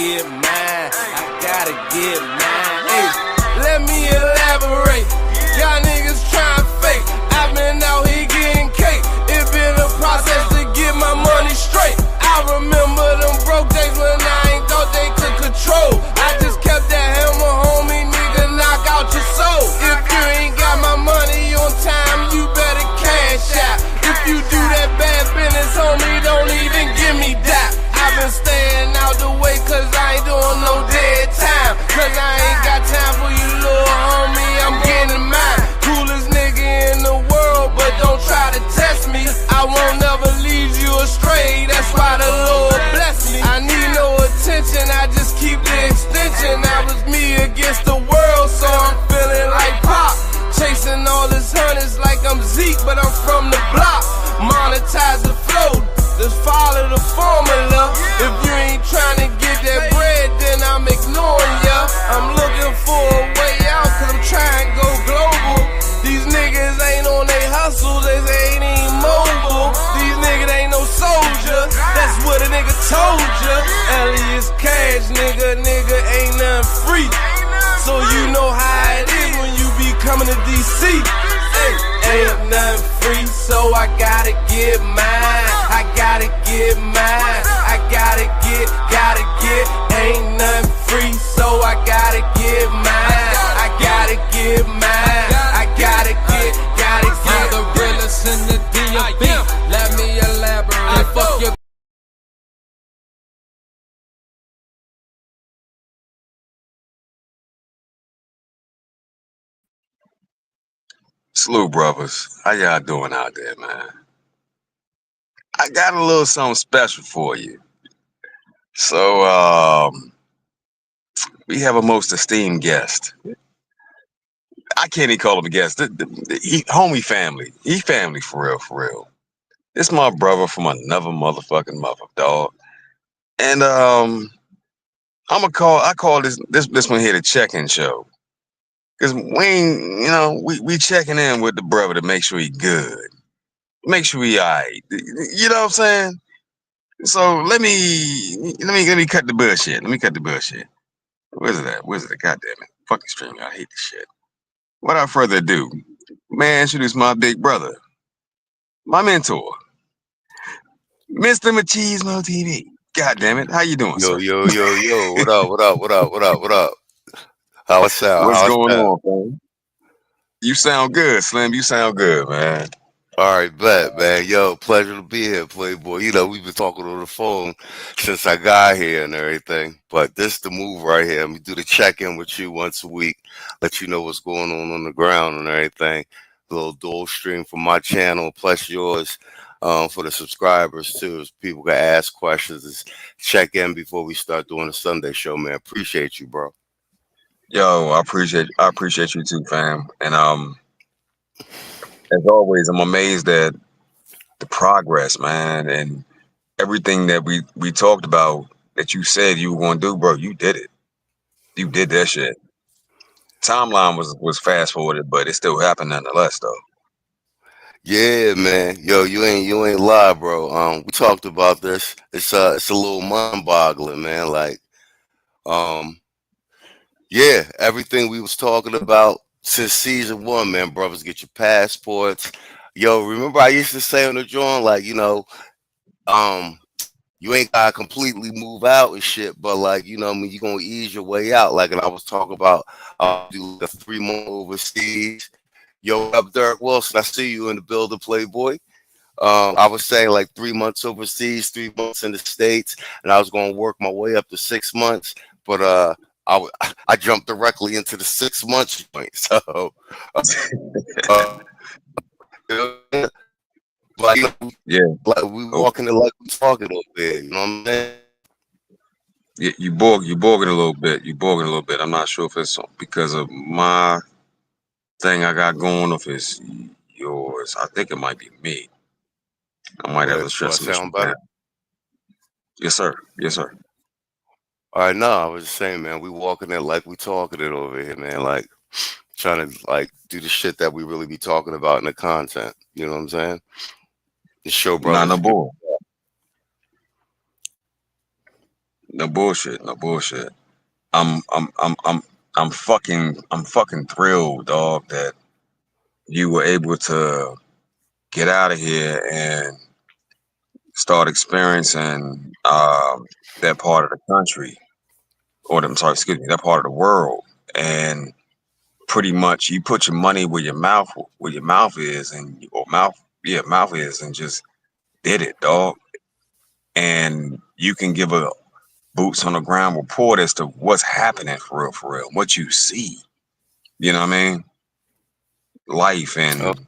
get mine. I gotta get mine. Hey, let me elaborate. Y'all niggas trying fake. I've been out here getting cake. It been a process to get my money straight. I remember them broke days when I ain't thought they could control. I just kept that hammer, homie, nigga, knock out your soul. If you ain't got my money on time, you better cash out. If you do that bad business, homie, don't even give me that. I've been staying out the way cause I ain't doing no dead time. Cause I ain't got time for you, little homie, I'm getting mine. Coolest nigga in the world, but don't try to test me. I won't never lead you astray, that's why the Lord bless me. I need no attention, I just keep the extension. That was me against the world, so I'm feeling like Pop. Chasing all this hundreds like I'm Zeke, but I'm from the block. Monetize the flow, just follow the formula. If you ain't trying to get that bread, then I'm ignoring ya. I'm looking for a way out, cause I'm trying to go global. These niggas ain't on they hustle, they ain't even mobile. These niggas ain't no soldier, that's what a nigga told ya. Elias Cash, nigga ain't nothing free. So you know how it is when you be coming to DC. Hey, ain't nothing free, so I gotta get mine. I gotta get mine. I gotta get. Ain't nothing free, so I gotta get mine. I gotta get mine. I gotta get. I'm the realest in the DMV. Let me elaborate. Fuck your. Salute, brothers. How y'all doing out there, man? I got a little something special for you. So, we have a most esteemed guest. I can't even call him a guest. Homie family. He family for real, for real. This my brother from another motherfucking mother, dog. And I call this one here the check-in show. Cause we ain't, we checking in with the brother to make sure he good. Make sure he alright. You know what I'm saying? So let me cut the bullshit. Where's it at? God damn it. Fucking stream. I hate this shit. Without further ado, man, introduce my big brother. My mentor. Mr. Machismo TV. God damn it. How you doing, Yo, sir? yo. What up? How it sound? What's going on, man? You sound good, Slim. You sound good, man. All right, bet, man. Yo, pleasure to be here, Playboy. We've been talking on the phone since I got here and everything. But this the move right here. Let me do the check-in with you once a week, let you know what's going on the ground and everything. A little dual stream from my channel, plus yours, for the subscribers too. As people can ask questions, just check in before we start doing the Sunday show, man. Appreciate you, bro. Yo, I appreciate you too, fam. And as always, I'm amazed at the progress, man, and everything that we talked about that you said you were gonna do, bro. You did it. You did that shit. Timeline was fast forwarded, but it still happened nonetheless, though. Yeah, man. Yo, you ain't lie, bro. We talked about this. It's a little mind-boggling, man. Like, yeah, everything we was talking about since season 1, man. Brothers, get your passports. Yo, remember I used to say on the joint, like, you ain't gotta completely move out and shit, but like, I mean, you're gonna ease your way out. Like, and I was talking about do like a 3-month overseas. Yo, what up, Derek Wilson? I see you in the building, Playboy. I was saying like 3 months overseas, 3 months in the States, and I was going to work my way up to 6 months. But I jumped directly into the 6 months joint. So, like, yeah, like we walking it like we talking a little bit. You know what I'm saying? Yeah, you borging a little bit. I'm not sure if it's because of my thing I got going, or if it's yours. I think it might be me. I might have to Do I stress some sound better? Yes, sir. Yes, sir. All right, no, I was just saying, man, we walking it like we talking it over here, man. Like trying to like do the shit that we really be talking about in the content. You know what I'm saying? The show, brothers. Not no bull. No bullshit. No bullshit. I'm I'm I'm I'm I'm fucking thrilled, dog, that you were able to get out of here and start experiencing that part of the country, or I'm sorry, excuse me, that part of the world, and pretty much you put your money where your mouth is, and or mouth, yeah, mouth is, and just did it, dog. And you can give a boots on the ground report as to what's happening for real, what you see. You know what I mean? Life Oh, and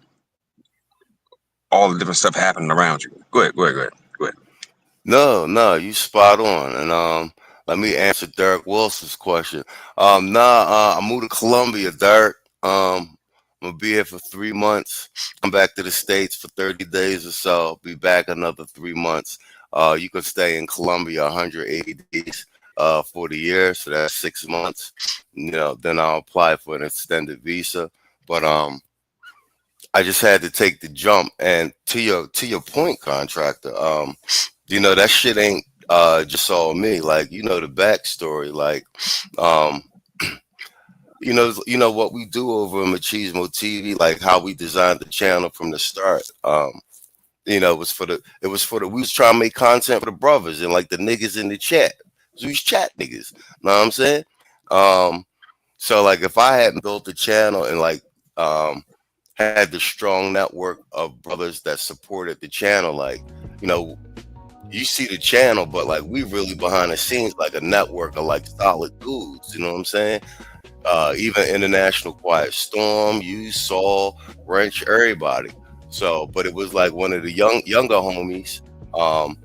all the different stuff happening around you. Go ahead, go ahead, go ahead, go ahead. no, no, you spot on. And let me answer Derek Wilson's question. I moved to Colombia, Derek. I'm gonna be here for 3 months. Come back to the States for 30 days or so. Be back another 3 months. You can stay in Colombia 180 days for the year, so that's 6 months. Then I'll apply for an extended visa. But I just had to take the jump. And to your point, contractor, that shit ain't just all me. Like, the backstory. Like, um, what we do over in Machismo TV, like how we designed the channel from the start. It was for the we was trying to make content for the brothers and like the niggas in the chat. So we chat niggas. Know what I'm saying? Um, so like if I hadn't built the channel and like had the strong network of brothers that supported the channel, like, you know, you see the channel, but like we really behind the scenes like a network of like solid dudes, you know what I'm saying? Even International Quiet Storm, you saw Wrench, everybody. So, but it was like one of the younger homies um,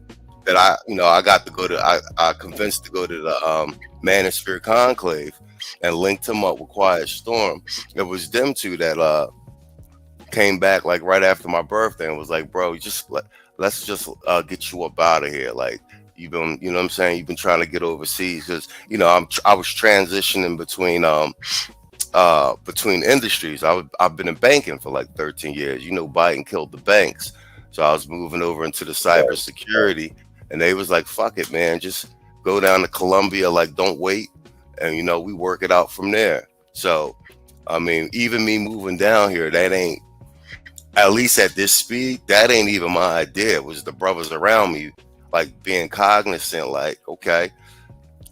that I got to go to. I convinced to go to the Manosphere Conclave and linked him up with Quiet Storm. It was them two that came back like right after my birthday and was like, bro, let's just get you up out of here. Like, you've been, you know what I'm saying? You've been trying to get overseas because, I was transitioning between industries. I've been in banking for like 13 years. Biden killed the banks. So I was moving over into the cybersecurity, and they was like, fuck it, man, just go down to Colombia, like, don't wait. And, we work it out from there. So, I mean, even me moving down here, that ain't, at least at this speed, that ain't even my idea. It was the brothers around me, like, being cognizant, like, okay,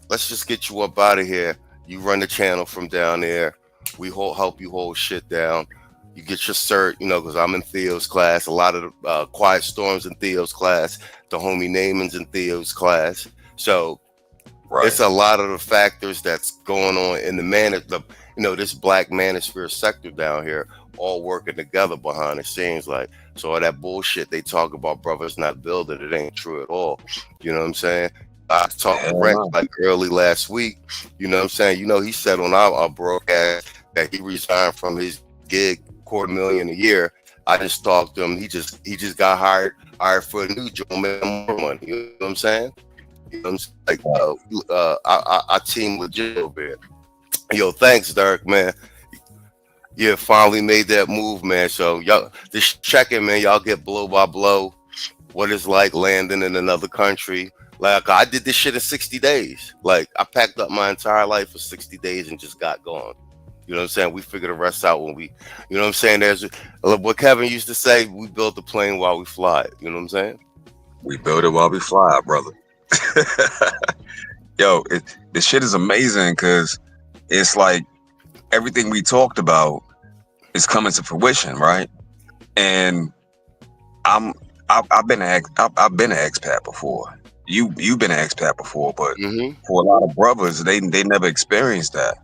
let's just get you up out of here. You run the channel from down there. We help you hold shit down. You get your cert, because I'm in Theo's class. A lot of the Quiet Storms in Theo's class. The homie Naaman's in Theo's class. So Right. it's a lot of the factors that's going on in this Black Manosphere sector down here, all working together behind the scenes. Like, so all that bullshit they talk about brothers not building, it ain't true at all. You know what I'm saying? I talked to Wrench like early last week. You know what I'm saying? He said on our broadcast that he resigned from his gig, $250,000 a year. I just talked to him. He just got hired for a new job, make more money. You know what I'm saying? You know what I'm saying? Like, I team with Jim over here. Yo, thanks, Derek, man. Yeah, finally made that move, man. So y'all just checking, man. Y'all get blow by blow what it's like landing in another country. Like, I did this shit in 60 days. Like, I packed up my entire life for 60 days and just got gone. You know what I'm saying? We figured the rest out when we, you know what I'm saying? There's what Kevin used to say, we build the plane while we fly it. You know what I'm saying? We build it while we fly, brother. Yo, this shit is amazing because it's like everything we talked about is coming to fruition, right? And I've been an expat before. You've been an expat before, but for a lot of brothers, they never experienced that.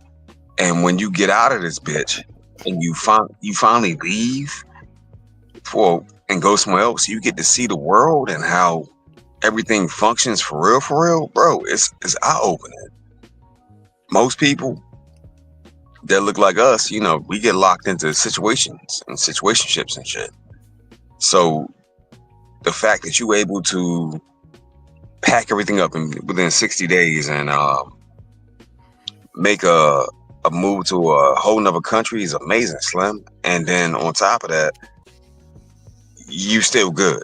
And when you get out of this bitch and you finally leave and go somewhere else, you get to see the world and how everything functions for real, bro. It's eye opening. Most people that look like us, we get locked into situations and situationships and shit. So the fact that you were able to pack everything up within 60 days and make a move to a whole nother country is amazing, Slim. And then on top of that, you still good.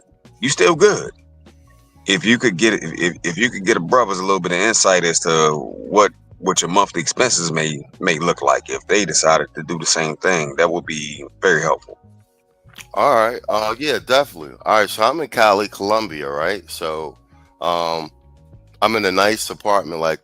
if you could get if you could get a brothers a little bit of insight as to what your monthly expenses may look like if they decided to do the same thing, that would be very helpful. All right. Yeah, definitely. All right. So I'm in Cali, Colombia, right? So, um, I'm in a nice apartment. Like,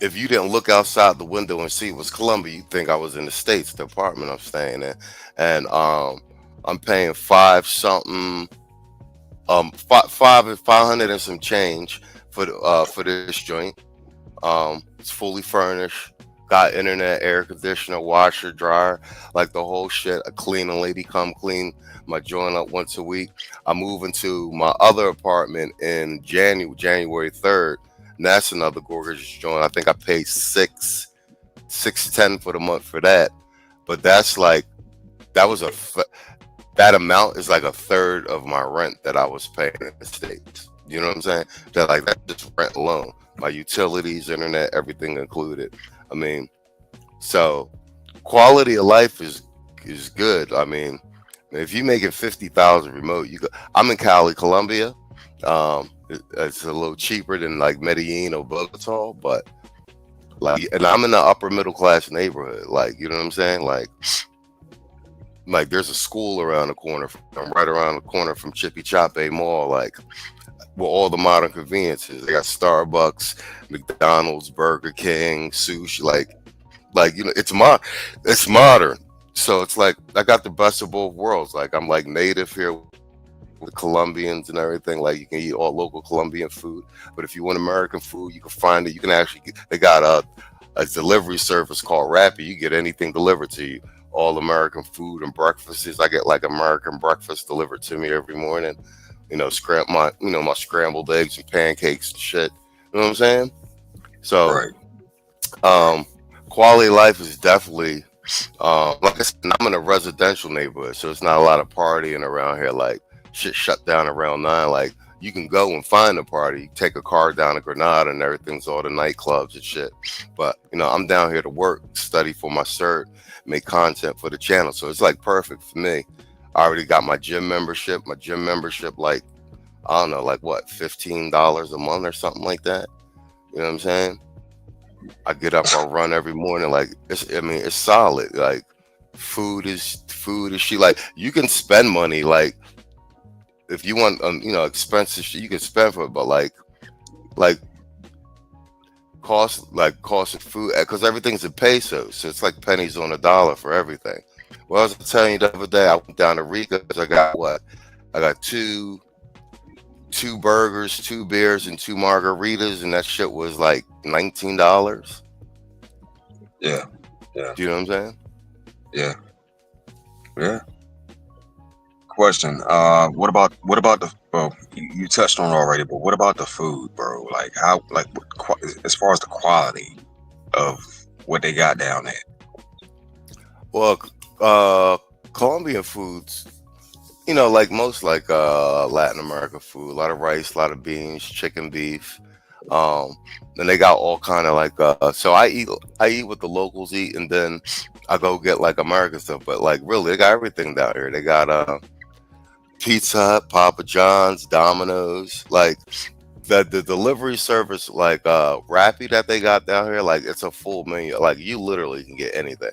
if you didn't look outside the window and see it was Colombia, you'd think I was in the States, the apartment I'm staying in. And I'm paying five hundred and some change for this joint. It's fully furnished, got internet, air conditioner, washer, dryer, like the whole shit. A cleaning lady come clean my joint up once a week. I move into my other apartment in January 3rd. And that's another gorgeous joint. I think I paid $610 for the month for that. But that's like that was that amount is like a third of my rent that I was paying in the States. You know what I'm saying? That's just rent alone. My utilities, internet, everything included. I mean, so quality of life is good. I mean, if you make it 50,000 remote, I'm in Cali, Colombia. It's a little cheaper than like Medellin or Bogota, but like, and I'm in the upper middle class neighborhood. Like, you know what I'm saying? Like there's a school around the corner. I'm right around the corner from Chippy Chape Mall. Like, with all the modern conveniences, they got Starbucks, McDonald's, Burger King, sushi. Like it's modern. So it's like I got the best of both worlds. Like I'm like native here with Colombians and everything. Like you can eat all local Colombian food, but if you want American food, you can find it. You can actually they got a delivery service called Rappi. You get anything delivered to you. All American food and breakfasts. I get like American breakfast delivered to me every morning. My scrambled eggs and pancakes and shit. You know what I'm saying? So, Right. Quality of life is definitely, like I said, I'm in a residential neighborhood, so it's not a lot of partying around here. Like shit shut down around 9. Like you can go and find a party, take a car down to Granada and everything's all the nightclubs and shit. But I'm down here to work, study for my cert, make content for the channel. So it's like perfect for me. I already got my gym membership. Like, I don't know, like what, $15 a month or something like that. You know what I'm saying? I get up, I run every morning. Like, it's solid. Like, food is shit. Like, you can spend money. Like, if you want, expensive shit, you can spend for it. But like cost of food, because everything's in pesos, so it's like pennies on a dollar for everything. Well, I was telling you the other day, I went down to Rica because I got two burgers, 2 beers, and 2 margaritas, and that shit was like $19. Yeah. Do you know what I'm saying? Yeah. Question. What about the? Well, you touched on it already, but what about the food, bro? Like how, as far as the quality of what they got down there? Well, Colombian foods, like most Latin America food, a lot of rice, a lot of beans, chicken, beef. Then they got all kind of like so I eat what the locals eat, and then I go get like American stuff. But like really, they got everything down here. They got Pizza Hut, Papa John's, Domino's, like the delivery service, like Rappi that they got down here. Like it's a full menu. Like you literally can get anything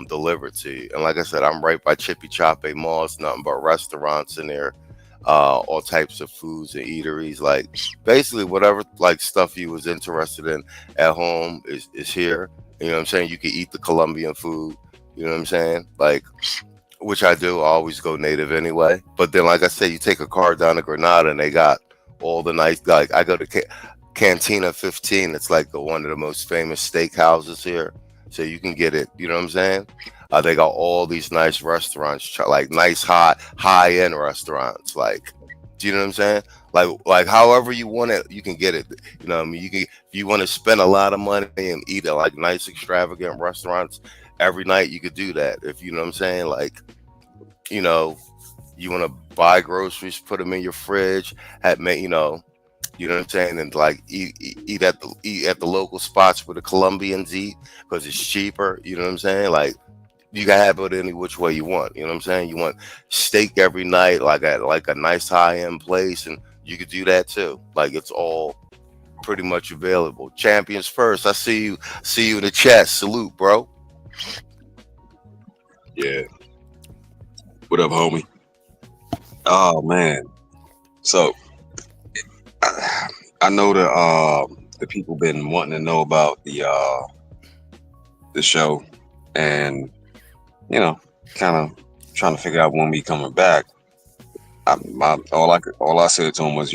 delivered to you. And like I said, I'm right by Chippy Chape Mall. It's nothing but restaurants in there, all types of foods and eateries. Like basically whatever like stuff you was interested in at home is here. You know what I'm saying? You can eat the Colombian food. You know what I'm saying? Like, which I do. I always go native anyway. But then, like I said, you take a car down to Granada and they got all the nice, like I go to Cantina 15. It's like one of the most famous steakhouses here. So you can get it. You know what I'm saying? They got all these nice restaurants, like nice high-end restaurants. Like, do you know what I'm saying? Like however you want it, you can get it. You know what I mean? You can, if you want to spend a lot of money and eat at like nice extravagant restaurants every night, you could do that. If you know what I'm saying, like, you want to buy groceries, put them in your fridge, you know what I'm saying, and like eat at the local spots where the Colombians eat because it's cheaper. You know what I'm saying? Like you can have it any which way you want. You know what I'm saying? You want steak every night, like at like a nice high end place, and you could do that too. Like it's all pretty much available. Champions first. I see you. See you in the chat. Salute, bro. Yeah. What up, homie? Oh man. So I know the people been wanting to know about the show, and you know, kind of trying to figure out when we coming back. All I said to him was,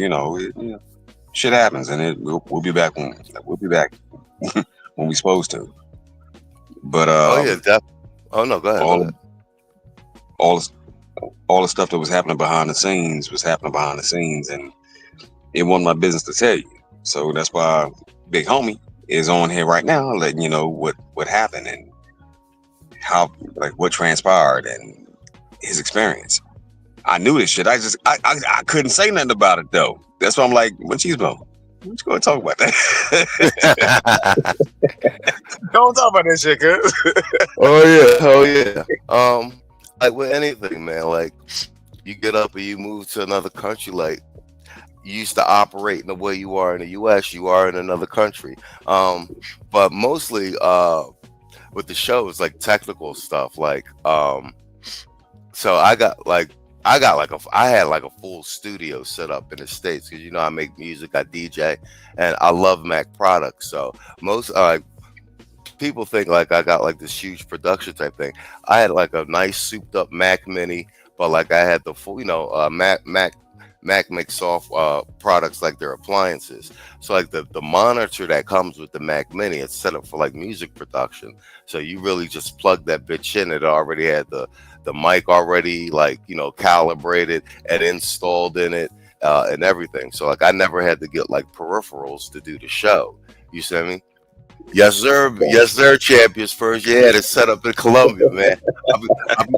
shit happens, and we'll be back when we supposed to. But Oh yeah, oh no, go ahead. Go all ahead. all the- all the stuff that was happening behind the scenes was happening behind the scenes, and it wasn't my business to tell you. So that's why Big Homie is on here right now, letting you know what happened and how, like, what transpired and his experience. I knew this shit. I couldn't say nothing about it though. That's why I'm like, when she's bone, we're just gonna talk about that. Don't talk about that shit, cuz. Oh yeah. Like with anything, man. Like you get up and you move to another country. Like you used to operate in the way you are in the U.S., you are in another country. But mostly, with the show, it's like technical stuff. Like, so I had like a full studio set up in the States because I make music, I DJ, and I love Mac products. So most people think like I got like this huge production type thing. I had like a nice souped up Mac Mini, but like I had the full, Mac makes soft products like their appliances. So like the monitor that comes with the Mac Mini, it's set up for like music production. So you really just plug that bitch in. It already had the mic already like calibrated and installed in it and everything. So like I never had to get like peripherals to do the show. You see me? Yes, sir, champions first. Yeah, it's set up in Colombia, man. I'll be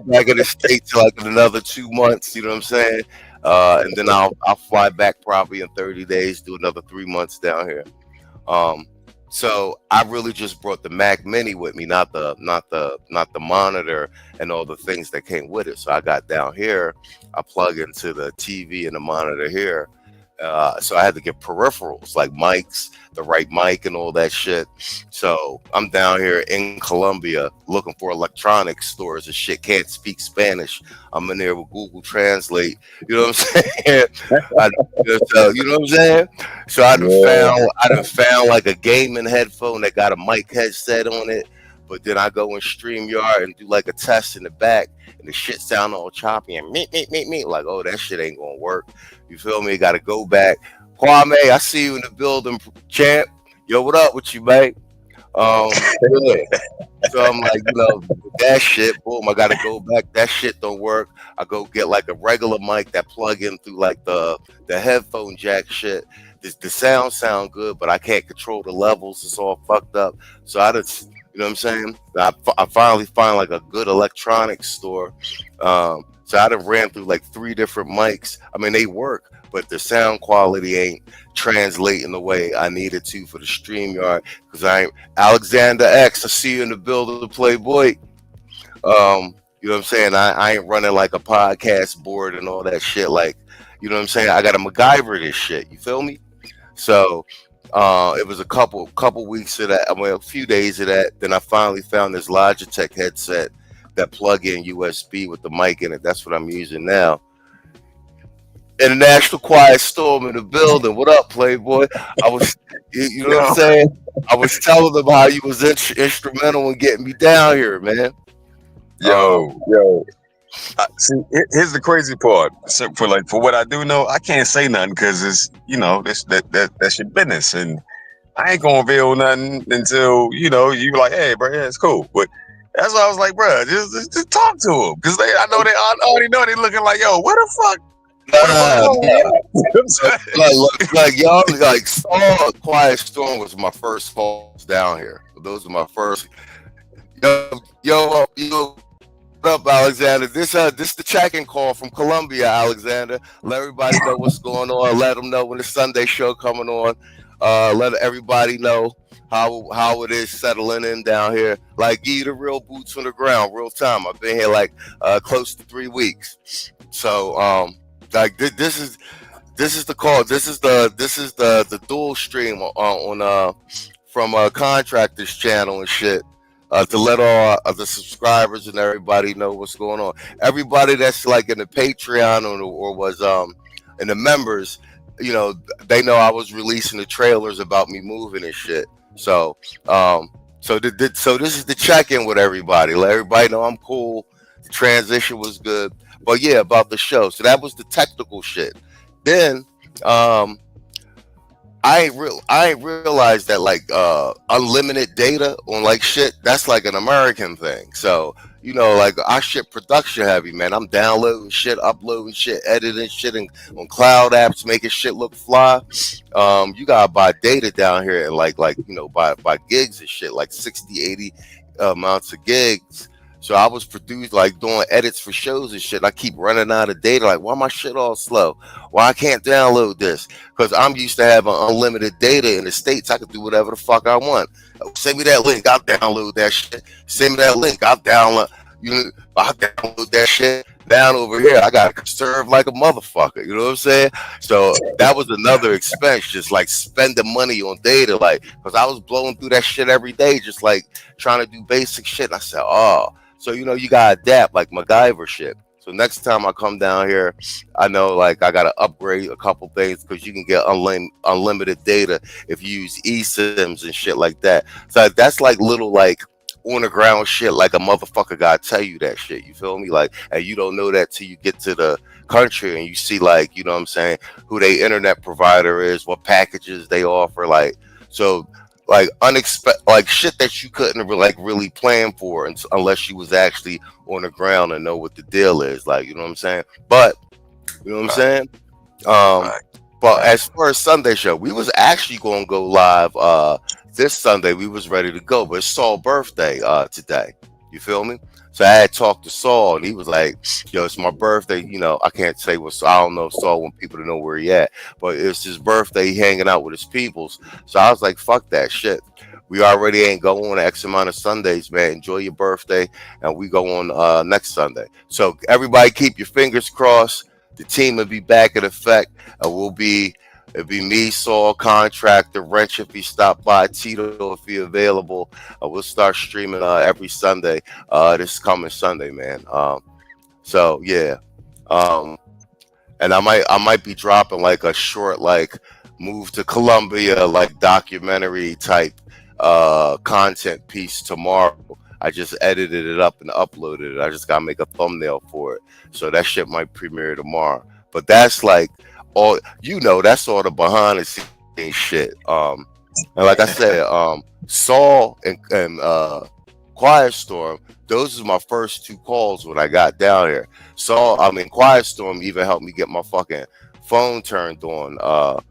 back in the States like in another 2 months, you know what I'm saying? And then I'll fly back probably in 30 days, do another 3 months down here. So I really just brought the Mac Mini with me, not the monitor and all the things that came with it. So I got down here, I plug into the TV and the monitor here. So I had to get peripherals like mics, the right mic and all that shit. So I'm down here in Colombia looking for electronics stores and shit. Can't speak Spanish. I'm in there with Google Translate. You know what I'm saying? You know what I'm saying? So I done found like a gaming headphone that got a mic headset on it. But then I go in StreamYard and do like a test in the back, and the shit sound all choppy and me. Like, oh, that shit ain't gonna work. You feel me? Got to go back. Kwame, I see you in the building, champ. Yo, what up with you, mate? Good. So I'm like, that shit, boom, I got to go back. That shit don't work. I go get like a regular mic that plug in through like the headphone jack shit. The sound good, but I can't control the levels. It's all fucked up. So I just, you know what I'm saying? I finally find like a good electronics store. So I done ran through like 3 different mics. I mean, they work, but the sound quality ain't translating the way I needed to for the StreamYard. Because Alexander X, I see you in the building, Playboy. You know what I'm saying? I ain't running like a podcast board and all that shit. Like, you know what I'm saying? I got to MacGyver this shit. You feel me? So it was a couple weeks of that. I mean, a few days of that. Then I finally found this Logitech headset that plug in USB with the mic in it. That's what I'm using now. International Quiet Storm in the building. What up, Playboy? I was, you know what I'm saying? I was telling them how you was instrumental in getting me down here, man. Yo. See, here's the crazy part. So for what I do know, I can't say nothing because it's that's your business, and I ain't gonna reveal nothing until you like, hey, bro, yeah, it's cool. But that's why I was like, bro, just talk to them because I already know they looking like, yo, what the fuck? Like y'all, like Quiet Storm was my first falls down here. Those are my first. Yo, what up, Alexander? This the check-in call from Colombia, Alexander. Let everybody know what's going on. Let them know when the Sunday show coming on. Let everybody know how it is settling in down here. Like, give you the real boots on the ground, real time. I've been here like close to 3 weeks. So like this is the call. This is the dual stream on from Contractors Channel and shit. To let all the subscribers and everybody know what's going on. Everybody that's like in the Patreon or was in the members, you know, they know I was releasing the trailers about me moving and shit. So so this is the check-in with everybody. Let everybody know I'm cool. The transition was good. But yeah, about the show. So that was the technical shit. Then I ain't realized that like unlimited data on like shit, that's like an American thing. So, you know, like our shit production heavy, man. I'm downloading shit, uploading shit, editing shit on cloud apps, making shit look fly. You gotta buy data down here and like you know, buy gigs and shit, like 60, 80 amounts of gigs. So I was like doing edits for shows and shit. I keep running out of data. Like, why my shit all slow? Why I can't download this? Because I'm used to having unlimited data in the States. I can do whatever the fuck I want. Send me that link. I'll download that shit. Send me that link. I'll download that shit. Down over here, I gotta conserve like a motherfucker. You know what I'm saying? So that was another expense, just like spending money on data, like, because I was blowing through that shit every day, just like trying to do basic shit. And I said, oh, so you know, you gotta adapt like MacGyver shit. So next time I come down here, I know like I gotta upgrade a couple things because you can get unlimited data if you use eSIMs and shit like that. So that's like little like on the ground shit, like a motherfucker gotta tell you that shit. You feel me? Like, and you don't know that till you get to the country and you see like, you know what I'm saying, who their internet provider is, what packages they offer, like, so like unexpected, like shit that you couldn't really plan for unless you was actually on the ground and know what the deal is, like, you know what I'm saying. But you know what I'm saying. But as far as Sunday show, we was actually gonna go live this Sunday. We was ready to go, but it's Saul's birthday today. You feel me? So I had talked to Saul, and he was like, "Yo, it's my birthday. You know, I can't say what. I don't know if Saul want people to know where he at, but it's his birthday. He hanging out with his peoples." So I was like, "Fuck that shit. We already ain't go on X amount of Sundays, man. Enjoy your birthday, and we go on next Sunday." So everybody, keep your fingers crossed. The team will be back in effect, and it'll be me, Saul, Contractor, Wrench if he stop by, Tito if he available. We'll start streaming every Sunday. This coming Sunday, man. So yeah, and I might be dropping like a short like move to Colombia like documentary type content piece tomorrow. I just edited it up and uploaded it. I just gotta make a thumbnail for it, so that shit might premiere tomorrow. But that's like all, you know, that's all the behind the scenes shit. And like I said, Saul and Quiet Storm, those are my first two calls when I got down here. Quiet Storm even helped me get my fucking phone turned on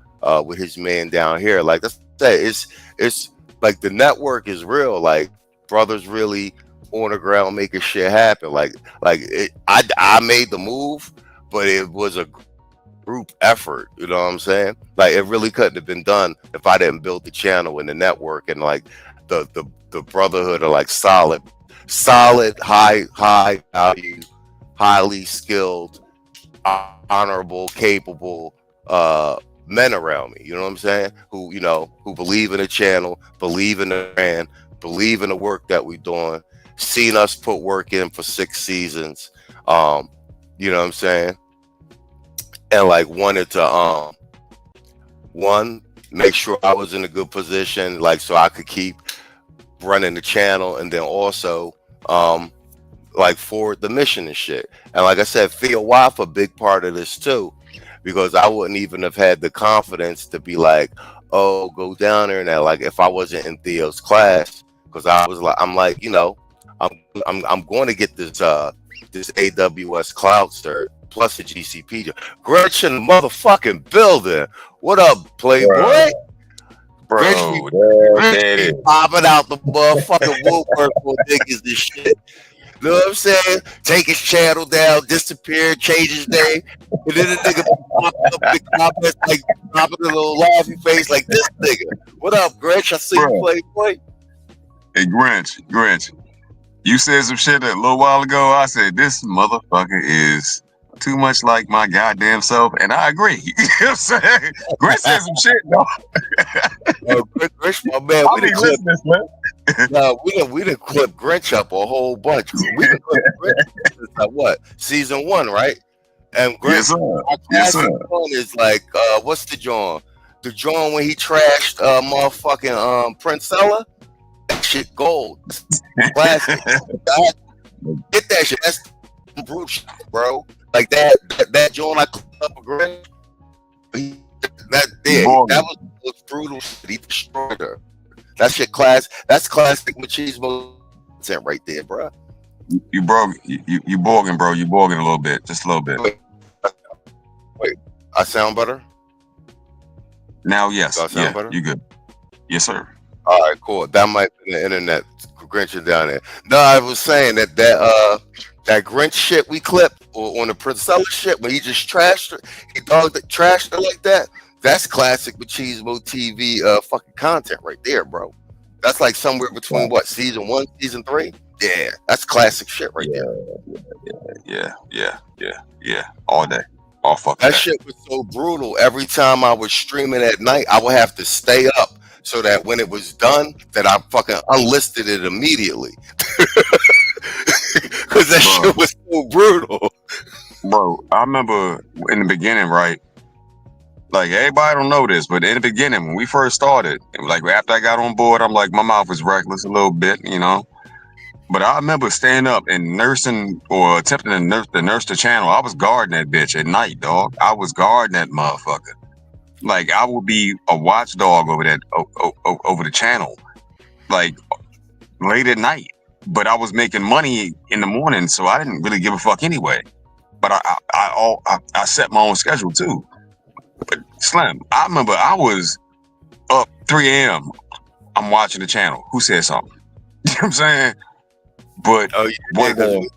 with his man down here. Like I said, it's like the network is real. Like brothers really on the ground making shit happen. I made the move, but it was a group effort. You know what I'm saying? Like it really couldn't have been done if I didn't build the channel and the network and like the brotherhood of like solid, high value, highly skilled, honorable, capable men around me. You know what I'm saying? Who believe in the channel, believe in the brand, believe in the work that we're doing, seen us put work in for 6 seasons. You know what I'm saying? And like wanted to make sure I was in a good position, like so I could keep running the channel, and then also like forward the mission and shit. And like I said, Theo Waff a big part of this too, because I wouldn't even have had the confidence to be like, oh, go down there now, like if I wasn't in Theo's class, because I'm like, you know, I'm going to get this AWS cloud cert plus a GCP. Gretchen motherfucking building. What up, Playboy? Gretchen popping out the motherfucking woodwork for niggas and shit. You know what I'm saying? Take his channel down, disappear, change his name, and then the nigga pop up in the comments like popping a little laughy face like this nigga. What up, Grinch? I see you Bro. play, boy. Hey, Grinch. You said some shit a little while ago. I said, this motherfucker is too much like my goddamn self, and I agree. You know what I'm saying? Grinch said some shit, though. Grinch, my man, I be listening, man. we done clipped Grinch up a whole bunch. We done clipped Grinch since what? Season 1, right? And Grinch, Yes, sir. our Yes, classic sir. one is like, what's the John? The John when he trashed motherfucking Princella? That shit gold. Classic. Get that shit. That's brutal shit, bro. Like that John I clipped up a Grinch. That was brutal shit. He destroyed her. That shit that's classic machismo content right there, bro. You broke. You bogging, bro. You bogging a little bit, just a little bit. Wait, I sound better? Now, yes. Do I sound better? You good? Yes, sir. All right, cool. That might be the internet Grinching down there. No, I was saying that Grinch shit we clipped on the Princella shit when he just trashed her, trashed her like that. That's classic Machismo TV fucking content right there, bro. That's like somewhere between what, season 1, season 3? Yeah, that's classic shit right there. Yeah. All day. All fucking That day. shit was so brutal. Every time I was streaming at night, I would have to stay up so that when it was done, that I fucking unlisted it immediately. Because that shit was so brutal. Bro, I remember in the beginning, right? Like, everybody don't know this, but in the beginning, when we first started, like after I got on board, I'm like, my mouth was reckless a little bit, you know? But I remember staying up and nursing or attempting to nurse the channel. I was guarding that bitch at night, dog. I was guarding that motherfucker. Like, I would be a watchdog over that, over the channel, like late at night. But I was making money in the morning, so I didn't really give a fuck anyway. But I set my own schedule too. But Slim, I remember I was up 3 a.m. I'm watching the channel. Who said something? You know what I'm saying? But getting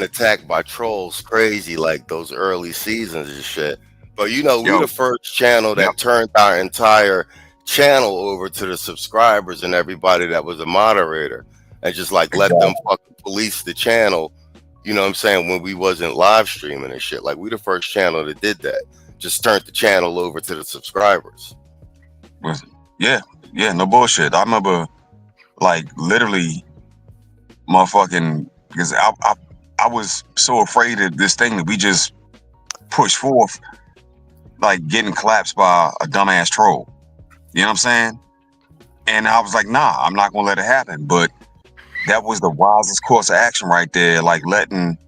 attacked by trolls crazy like those early seasons and shit. But we the first channel that turned our entire channel over to the subscribers and everybody that was a moderator, and just like let them fucking police the channel. You know what I'm saying? When we wasn't live streaming and shit, like we the first channel that did that. Just turned the channel over to the subscribers. Yeah, no bullshit. I remember, like, literally, motherfucking, because I was so afraid of this thing that we just pushed forth, like getting collapsed by a dumbass troll. You know what I'm saying? And I was like, nah, I'm not gonna let it happen. But that was the wisest course of action right there, like letting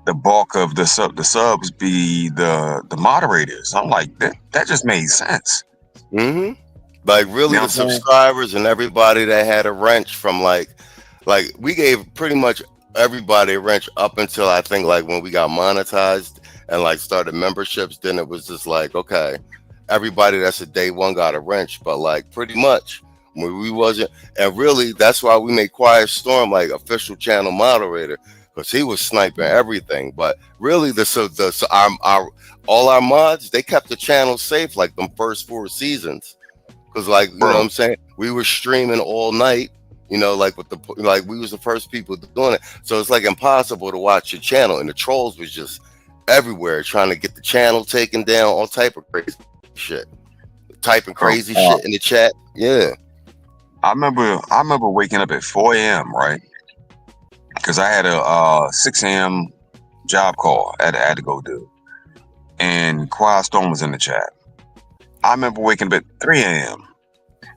the bulk of the subs be the moderators. I'm like, that just made sense. Mm-hmm. Like really, the subscribers and everybody that had a wrench from like we gave pretty much everybody a wrench up until I think like when we got monetized and like started memberships. Then it was just like, okay, everybody that's a day one got a wrench. But like pretty much when we wasn't, and really that's why we made Quiet Storm like official channel moderator. Because he was sniping everything, but really, all our mods, they kept the channel safe like them first 4 seasons. Because like you know what I'm saying, we were streaming all night. Like we was the first people doing it, so it's like impossible to watch your channel, and the trolls was just everywhere trying to get the channel taken down, all type of crazy shit, typing crazy shit in the chat. Yeah, I remember waking up at 4 a.m. right. Because I had a 6 a.m. job call I had to go do. And Quiet Storm was in the chat. I remember waking up at 3 a.m.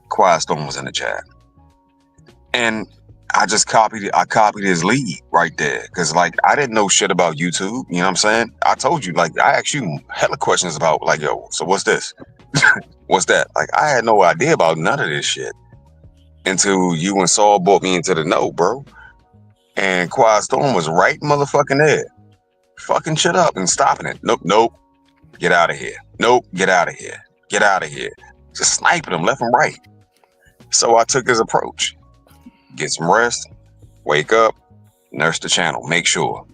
Quiet Storm was in the chat. And I just copied his lead right there. Because, like, I didn't know shit about YouTube. You know what I'm saying? I told you, like, I asked you hella questions about, like, yo, so what's this? What's that? Like, I had no idea about none of this shit. Until you and Saul brought me into the know, bro. And Quiet Storm was right motherfucking there. Fucking shit up and stopping it. Nope. Get out of here. Nope. Get out of here. Get out of here. Just sniping him left and right. So I took his approach. Get some rest. Wake up. Nurse the channel. Make sure.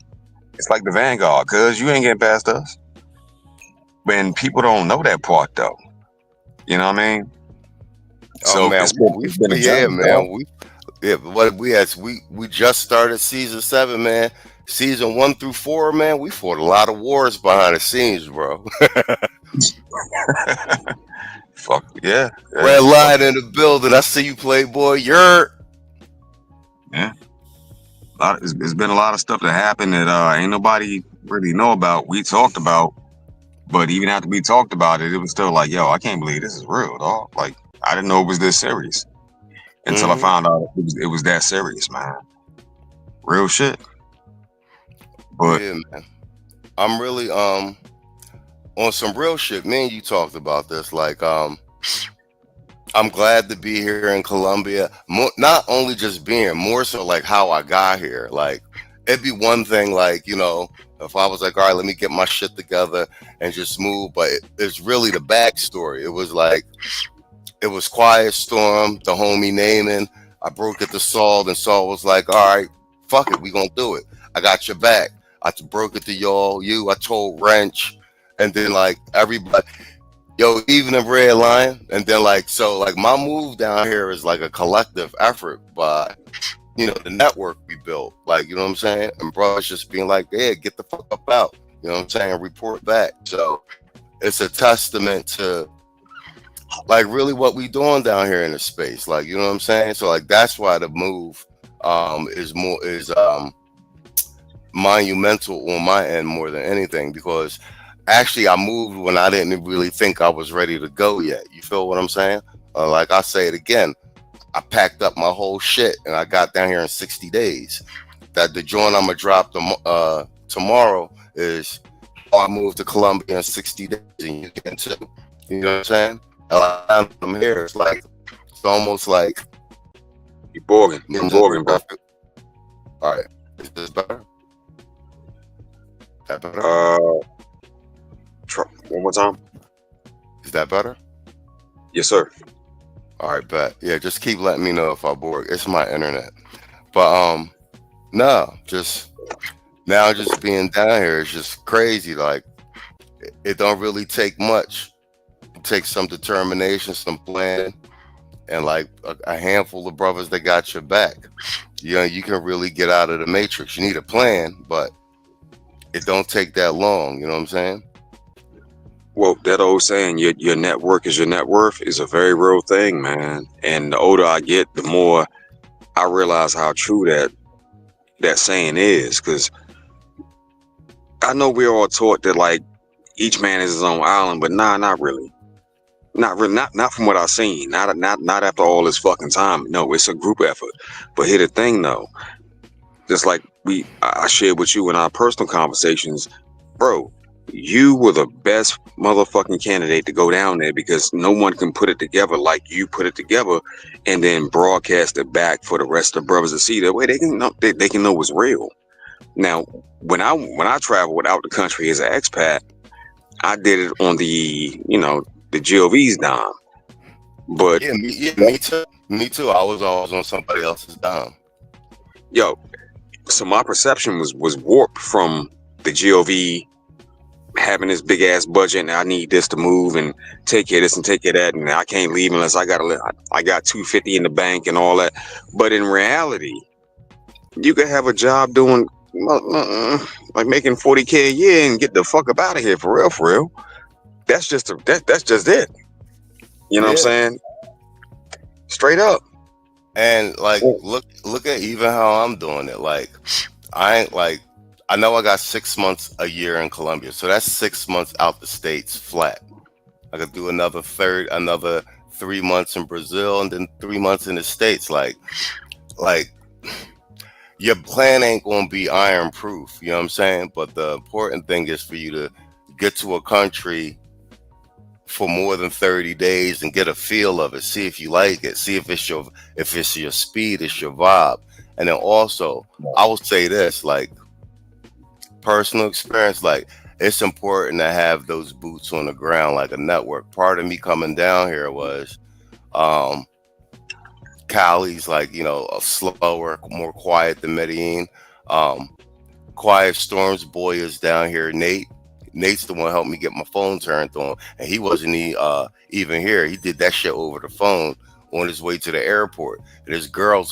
It's like the Vanguard, cuz you ain't getting past us. When people don't know that part, though. You know what I mean? Oh So man, it's been a yeah, journey, dog. man, what we just started season 7, man. Season 1 through 4, man, we fought a lot of wars behind the scenes, bro. Fuck yeah. Red Fuck Lion in the building. I see you, Playboy. You're yeah. It's been a lot of stuff that happened that ain't nobody really know about. We talked about, but even after we talked about it, it was still like, yo, I can't believe this is real, dog. Like, I didn't know it was this serious until I mm-hmm. found out it was that serious, man. Real shit. But Yeah, man. I'm really on some real shit. Me and you talked about this. Like, I'm glad to be here in Colombia. Not only just being, more so like how I got here. Like, it'd be one thing, like, you know, if I was like, all right, let me get my shit together and just move. But it's really the backstory. It was like, it was Quiet Storm, the homie naming. I broke it to Saul, and Saul was like, all right, fuck it, we gonna do it. I got your back. I broke it to you. I told Wrench, and then like everybody, yo, even the Red Lion, and then like, so like my move down here is like a collective effort by, you know, the network we built. Like, you know what I'm saying? And brothers just being like, yeah, get the fuck up out. You know what I'm saying? Report back. So it's a testament to like really what we doing down here in the space. Like, you know what I'm saying? So like that's why the move is monumental on my end more than anything, because actually I moved when I didn't really think I was ready to go yet. You feel what I'm saying? Like I say it again, I packed up my whole shit and I got down here in 60 days. That the joint I'm gonna drop tomorrow is I moved to Colombia in 60 days and you can too. You know what I'm saying? I'm here. It's like, it's almost like you bogging, bro. All right, is this better? That better? One more time. Is that better? Yes, sir. All right, bet. Yeah, just keep letting me know if I borg. It's my internet. But no, just now just being down here is just crazy. Like it don't really take much. It takes some determination, some plan, and like a handful of brothers that got your back. You know, you can really get out of the matrix. You need a plan, but it don't take that long. You know what I'm saying? Well, that old saying, your network is your net worth, is a very real thing, man. And the older I get, the more I realize how true that saying is. Because I know we're all taught that like each man is his own island, but not really. Not really, not from what I've seen. Not after all this fucking time. No, it's a group effort. But here the thing though, just like I shared with you in our personal conversations, bro. You were the best motherfucking candidate to go down there because no one can put it together like you put it together and then broadcast it back for the rest of the brothers to see. That way they can know they can know it's real. Now, when I traveled out the country as an expat, I did it on the GOV's dime. But me too. Me too. I was always on somebody else's dime. Yo, so my perception was warped from the GOV having this big ass budget and I need this to move and take care of this and take care of that and I can't leave unless I got $250 in the bank and all that. But in reality, you could have a job doing like making $40K a year and get the fuck up out of here for real. That's just it. You know what I'm saying? Straight up. And like look at even how I'm doing it. Like I know I got 6 months a year in Colombia, so that's 6 months out the States flat. I could do another 3 months in Brazil and then 3 months in the States. Like your plan ain't gonna be iron proof, you know what I'm saying? But the important thing is for you to get to a country for more than 30 days and get a feel of it, see if you like it, see if it's your speed, it's your vibe. And then also, I will say this, like personal experience, like it's important to have those boots on the ground, like a network. Part of me coming down here was Cali's like, you know, a slower, more quiet than Medellin. Um, Quiet Storm's boy is down here. Nate's the one who helped me get my phone turned on, and he wasn't even here. He did that shit over the phone on his way to the airport. And his girl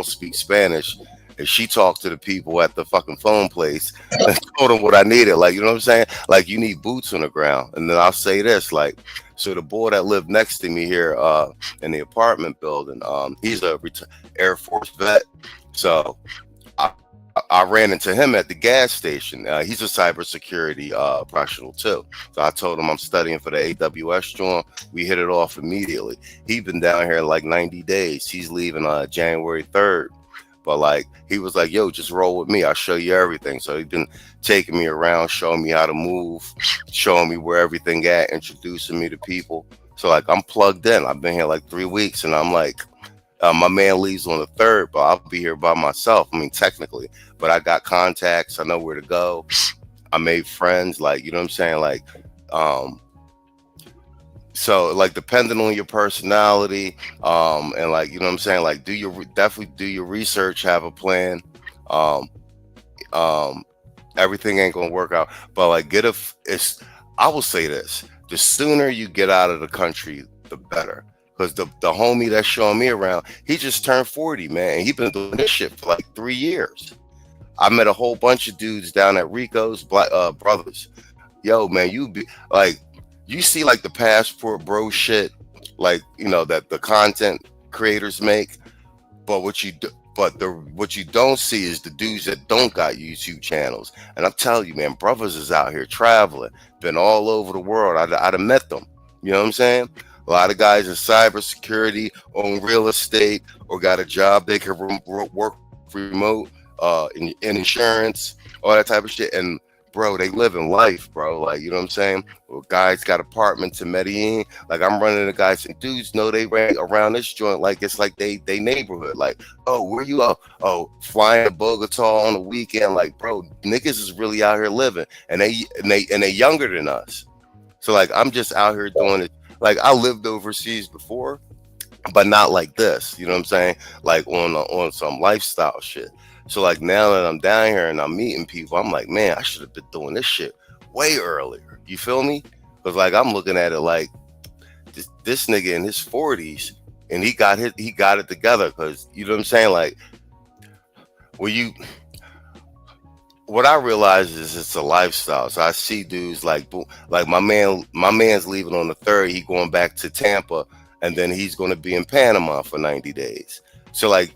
speaks Spanish, and she talked to the people at the fucking phone place and told them what I needed. Like, you know what I'm saying? Like, you need boots on the ground. And then I'll say this, like, so the boy that lived next to me here in the apartment building, he's a Air Force vet. So I ran into him at the gas station. He's a cybersecurity professional too. So I told him I'm studying for the AWS joint. We hit it off immediately. He's been down here like 90 days. He's leaving January 3rd. But like, he was like, yo, just roll with me. I'll show you everything. So he's been taking me around, showing me how to move, showing me where everything at, introducing me to people. So like, I'm plugged in. I've been here like 3 weeks, and I'm like, my man leaves on the 3rd, but I'll be here by myself. I mean, technically, but I got contacts. I know where to go. I made friends. Like, you know what I'm saying? Like, so like, depending on your personality, and like, you know what I'm saying? Like, definitely do your research, have a plan. Everything ain't gonna work out, but like, I will say this: the sooner you get out of the country, the better. Because the homie that's showing me around, he just turned 40, man. And he been doing this shit for like 3 years. I met a whole bunch of dudes down at Rico's, Black Brothers. Yo, man, you see like the passport bro shit, like, you know, that the content creators make. But what you don't see is the dudes that don't got YouTube channels. And I'm telling you, man, brothers is out here traveling, been all over the world. I'd have met them. You know what I'm saying? A lot of guys in cybersecurity, own real estate, or got a job they can work remote, in insurance, all that type of shit. And bro, they live in life, bro. Like, you know what I'm saying? Well, guys got apartments in Medellin. Like, I'm running into guys and dudes know they ran around this joint like it's like they neighborhood. Like, oh, where you at? Oh, flying to Bogota on the weekend. Like, bro, niggas is really out here living, and they younger than us. So like, I'm just out here doing it. Like, I lived overseas before, but not like this. You know what I'm saying? Like on some lifestyle shit. So like, now that I'm down here and I'm meeting people, I'm like, man, I should have been doing this shit way earlier. You feel me? Because like, I'm looking at it like this nigga in his 40s, and he got it together. Because, you know what I'm saying? Like, what I realize is it's a lifestyle. So I see dudes like my man's leaving on the 3rd. He going back to Tampa, and then he's going to be in Panama for 90 days. So like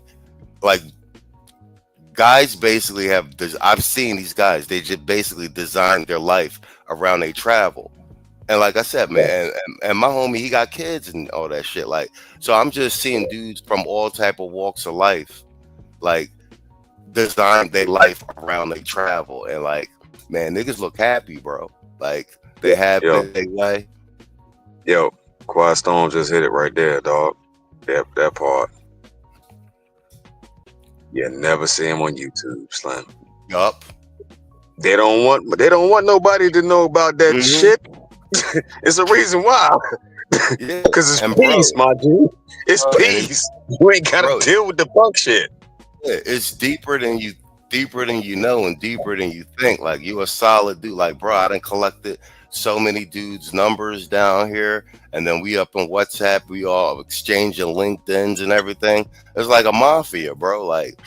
guys basically I've seen these guys, they just basically design their life around they travel. And like I said, man, and my homie, he got kids and all that shit. Like, so I'm just seeing dudes from all type of walks of life, like, design their life around they travel. And like, man, niggas look happy, bro. Like, they happy their way. Yo, Quiet Storm just hit it right there, dog. That part. You never see him on YouTube, Slim. Yup. They don't want nobody to know about that shit. It's a reason why. Yeah. Because it's peace, my dude. It's peace. You ain't gotta deal with the punk shit. Yeah, it's deeper than you know, and deeper than you think. Like, you a solid dude. Like, bro, I done collected so many dudes' numbers down here, and then we up on WhatsApp, we all exchanging LinkedIn's and everything. It's like a mafia, bro. Like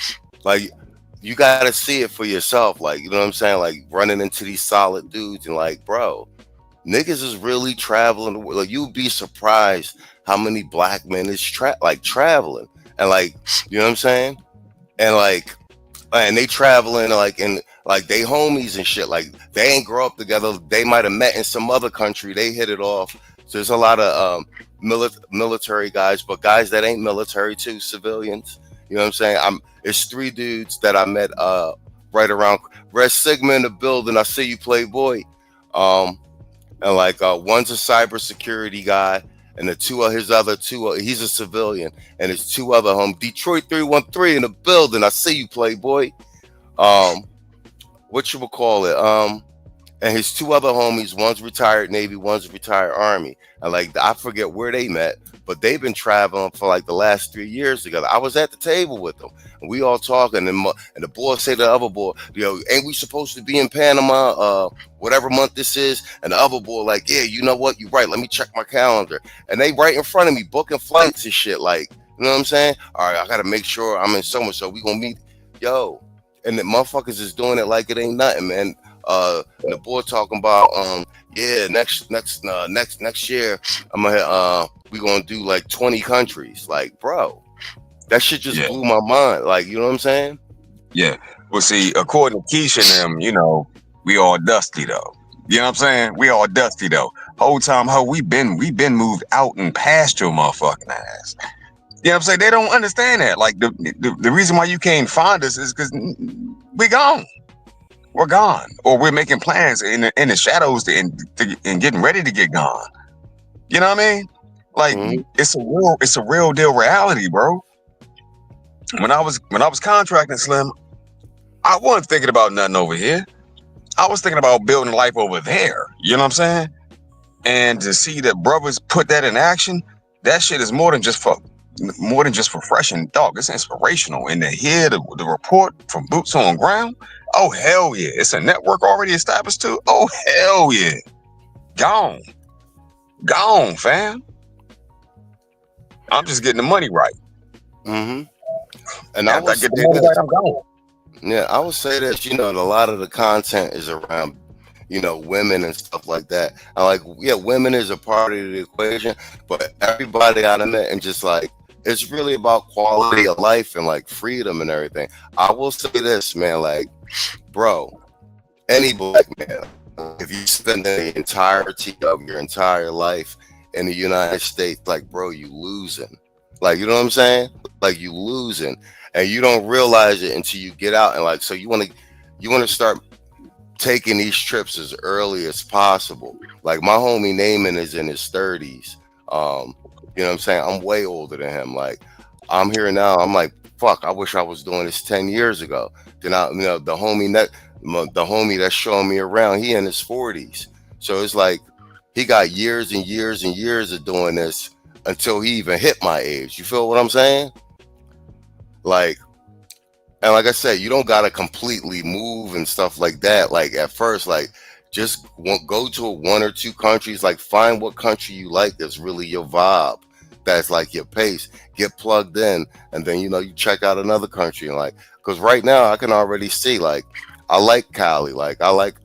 you gotta see it for yourself. Like, you know what I'm saying? Like, running into these solid dudes, and like, bro, niggas is really traveling. Like, you'd be surprised how many black men is traveling, and like, you know what I'm saying? And like, and they traveling like, and like, they homies and shit. Like, they ain't grow up together. They might have met in some other country. They hit it off. So there's a lot of military guys, but guys that ain't military too, civilians. You know what I'm saying? It's 3 dudes that I met right around Red Sigma in the building. I see you, Playboy. And like, one's a cybersecurity guy, and the he's a civilian, and his 2 other Detroit 313 in the building. I see you, Playboy. What you would call it? And his 2 other homies, one's retired Navy, one's retired Army. And like, I forget where they met, but they've been traveling for like the last 3 years together. I was at the table with them, and we all talking, and the boy say to the other boy, ain't we supposed to be in Panama, whatever month this is? And the other boy like, yeah, you know what, you're right, let me check my calendar. And they right in front of me booking flights and shit, like, you know what I'm saying? All right, I gotta make sure I'm in so we gonna meet, and the motherfuckers is doing it like it ain't nothing, man. And the boy talking about next year I'm gonna we gonna do like 20 countries. Like, bro, that shit just blew my mind. Like, you know what I'm saying? Yeah. Well, see, according to Keisha and them, we all dusty though. You know what I'm saying? We all dusty though. Whole time, we been moved out and past your motherfucking ass. You know what I'm saying? They don't understand that. Like the reason why you can't find us is because we gone. We're gone, or we're making plans in the shadows and getting ready to get gone. You know what I mean? Like it's a real deal reality, bro. When I was contracting Slim, I wasn't thinking about nothing over here. I was thinking about building life over there. You know what I'm saying? And to see that brothers put that in action, that shit is more than just refreshing, dog. It's inspirational. And to hear the report from boots on ground, oh hell yeah. It's a network already established too. Oh hell yeah. Gone, fam. I'm just getting the money right. And after I get the money right, I'm gone. Yeah, I would say that, a lot of the content is around, women and stuff like that. I like, women is a part of the equation, but everybody I met and just like, it's really about quality of life and like freedom and everything. I will say this, man, like, bro, any black man, if you spend the entirety of your entire life in the United States, like, bro, you losing. Like, you know what I'm saying? Like, you losing, and you don't realize it until you get out. And like, so you want to start taking these trips as early as possible. Like, my homie Naaman is in his 30s. You know what I'm saying? I'm way older than him. Like, I'm here now. I'm like, fuck, I wish I was doing this 10 years ago. Then the homie that's showing me around, he in his 40s. So it's like, he got years and years and years of doing this until he even hit my age. You feel what I'm saying? Like, and like I said, you don't gotta completely move and stuff like that. Like, at first, like, just go to one or two countries. Like, find what country you like that's really your vibe, that's like your pace. Get plugged in, and then you check out another country. And like, because right now I can already see, like, I like Cali. Like, I like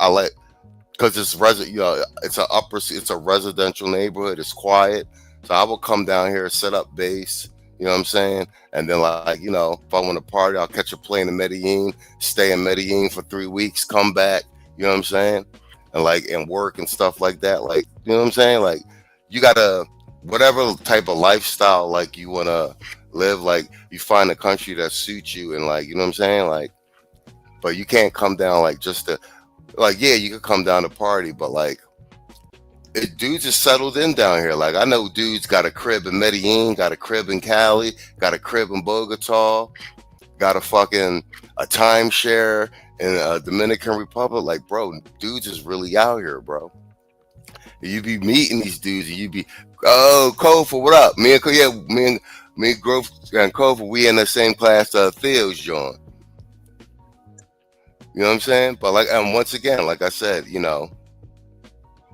because it's it's a residential neighborhood. It's quiet, so I will come down here, set up base. You know what I'm saying? And then, like, if I want to party, I'll catch a plane to Medellin, stay in Medellin for 3 weeks, come back. You know what I'm saying? And work and stuff like that. Like, you know what I'm saying? Like, you gotta, whatever type of lifestyle like you wanna live, like, you find a country that suits you, and like, you know what I'm saying? Like, but you can't come down like just to, like, yeah, you could come down to party, but like, dudes is settled in down here. Like, I know dudes got a crib in Medellin, got a crib in Cali, got a crib in Bogota, got a timeshare in Dominican Republic. Like, bro, dudes is really out here, bro. You be meeting these dudes, and you be, oh, Kofa, what up? Me and Growth and Kofa, we in the same class Theo's joint. You know what I'm saying? But like, and once again, like I said,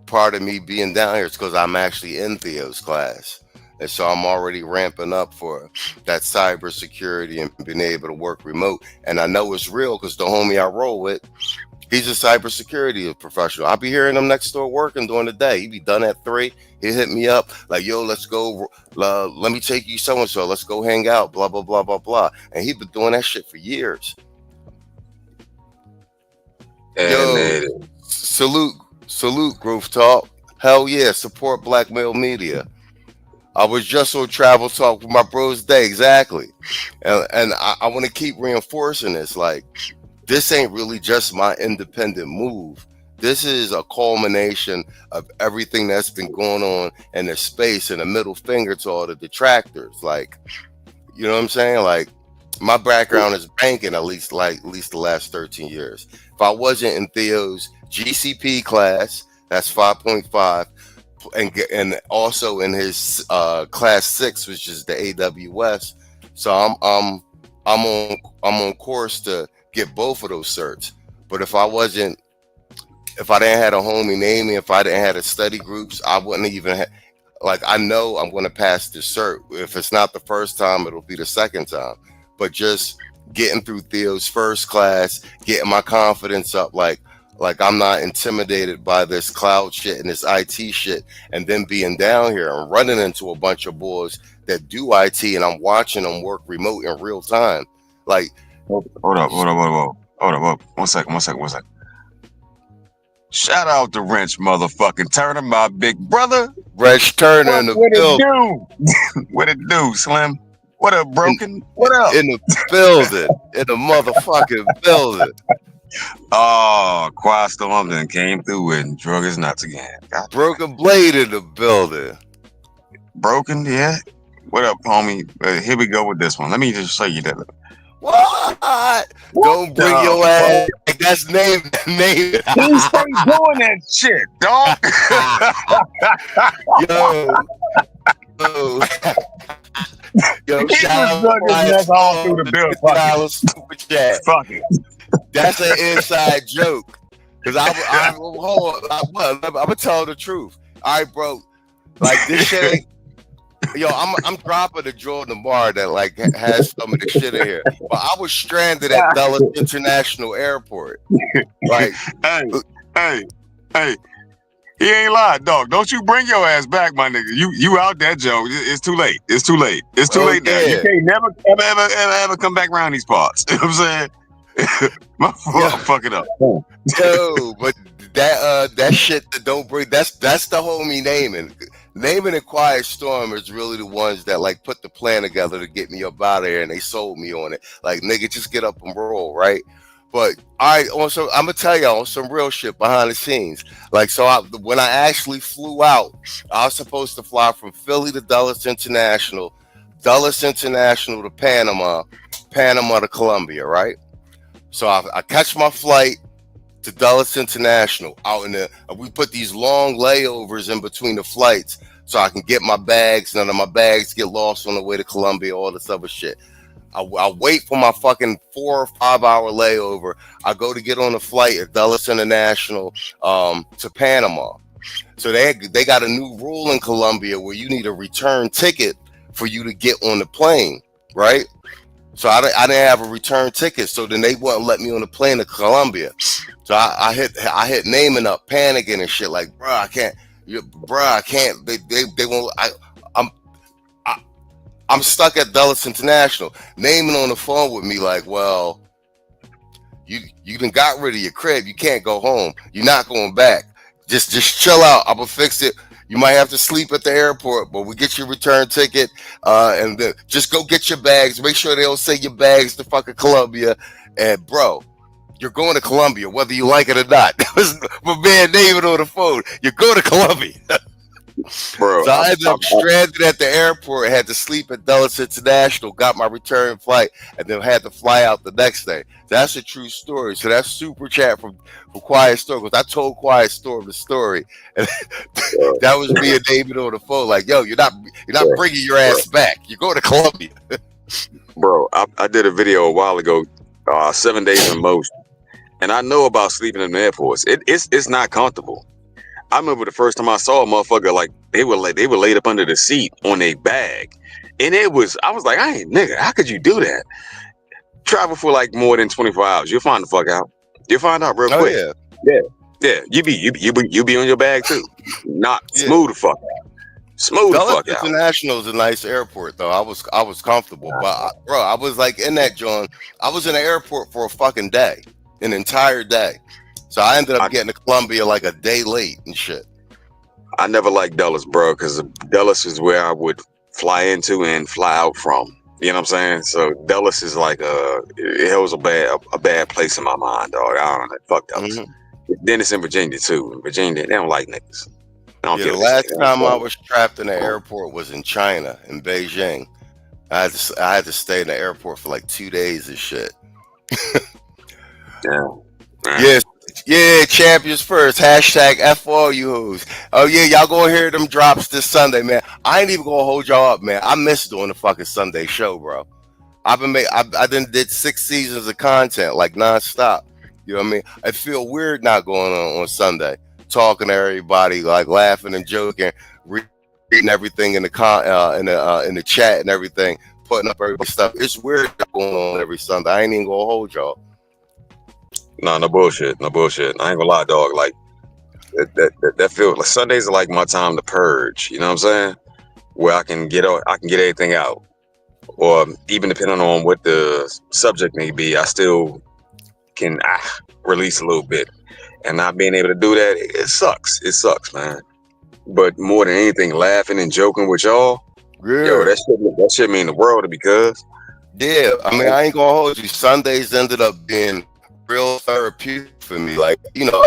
part of me being down here is because I'm actually in Theo's class. And so I'm already ramping up for that cybersecurity and being able to work remote. And I know it's real because the homie I roll with, he's a cybersecurity professional. I'll be hearing him next door working during the day. He be done at 3. He hit me up like, yo, let's go. Let me take you so-and-so. Let's go hang out, blah, blah, blah, blah, blah. And he been doing that shit for years. Yo, salute, Growth Talk. Hell yeah, support Black Male Media. I was just on Travel Talk with my bros day, exactly. And I want to keep reinforcing this. Like, this ain't really just my independent move. This is a culmination of everything that's been going on in the space, and a middle finger to all the detractors. Like, you know what I'm saying? Like, my background is banking at least the last 13 years. If I wasn't in Theo's GCP class, that's 5.5, and also in his class 6, which is the AWS. So I'm on course to get both of those certs. But if I didn't have a homie name me, if I didn't have the study groups, I wouldn't even like, I know I'm going to pass the cert. If it's not the first time, it'll be the second time. But just getting through Theo's first class, getting my confidence up, like I'm not intimidated by this cloud shit and this IT shit, and then being down here and running into a bunch of boys that do IT, and I'm watching them work remote in real time. Like, hold up. 1 second. Shout out to Wrench motherfucking Turner, my big brother. Wrench Turner in the building. What it do, Slim? What up, Broken? What up? In the building. In the motherfucking building. Oh, Quiet Storm then came through and drug his nuts again. God. Broken Blade in the building. Broken, yeah. What up, homie? Here we go with this one. Let me just show you that. What? Don't bring your ass. Like, that's name. He stay doing that shit, dog. Yo, he shout was his neck all through the bill. Super chat. Fuck it. That's an inside joke. Cause I'm gonna tell the truth. All right, bro. Like, this shit ain't. Yo, I'm dropping the Jordan Lamar that like has some of the shit in here. But I was stranded at Dulles International Airport. Like, hey, he ain't lied, dog. Don't you bring your ass back, my nigga. You out there, Joe. It's too late. It's too late now. You can't never ever come back around these parts. You know what I'm saying? I'm fucking up. Yo, but that shit that don't bring, that's the homie naming. Naming and Quiet Storm is really the ones that like put the plan together to get me up out of here, and they sold me on it. Like, nigga, just get up and roll, right? But I'm gonna tell y'all on some real shit behind the scenes. Like, so when I actually flew out, I was supposed to fly from Philly to Dulles International to Panama to Colombia, right? So I catch my flight to Dulles International out in we put these long layovers in between the flights so I can get my bags. None of my bags get lost on the way to Colombia, all this other shit. I wait for my fucking 4 or 5 hour layover. I go to get on a flight at Dulles International to Panama. So they got a new rule in Colombia where you need a return ticket for you to get on the plane, right? So I didn't have a return ticket, so then they wouldn't let me on the plane to Colombia. So I hit naming up, panicking and shit, like, bro, I can't. They won't. I'm stuck at Dulles International. Naming on the phone with me, like, well, you done got rid of your crib. You can't go home. You're not going back. Just chill out. I'm gonna fix it. You might have to sleep at the airport, but we get your return ticket, and then just go get your bags. Make sure they don't send your bags to fucking Colombia. And bro, you're going to Colombia, whether you like it or not. That was my man David on the phone. You're going to Colombia. Bro, so I ended up stranded at the airport, had to sleep at Dulles International, got my return flight, and then had to fly out the next day. That's a true story. So that's super chat from Quiet Storm, because I told Quiet Storm the story, and that was me and David on the phone. Like, yo, you're not bringing your ass back. You're going to Colombia. Bro, I did a video a while ago, 7 days in motion, and I know about sleeping in the airports. It's not comfortable. I remember the first time I saw a motherfucker, like they were laid up under the seat on a bag, and I was like, I ain't nigga, how could you do that? Travel for like more than 24 hours, you'll find the fuck out. You'll find out real quick. Yeah. You be on your bag too. Not smooth the fuck out. Smooth the fuck out. International is a nice airport though. I was comfortable, but bro, I was like in that joint. I was in the airport for a fucking day, an entire day. So I ended up getting to Colombia like a day late and shit. I never liked Dulles, bro, because Dulles is where I would fly into and fly out from. You know what I'm saying? So Dulles is like it was a bad place in my mind, dog. I don't know. Fuck Dulles. Mm-hmm. Then it's in Virginia too. In Virginia, they don't like niggas. The last time I was trapped in the airport was in China, in Beijing. I had to stay in the airport for like 2 days and shit. Yeah. Yes. Yeah, champions first. Hashtag F all you hoes. Oh yeah, y'all gonna hear them drops this Sunday, man. I ain't even gonna hold y'all up, man. I miss doing the fucking Sunday show, bro. I done did 6 seasons of content like nonstop. You know what I mean? I feel weird not going on Sunday, talking to everybody, like laughing and joking, reading everything in the chat and everything, putting up everybody's stuff. It's weird not going on every Sunday. I ain't even gonna hold y'all. No, no bullshit. No bullshit. I ain't gonna lie, dog. Like that feels like Sundays are like my time to purge. You know what I'm saying? Where I can get everything out. Or even depending on what the subject may be, I still can release a little bit. And not being able to do that, it sucks. It sucks, man. But more than anything, laughing and joking with y'all, yo, that shit mean the world to me, cuz. Yeah, I mean, I ain't gonna hold you. Sundays ended up being real therapeutic for me. Like, you know,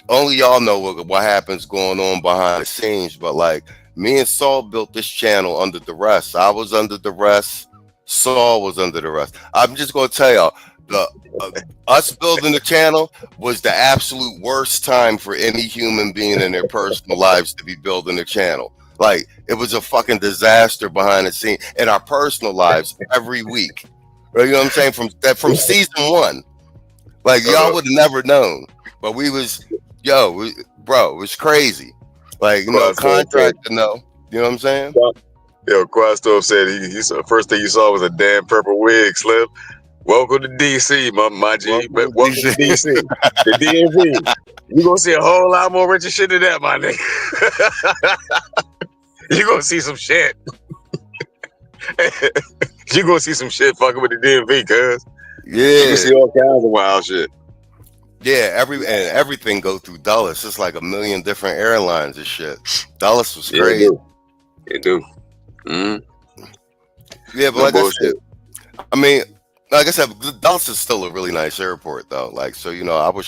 only y'all know what happens going on behind the scenes. But like, me and Saul built this channel under duress. I was under duress. Saul was under duress. I'm just gonna tell y'all, us building the channel was the absolute worst time for any human being in their personal lives to be building a channel. Like, it was a fucking disaster behind the scene in our personal lives every week. You know what I'm saying? From season one. Like, y'all would have never known. But we was, bro, it was crazy. Like, you know, contract to know. You know what I'm saying? Yo, Quastov said he saw, first thing you saw was a damn purple wig, Slim. Welcome to DC, my G. Welcome to DC. The DMV. You gonna see a whole lot more richer shit than that, my nigga. You gonna see some shit. You gonna see some shit fucking with the DMV, cuz. Yeah. You can see all kinds of wild shit. Yeah, everything go through Dulles. It's like a million different airlines and shit. Dulles was crazy. It do. Mm-hmm. Yeah, but like I mean, like I said, Dulles is still a really nice airport though. Like, so, you know, I was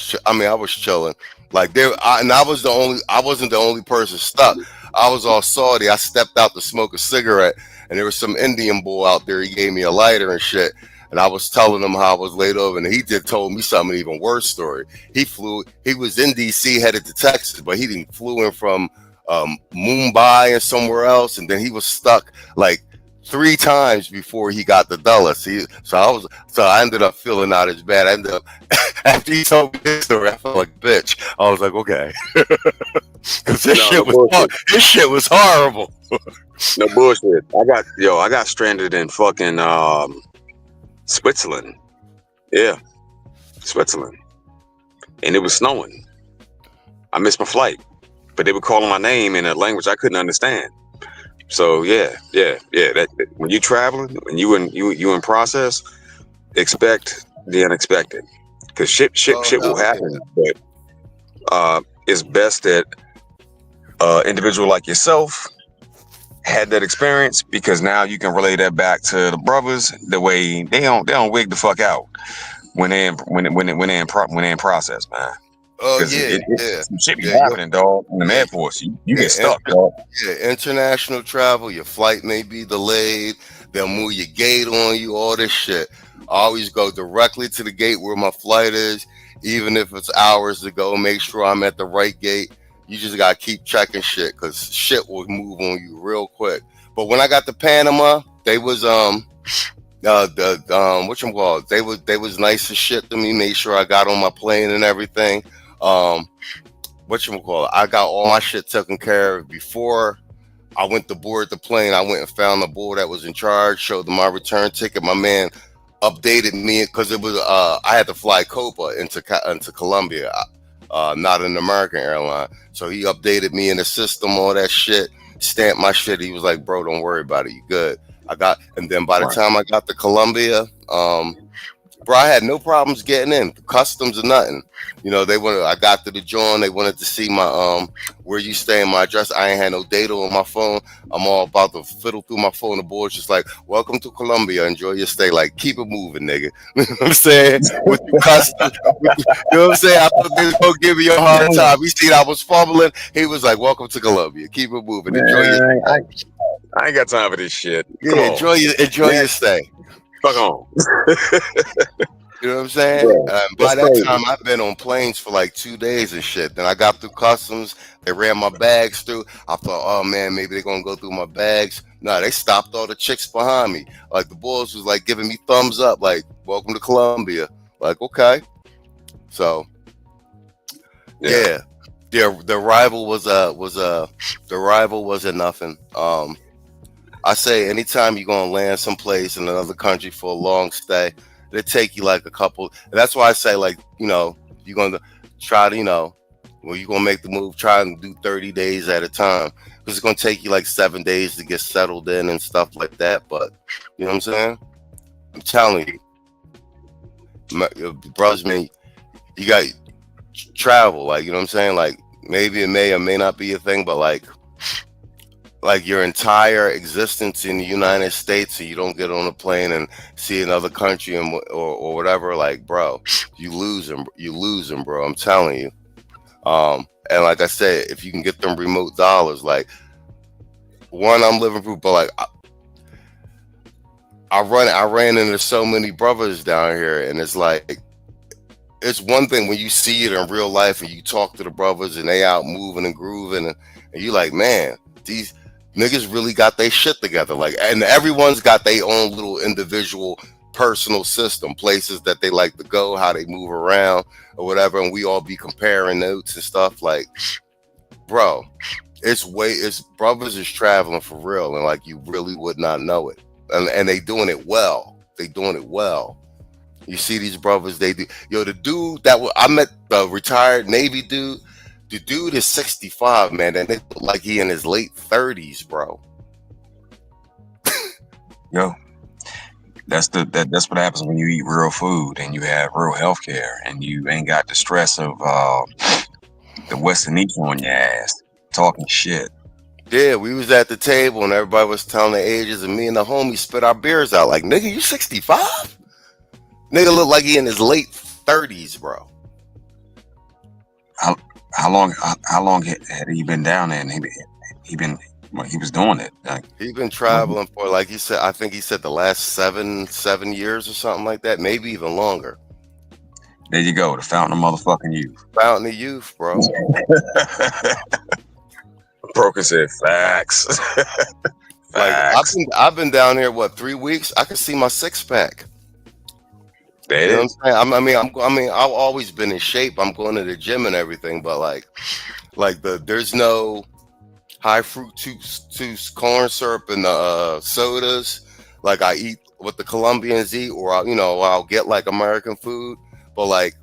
chilling. Like I wasn't the only person stuck. I was all salty. I stepped out to smoke a cigarette, and there was some Indian boy out there. He gave me a lighter and shit. And I was telling him how I was laid over, and he told me something even worse story. He was in DC headed to Texas, but he flew in from Mumbai and somewhere else, and then he was stuck like 3 times before he got to Dulles. So I ended up feeling not as bad. I ended up after he told me this story, I felt like a bitch. I was like, okay, because this shit was horrible. No bullshit. I got stranded in fucking Switzerland. Yeah, Switzerland, and it was snowing. I missed my flight, but they were calling my name in a language I couldn't understand. So yeah. That when you traveling, when you in process, expect the unexpected, because shit will happen. But it's best that individual like yourself had that experience, because now you can relay that back to the brothers the way they don't wig the fuck out when they in process, man. Oh yeah. Some shit be happening, dog. In the Air Force, you get stuck, dog. Yeah, international travel, your flight may be delayed. They'll move your gate on you, all this shit. I always go directly to the gate where my flight is, even if it's hours to go. Make sure I'm at the right gate. You just gotta keep checking shit, because shit will move on you real quick. But when I got to Panama, they was whatchamacallit, they was nice as shit to me. Made sure I got on my plane and everything. Whatchamacallit, I got all my shit taken care of before I went to board the plane. I went and found the boy that was in charge, showed them my return ticket. My man updated me, because it was I had to fly Copa into Colombia, not an American airline. So he updated me in the system, all that shit, stamped my shit. He was like, bro, don't worry about it, you good. And then by the time I got to Colombia, bro, I had no problems getting in, customs or nothing. You know, I got to the joint, they wanted to see my where you stay in my address. I ain't had no data on my phone. I'm all about to fiddle through my phone. The board's just like, welcome to Colombia, enjoy your stay. Like, keep it moving, nigga. You know what I'm saying? With the customs, you know what I'm saying? I thought they was gonna give me a hard time. He seen I was fumbling. He was like, welcome to Colombia, keep it moving, enjoy your stay. I ain't got time for this shit. Yeah, enjoy your stay. Fuck on. You know what I'm saying? Bro, By that's that crazy. time, I've been on planes for like 2 days and shit. Then I got through customs. They ran my bags through. I thought, oh man, maybe they're gonna go through my bags. No, they stopped all the chicks behind me. Like the boys was like giving me thumbs up, like welcome to Colombia. Like okay, so Yeah. yeah, the rival wasn't nothing. I say anytime you're gonna land someplace in another country for a long stay, it'll take you like a couple. That's why I say like you're gonna try to well you're gonna make the move, try and do 30 days at a time because it's gonna take you like 7 days to get settled in and stuff like that. But you know what I'm saying? I'm telling you, your brothers, man, you got travel. Like you know what I'm saying? Like maybe it may or may not be a thing, but like your entire existence in the United States, so you don't get on a plane and see another country or whatever. Like, bro, you losing, bro. I'm telling you. And like I said, if you can get them remote dollars, like one, I'm living proof, but like I ran into so many brothers down here, and it's like it's one thing when you see it in real life and you talk to the brothers and they out moving and grooving, and you like, man, these niggas really got their shit together. Like, and everyone's got their own little individual personal system, places that they like to go, how they move around or whatever. And we all be comparing notes and stuff. Like, bro, it's brothers is traveling for real. And like, you really would not know it. And they doing it well. They doing it well. You see these brothers, they do. Yo, the dude I met, the retired Navy dude. The dude is 65, man, and it look like he in his late 30s, bro. Yo, that's what happens when you eat real food and you have real health care and you ain't got the stress of the Western East on your ass talking shit. Yeah, we was at the table and everybody was telling their ages, and me and the homie spit our beers out like, nigga, you 65? Nigga look like he in his late 30s, bro. How long had he been down there? And he was doing it. Like, he been traveling for, like he said, I think he said the last seven years or something like that, maybe even longer. There you go, the fountain of motherfucking youth. Fountain of youth, bro. Broken said facts. Facts. Like I've been down here 3 weeks. I can see my six pack. You know what I'm saying? I mean, I've always been in shape. I'm going to the gym and everything, but there's no high fructose corn syrup in the sodas. Like I eat what the Colombians eat, or I'll get like American food. But like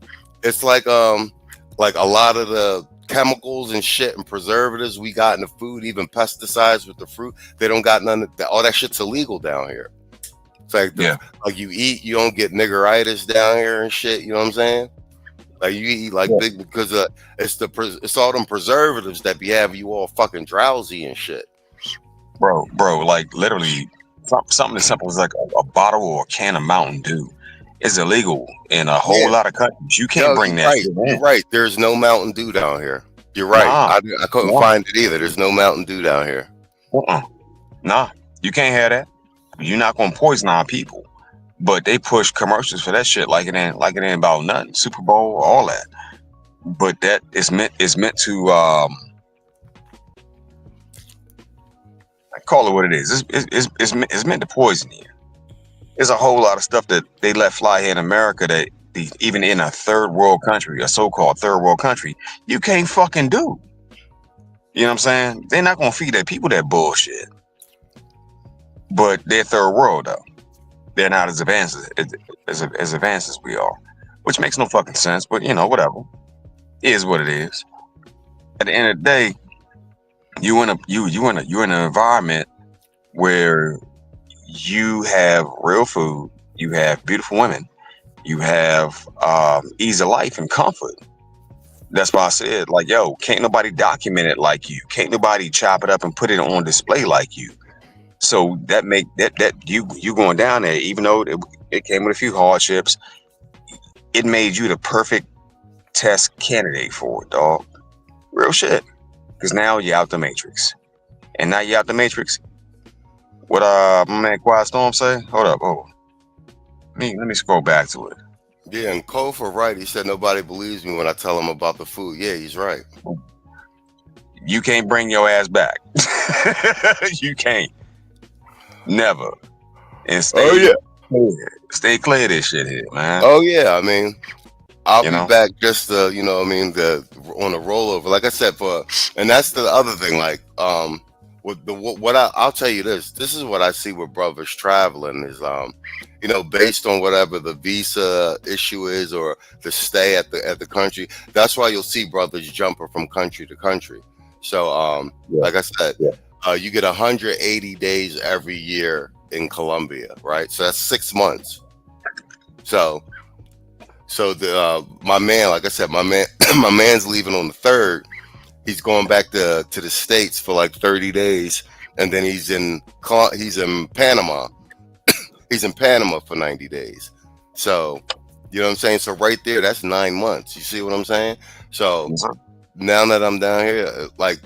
it's like a lot of the chemicals and shit and preservatives we got in the food, even pesticides with the fruit, they don't got none of that. All that shit's illegal down here. Like you eat, you don't get niggeritis down here and shit. You know what I'm saying? Like you eat big because it's all them preservatives that be having you all fucking drowsy and shit. Bro, like literally something as simple as like a bottle or a can of Mountain Dew is illegal in a whole lot of countries. You can't bring that. Right. You're right. There's no Mountain Dew down here. You're right. I couldn't find it either. There's no Mountain Dew down here. Nah, you can't have that. You're not gonna poison our people, but they push commercials for that shit like it ain't about nothing. Super Bowl, all that, but that is meant to I call it what it is. It's meant to poison you. There's a whole lot of stuff that they let fly here in America that even in a third world country, a so-called third world country, you can't fucking do. You know what I'm saying? They're not gonna feed their people that bullshit. But they're third world though. They're not as advanced as we are, which makes no fucking sense. But whatever, it is what it is. At the end of the day, you in an environment where you have real food, you have beautiful women, you have ease of life and comfort. That's why I said, like, yo, can't nobody document it like you. Can't nobody chop it up and put it on display like you. So that make that you going down there, even though it came with a few hardships, it made you the perfect test candidate for it, dog. Real shit. Because now you're out the matrix. And now you're out the matrix. What my man Quiet Storm say? Hold up, let me scroll back to it. Yeah, and Kofor, right? He said nobody believes me when I tell him about the food. Yeah, he's right. You can't bring your ass back. You can't. Never. And Oh stay yeah. stay clear of this shit here, man. Oh yeah. I mean, I'll You be know? back just you know, what I mean, the on a rollover. Like I said, and that's the other thing. Like, with the what I'll tell you this. This is what I see with brothers traveling is, you know, based on whatever the visa issue is or the stay at the country. That's why you'll see brothers jumping from country to country. So, Yeah. like I said, Yeah. you get 180 days every year in Colombia, right? So that's 6 months. So. So my man, like I said, my man, my man's leaving on the 3rd. He's going back to the States for like 30 days, and then he's in Panama. He's in Panama for 90 days. So, you know what I'm saying? So right there, that's 9 months. You see what I'm saying? So Yes, sir. now that I'm down here, like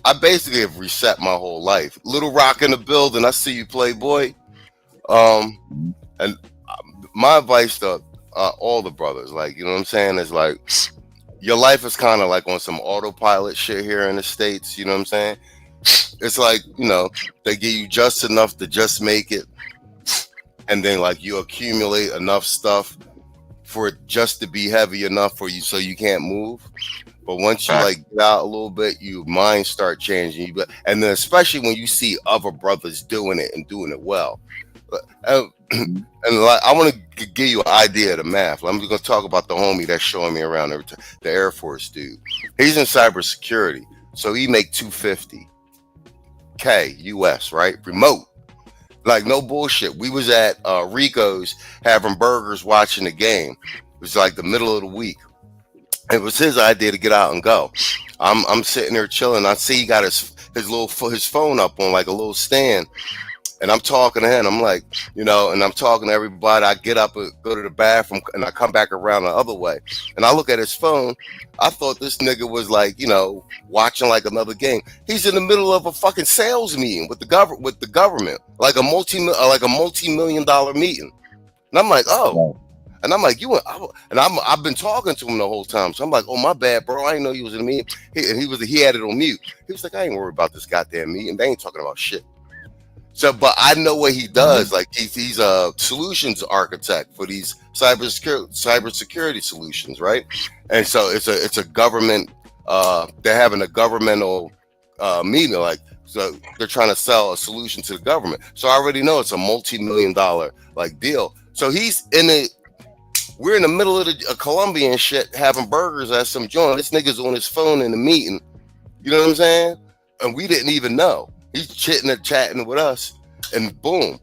I basically have reset my whole life. Little Rock in the building. I see you, Playboy. And my advice to all the brothers, like, you know what I'm saying, is like your life is kind of like on some autopilot shit here in the States. You know what I'm saying? It's like, you know, they give you just enough to just make it, and then like you accumulate enough stuff for it just to be heavy enough for you so you can't move. But once you like get out a little bit, your mind start changing. And then especially when you see other brothers doing it and doing it well. And like, I want to give you an idea of the math. I'm just going to talk about the homie that's showing me around every time, the Air Force dude. He's in cybersecurity, so he make $250K US, right? Remote, like no bullshit. We was at Rico's having burgers, watching the game. It was like the middle of the week. It was his idea to get out and go. I'm sitting there chilling. I see he got his phone up on like a little stand. And I'm talking to him. I'm like, you know, and I'm talking to everybody. I get up and go to the bathroom, and I come back around the other way. And I look at his phone. I thought this nigga was like, you know, watching like another game. He's in the middle of a fucking sales meeting with the government, like a multi-million-dollar meeting. And I'm like, oh. And I'm like, I've been talking to him the whole time. So I'm like, oh, my bad, bro. I didn't know he was in a meeting. He had it on mute. He was like, I ain't worried about this goddamn meeting. They ain't talking about shit. So, but I know what he does. Like he's a solutions architect for these cybersecurity solutions, right? And so it's a government. They're having a governmental meeting, like, so they're trying to sell a solution to the government. So I already know it's a multi-million-dollar like deal. So he's in it. We're in the middle of the Colombian shit, having burgers at some joint. This nigga's on his phone in the meeting. You know what I'm saying? And we didn't even know. He's chatting with us, and boom,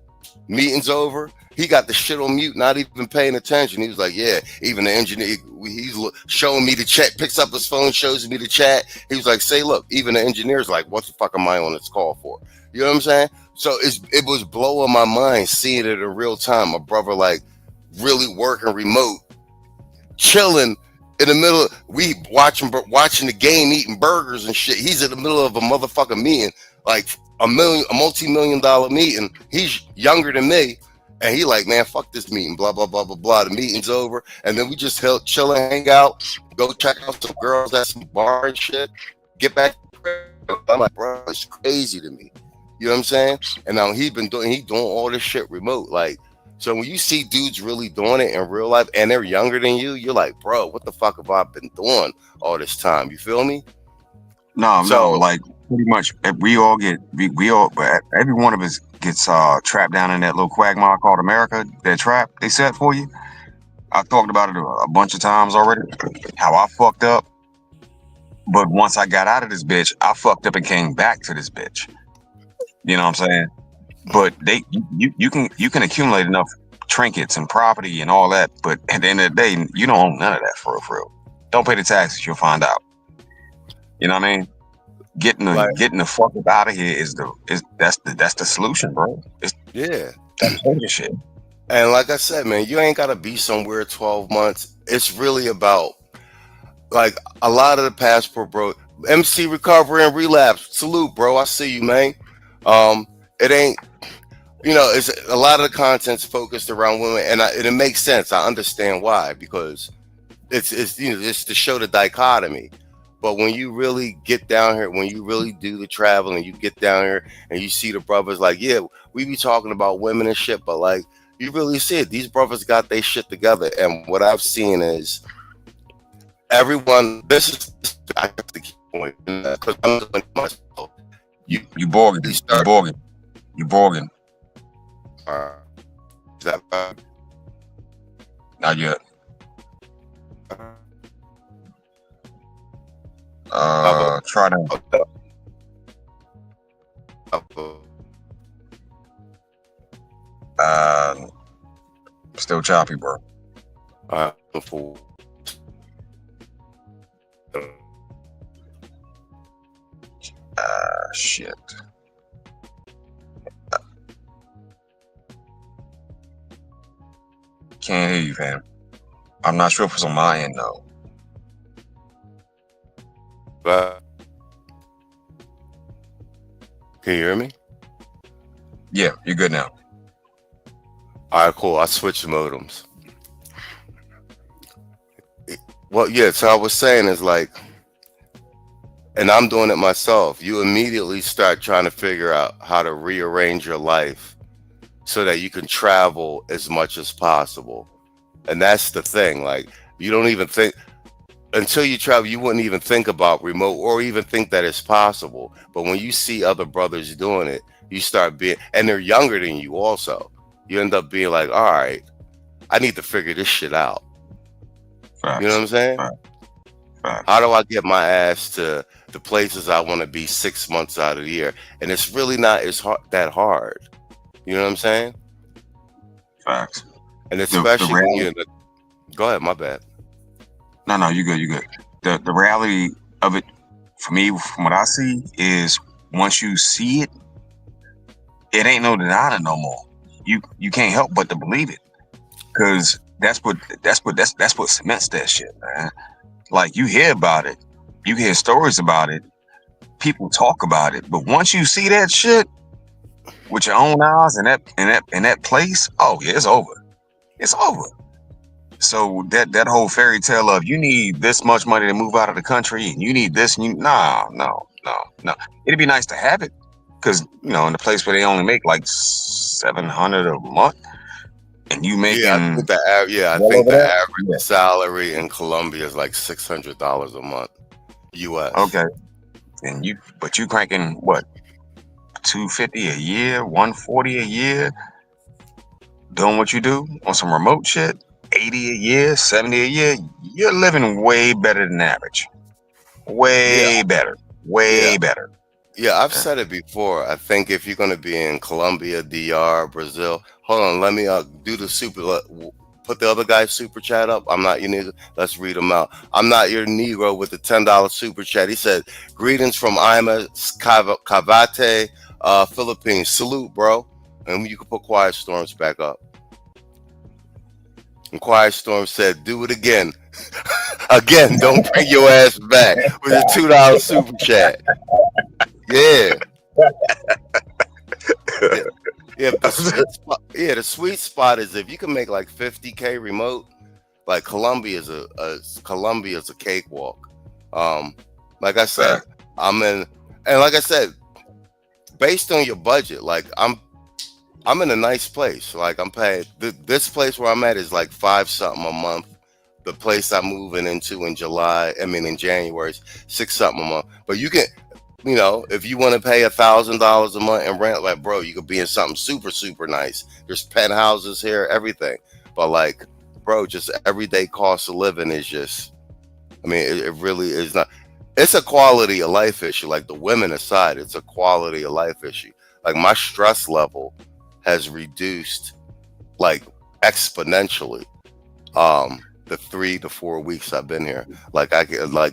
meeting's over. He got the shit on mute, not even paying attention. He was like, yeah, even the engineer, he's showing me the chat, picks up his phone, shows me the chat. He was like, say, look, even the engineer's like, what the fuck am I on this call for? You know what I'm saying? So it was blowing my mind seeing it in real time. A brother like really working remote, chilling in the middle of, we watching the game, eating burgers and shit. He's in the middle of a motherfucking meeting, like a multi-million-dollar meeting. He's younger than me, and he like, man, fuck this meeting, blah blah blah blah blah. The meeting's over, and then we just chill and hang out, go check out some girls at some bar and shit. Get back. I'm like, bro, it's crazy to me. You know what I'm saying? And now he doing all this shit remote, like. So when you see dudes really doing it in real life and they're younger than you, you're like, bro, what the fuck have I been doing all this time? You feel me? No, like pretty much we all, every one of us gets trapped down in that little quagmire called America, that trap they set for you. I talked about it a bunch of times already, how I fucked up. But once I got out of this bitch, I fucked up and came back to this bitch. You know what I'm saying? But you can accumulate enough trinkets and property and all that, but at the end of the day, you don't own none of that for real. Don't pay the taxes, you'll find out. You know what I mean? Getting the fuck up out of here that's the solution, bro. Yeah. That's shit. And like I said, man, you ain't gotta be somewhere 12 months. It's really about like a lot of the passport, bro. MC Recovery and Relapse. Salute, bro. I see you, man. It ain't you know, it's a lot of the content's focused around women, and it makes sense. I understand why, because it's you know, just to show the dichotomy. But when you really get down here, when you really do the travel and you get down here and you see the brothers, like, yeah, we be talking about women and shit, but like, you really see it. These brothers got their shit together. And what I've seen is everyone, this is, I have to keep going, because I'm doing it myself. You Borgin. You Borgin. You Borgin. Is that right? Not yet. Try that. Still choppy, bro. Shit. Can't hear you, fam. I'm not sure if it's on my end though. Can you hear me? Yeah, you're good now. All right, cool. I switched modems. Well, yeah, so I was saying is like, and I'm doing it myself, you immediately start trying to figure out how to rearrange your life so that you can travel as much as possible. And that's the thing. Like, you don't even think, until you travel, you wouldn't even think about remote or even think that it's possible. But when you see other brothers doing it, you start being, and they're younger than you also. You end up being like, all right, I need to figure this shit out. Facts. You know what I'm saying? Facts. How do I get my ass to the places I want to be 6 months out of the year? And it's really not that hard. You know what I'm saying? Facts. And especially when you're go ahead, my bad. No, you good, you good. The reality of it, for me, from what I see, is once you see it, it ain't no denying it no more. You can't help but to believe it, because that's what cements that shit, man. Like, you hear about it, you hear stories about it, people talk about it, but once you see that shit with your own eyes in that place, oh yeah, it's over. It's over. So that whole fairy tale of you need this much money to move out of the country and you need this, and you no. It'd be nice to have it, because in a place where they only make like $700 a month, and you making I think the average salary in Colombia is like $600 a month, US. Okay, and you cranking what, $250 a year, $140 a year, doing what you do on some remote shit. 80 a year, 70 a year, you're living way better than average. Way better. Yeah, I've said it before. I think if you're going to be in Colombia, DR, Brazil, hold on, let me do the put the other guy's super chat up. I'm not your nigga. Let's read them out. I'm not your Negro with the $10 super chat. He said, greetings from Ima Cavite, Philippines. Salute, bro. And you can put Quiet Storms back up. And Quiet Storm said, do it again. Again, don't bring your ass back with a $2 super chat. Yeah. The sweet spot is if you can make like 50K remote, like Colombia is a cakewalk. Like I said, and like I said, based on your budget, like I'm in a nice place. Like, I'm paying this place where I'm at is like $5 something a month. The place I'm moving into in January is $6 something a month. But you can, if you want to pay $1,000 a month in rent, like, bro, you could be in something super, super nice. There's penthouses here, everything. But like, bro, just everyday cost of living is just, it really is not. It's a quality of life issue. Like, the women aside, it's a quality of life issue. Like, my stress level has reduced like exponentially the 3 to 4 weeks I've been here. Like,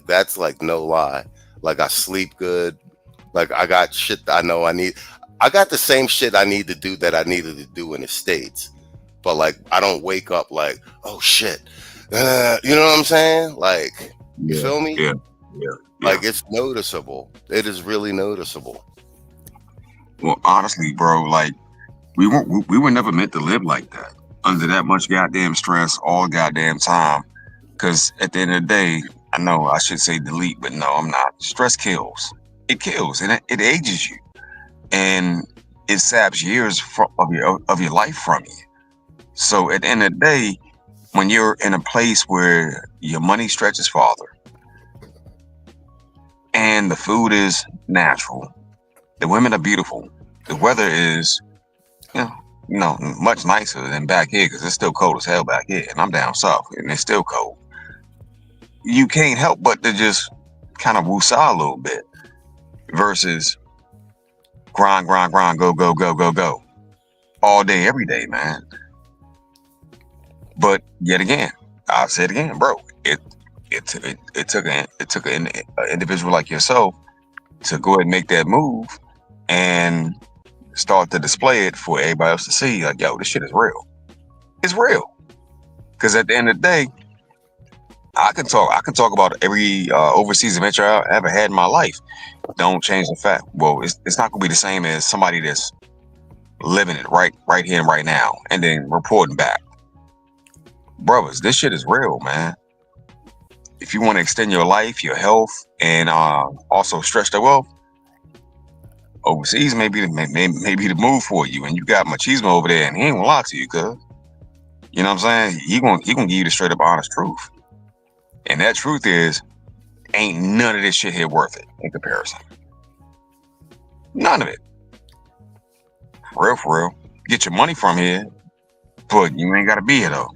that's like no lie. Like, I sleep good. Like, I got shit I know I need. I got the same shit I need to do that I needed to do in the States, but like, I don't wake up like, oh shit, you know what I'm saying? Like, you feel me? Yeah. Like, it's noticeable. It is really noticeable. Well, honestly, bro, like, we were never meant to live like that, under that much goddamn stress all goddamn time. Because at the end of the day, I know I should say delete, but no, I'm not. Stress kills. It kills, and it ages you, and it saps years of your life from you. So at the end of the day, when you're in a place where your money stretches farther, and the food is natural, the women are beautiful, the weather is, much nicer than back here, because it's still cold as hell back here, and I'm down south, and it's still cold. You can't help but to just kind of woosah a little bit, versus grind, go, all day, every day, man. But yet again, I'll say it again, bro. It took an individual like yourself to go ahead and make that move and start to display it for everybody else to see. Like, yo, this shit is real. It's real. Because at the end of the day, I can talk about every overseas adventure I ever had in my life. Don't change the fact. Well, it's not gonna be the same as somebody that's living it right here and right now, and then reporting back. Brothers, this shit is real, man. If you want to extend your life, your health, and also stretch the wealth, overseas may be the move for you. And you got machismo over there, and he ain't gonna lie to you, cuz. You know what I'm saying? He gonna give you the straight up honest truth. And that truth is, ain't none of this shit here worth it in comparison. None of it. For real. Get your money from here, but you ain't gotta be here though.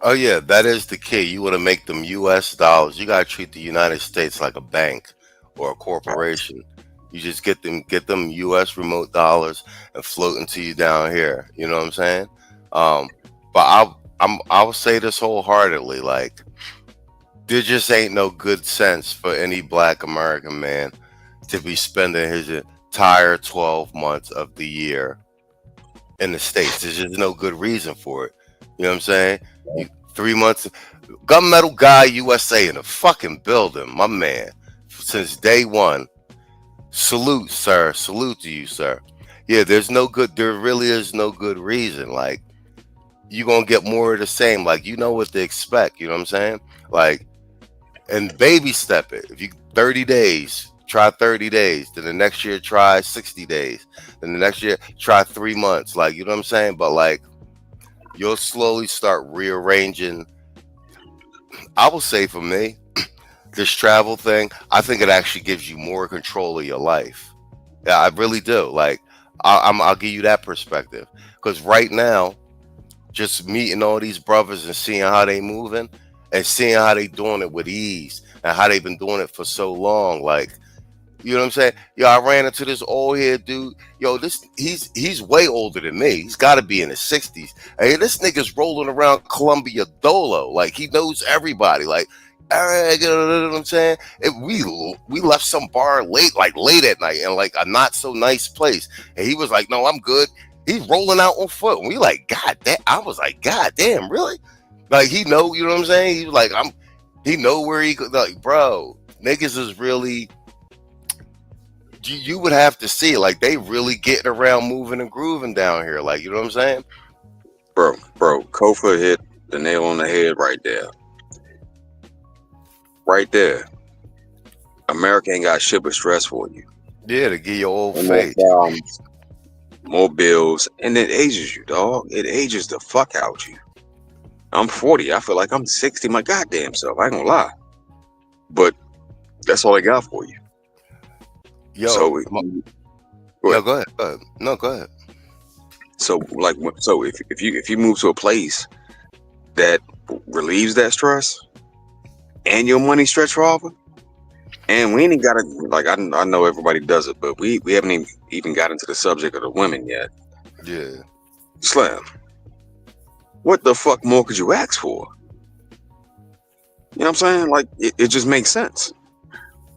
Oh yeah, that is the key. You want to make them U.S. dollars. You gotta treat the United States like a bank or a corporation. You just get them U.S. remote dollars and float into you down here. You know what I'm saying? But I will say this wholeheartedly, like, there just ain't no good sense for any Black American man to be spending his entire 12 months of the year in the States. There's just no good reason for it. You know what I'm saying? 3 months, Gunmetal Guy USA in the fucking building, my man, since day one. Salute, sir. Salute to you, sir. Yeah, there really is no good reason. Like, you're gonna get more of the same. Like, you know what to expect. You know what I'm saying? Like, and baby step it. If you 30 days, try 30 days. Then the next year, try 60 days. Then the next year, try 3 months. Like, you know what I'm saying? But like, you'll slowly start rearranging. I will say for me, this travel thing, I think it actually gives you more control of your life. Yeah, I really do. Like, I'll give you that perspective. Because right now, just meeting all these brothers and seeing how they moving and seeing how they doing it with ease and how they've been doing it for so long. Like, you know what I'm saying? Yo, I ran into this old head dude. Yo, he's way older than me. He's got to be in his 60s. Hey, this nigga's rolling around Columbia Dolo. Like, he knows everybody. Like, you know what I'm saying? We left some bar late at night in like a not so nice place. And he was like, no, I'm good. He's rolling out on foot. And we like, God damn. I was like, God damn, really? Like, he know, you know what I'm saying? He was like, he know where he could, like, bro, niggas is really, you would have to see, like, they really getting around, moving and grooving down here. Like, you know what I'm saying? Bro, Kofa hit the nail on the head right there. Right there. America ain't got shit but stress for you. Yeah, to get your old face. More bills, and it ages you, dog. It ages the fuck out you. I'm 40. I feel like I'm 60 my goddamn self. I ain't gonna lie. But that's all I got for you. Yo, so, go ahead. No, go ahead. So, like, if you move to a place that relieves that stress, and your money stretch farther, and we ain't got to, like, I know everybody does it, but we haven't even got into the subject of the women yet. Yeah. Slam. What the fuck more could you ask for? You know what I'm saying? Like, it just makes sense.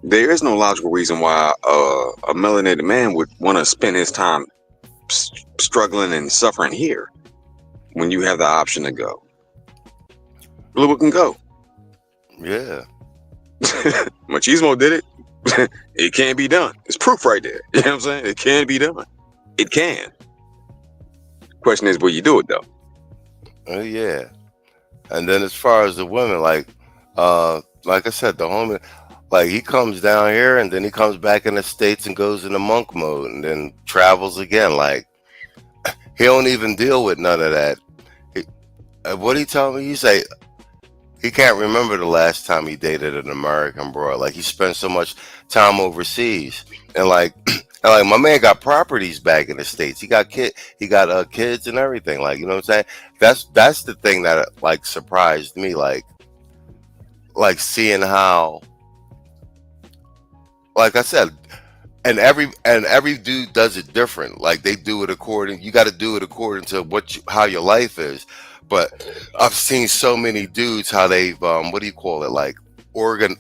There is no logical reason why a melanated man would want to spend his time struggling and suffering here when you have the option to go. Blue can go. Yeah. Machismo did it. It can be done. It's proof right there. You know what I'm saying? It can be done. It can. Question is, will you do it though? Oh yeah. And then as far as the women, like I said, the homie, like he comes down here and then he comes back in the States and goes into monk mode and then travels again. Like he don't even deal with none of that. He, what he told me, he say he can't remember the last time he dated an American broad. Like he spent so much time overseas, and like, and like my man got properties back in the States. He got kids and everything. Like you know what I'm saying? That's the thing that like surprised me. Like seeing how, like I said, and every dude does it different. Like they do it according. You got to do it according to how your life is. But I've seen so many dudes how they've what do you call it, like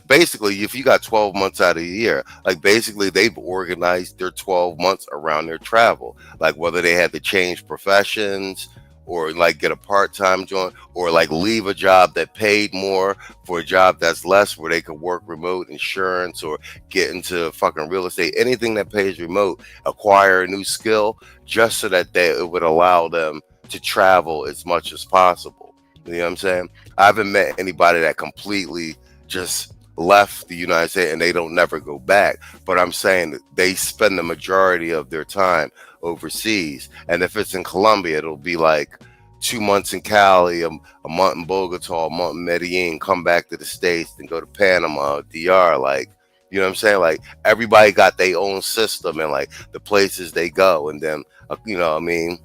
basically if you got 12 months out of the year, like basically they've organized their 12 months around their travel, like whether they had to change professions or like get a part-time job or like leave a job that paid more for a job that's less where they could work remote, insurance, or get into fucking real estate, anything that pays remote, acquire a new skill just so that it would allow them to travel as much as possible. You know what I'm saying? I haven't met anybody that completely just left the United States and they don't never go back. But I'm saying that they spend the majority of their time overseas. And if it's in Colombia, it'll be like 2 months in Cali, a month in Bogota, a month in Medellin, come back to the States, then go to Panama, DR, like, you know what I'm saying? Like everybody got their own system and like the places they go. And then, you know what I mean?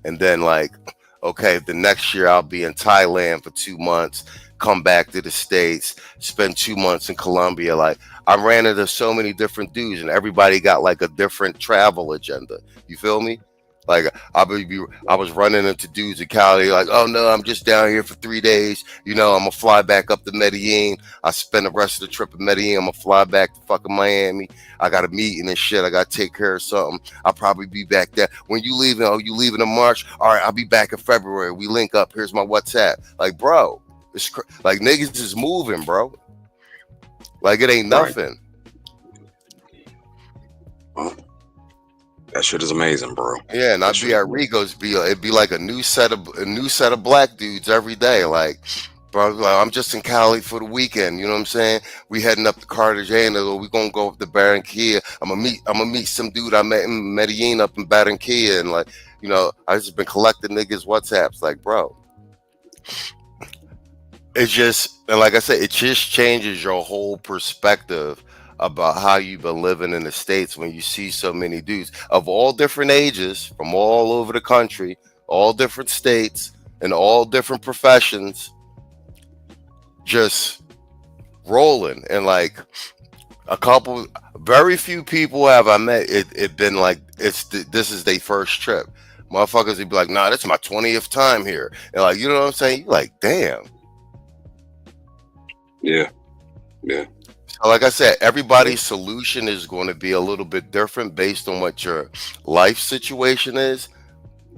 And then like, okay, the next year I'll be in Thailand for 2 months, come back to the States, spend 2 months in Colombia. Like I ran into so many different dudes and everybody got like a different travel agenda. You feel me? Like I was running into dudes in Cali like, oh no, I'm just down here for 3 days. You know, I'm gonna fly back up to Medellin. I spend the rest of the trip in Medellin. I'm gonna fly back to fucking Miami. I got a meeting and shit. I gotta take care of something. I'll probably be back there. When you leaving? Oh, you leaving in March? All right, I'll be back in February. We link up. Here's my WhatsApp. Like, bro, it's like niggas is moving, bro. Like it ain't nothing. Well, that shit is amazing, bro. Yeah, and I'd be at Rigo's. It'd be like a new set of black dudes every day. Like, bro, like, I'm just in Cali for the weekend. You know what I'm saying? We heading up to Cartagena. We gonna go up to Barranquilla. I'm gonna meet some dude I met in Medellin up in Barranquilla, and like, you know, I just been collecting niggas WhatsApps. Like, bro, it's just, and like I said, it just changes your whole perspective about how you've been living in the States when you see so many dudes of all different ages from all over the country, all different states and all different professions just rolling. And like very few people have I met it been like this is their first trip. Motherfuckers would be like, nah, this is my 20th time here. And like, you know what I'm saying? You're like, damn. Yeah. So like I said, everybody's solution is going to be a little bit different based on what your life situation is,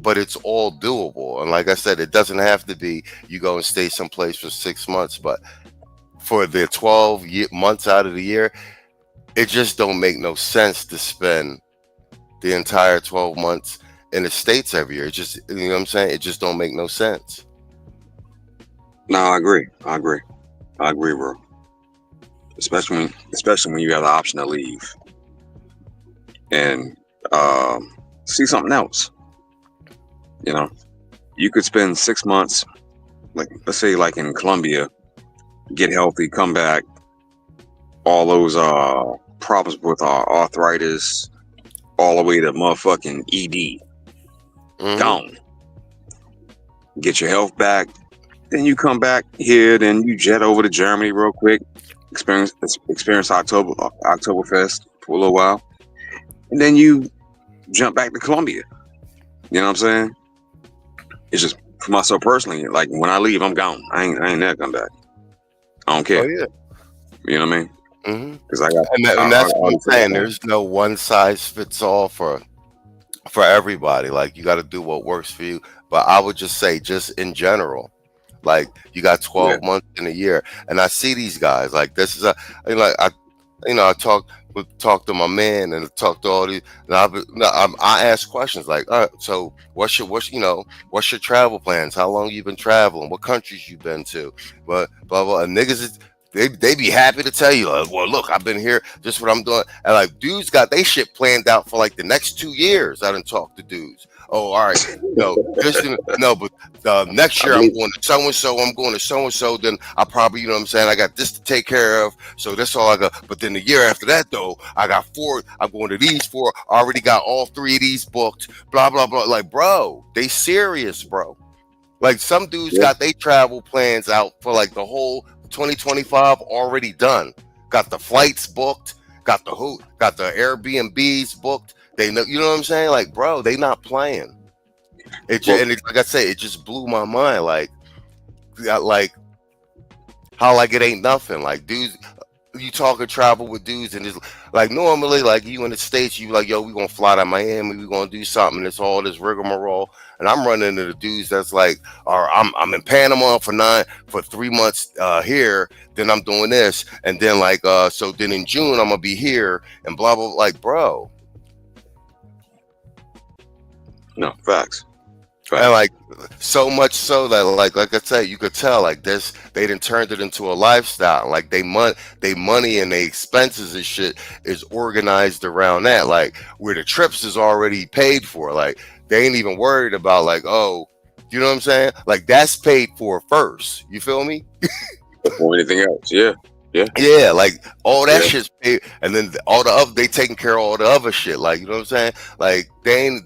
but it's all doable. And like I said, it doesn't have to be you go and stay someplace for 6 months, but for the 12 months out of the year, it just don't make no sense to spend the entire 12 months in the States every year. It just, you know what I'm saying? It just don't make no sense. No, I agree, bro. Especially when you have the option to leave and see something else. You know, you could spend 6 months, like let's say like in Colombia, get healthy, come back, all those problems with arthritis, all the way to motherfucking ED, gone. Get your health back, then you come back here, then you jet over to Germany real quick. Experience Oktoberfest for a little while, and then you jump back to Colombia. You know what I'm saying? It's just for myself personally. Like when I leave, I'm gone. I ain't never come back. I don't care. Oh yeah. You know what I mean? Because I got, and that's what I'm saying. There's no one size fits all for everybody. Like you got to do what works for you. But I would just say, just in general. Like you got 12 months in a year, and I see these guys like this is I talk to my man and talk to all these. And I ask questions like, all right, so what's your travel plans? How long you been traveling? What countries you been to? But blah blah. And niggas is they be happy to tell you like, well, look, I've been here. Just what I'm doing. And like dudes got they shit planned out for like the next 2 years. I done talked to dudes. Oh, all right. No, but next I year I'm believe. going to so and so. I'm going to so and so. Then I probably, you know what I'm saying. I got this to take care of. So that's all I got. But then the year after that, though, I got four. I'm going to these four. I already got all three of these booked. Blah blah blah. Like, bro, they serious, bro. Like some dudes Yeah. got they travel plans out for like the whole 2025 already done. Got the flights booked. Got the Airbnbs booked. They know, you know what I'm saying? Like, bro, they not playing. Well, Like I said, it just blew my mind. Like how like it ain't nothing. Like dudes, you talk and travel with dudes, and it's like normally, like you in the States, you like, yo, we gonna fly to Miami, we gonna do something. It's all this rigmarole, and I'm running into the dudes that's like, or I'm in Panama for 3 months here, then I'm doing this, and then like so then in June I'm gonna be here, and blah blah. Like, bro, no facts. and Facts. like so much so that like I said, you could tell like this they done turned it into a lifestyle. Like they money and they expenses and shit is organized around that. Like where the trips is already paid for. Like they ain't even worried about like, oh, you know what I'm saying? Like that's paid for first. You feel me? Or anything else. Yeah. Yeah. Yeah, like all that Yeah. shit's paid, and then all the other they taking care of all the other shit. Like you know what I'm saying? Like they ain't.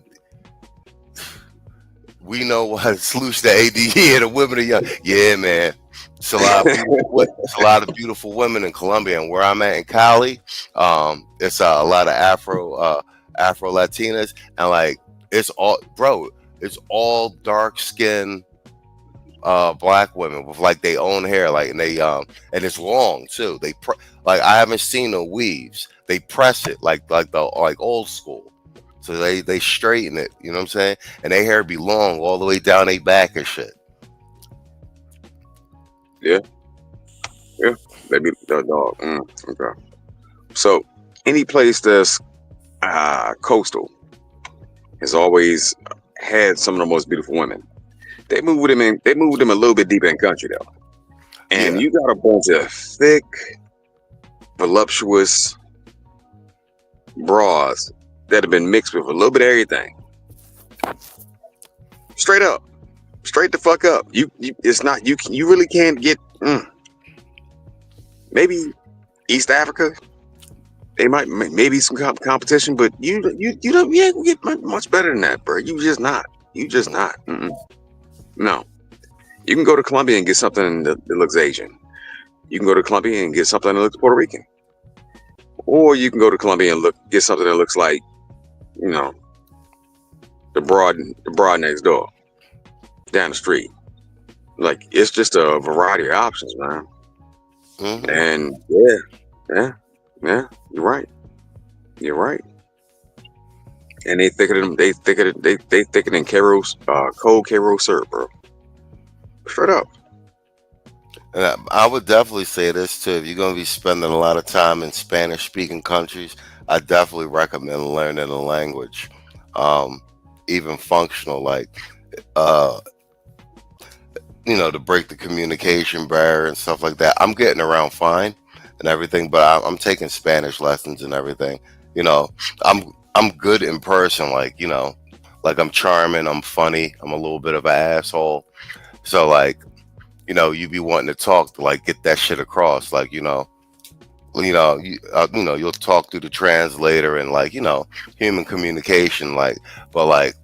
We know what salutes the ADE and the women are young. Yeah, man. It's a lot of it's a lot of beautiful women in Colombia, and where I'm at in Cali, it's a lot of Afro Latinas, and like it's all bro, it's all dark skinned black women with like their own hair, like and they and it's long too. Like I haven't seen no weaves. They press it like the like old school. So they straighten it, you know what I'm saying? And their hair be long all the way down their back and shit. Yeah. Yeah. Maybe the dog. Okay. So any place that's coastal has always had some of the most beautiful women. They moved them in. They moved them a little bit deeper in country though, and Yeah. you got a bunch of thick, voluptuous bras that have been mixed with a little bit of everything. Straight up, straight the fuck up. It's not you. You really can't get. Maybe East Africa. They might maybe some competition, but you don't get much better than that, bro. You just not. You just not. No. You can go to Colombia and get something that looks Asian. You can go to Colombia and get something that looks Puerto Rican, or you can go to Colombia and get something that looks like, you know, the broad next door, down the street. Like it's just a variety of options, man. Hmm. And yeah, you're right. You're right. And they thicker than they thicker than Caro's cold Caro syrup, bro. Straight up. And I would definitely say this too. If you're gonna be spending a lot of time in Spanish speaking countries, I definitely recommend learning a language. Um, even functional, like uh to break the communication barrier and stuff like that. I'm getting around fine and everything, but I'm taking Spanish lessons and everything. You know, I'm good in person, like like I'm charming, I'm funny, I'm a little bit of an asshole. So like, you be wanting to talk to like get that shit across, like you'll talk through the translator and like human communication, like, but like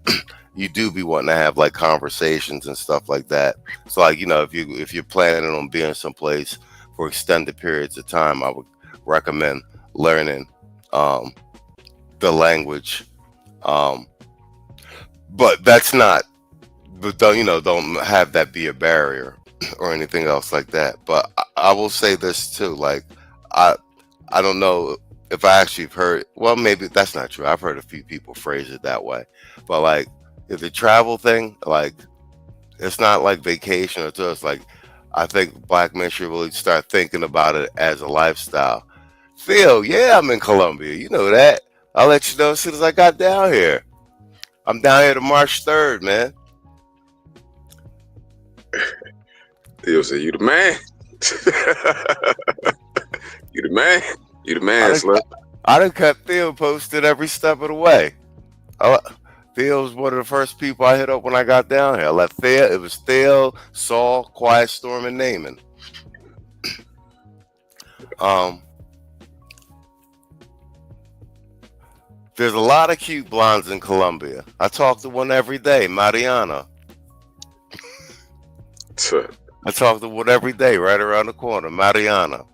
you do be wanting to have like conversations and stuff like that. So like if you're planning on being someplace for extended periods of time, I would recommend learning um, the language. Um, but that's not. But don't have that be a barrier or anything else like that. But I will say this too, like I I don't know if I actually have heard. Well, maybe that's not true. I've heard a few people phrase it that way, but like if the travel thing, like it's not like vacation or tourist. Like I think black men should really start thinking about it as a lifestyle. Phil, yeah, I'm in Colombia. You know that. I'll let you know as soon as I got down here. I'm down here to March 3rd, man. Theo said, "You the man. You the man. You the man, slut." I done kept Theo posted every step of the way. Theo was one of the first people I hit up when I got down here. I left Theo. It was Theo, Saul, Quiet Storm, and Naaman. There's a lot of cute blondes in Colombia. I talk to one every day, Mariana. I talk to one every day, right around the corner, Mariana.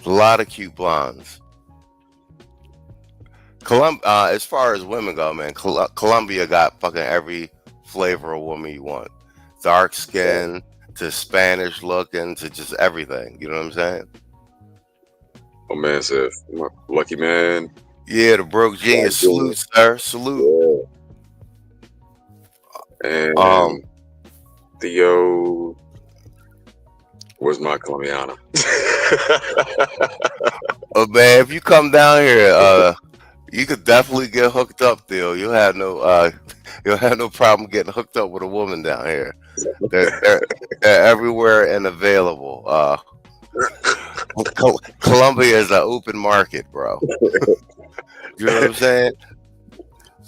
A lot of cute blondes. As far as women go, man, Colombia got fucking every flavor of woman you want. Dark skin to Spanish looking to just everything. You know what I'm saying? My man said, "Lucky man." Yeah, the broke genius. Salute, sir. Salute. Yeah. And Theo, where's my Colombiana? Oh man, if you come down here, you could definitely get hooked up, Theo. You'll have no problem getting hooked up with a woman down here. They're everywhere and available. Colombia is an open market, bro. You know what I'm saying?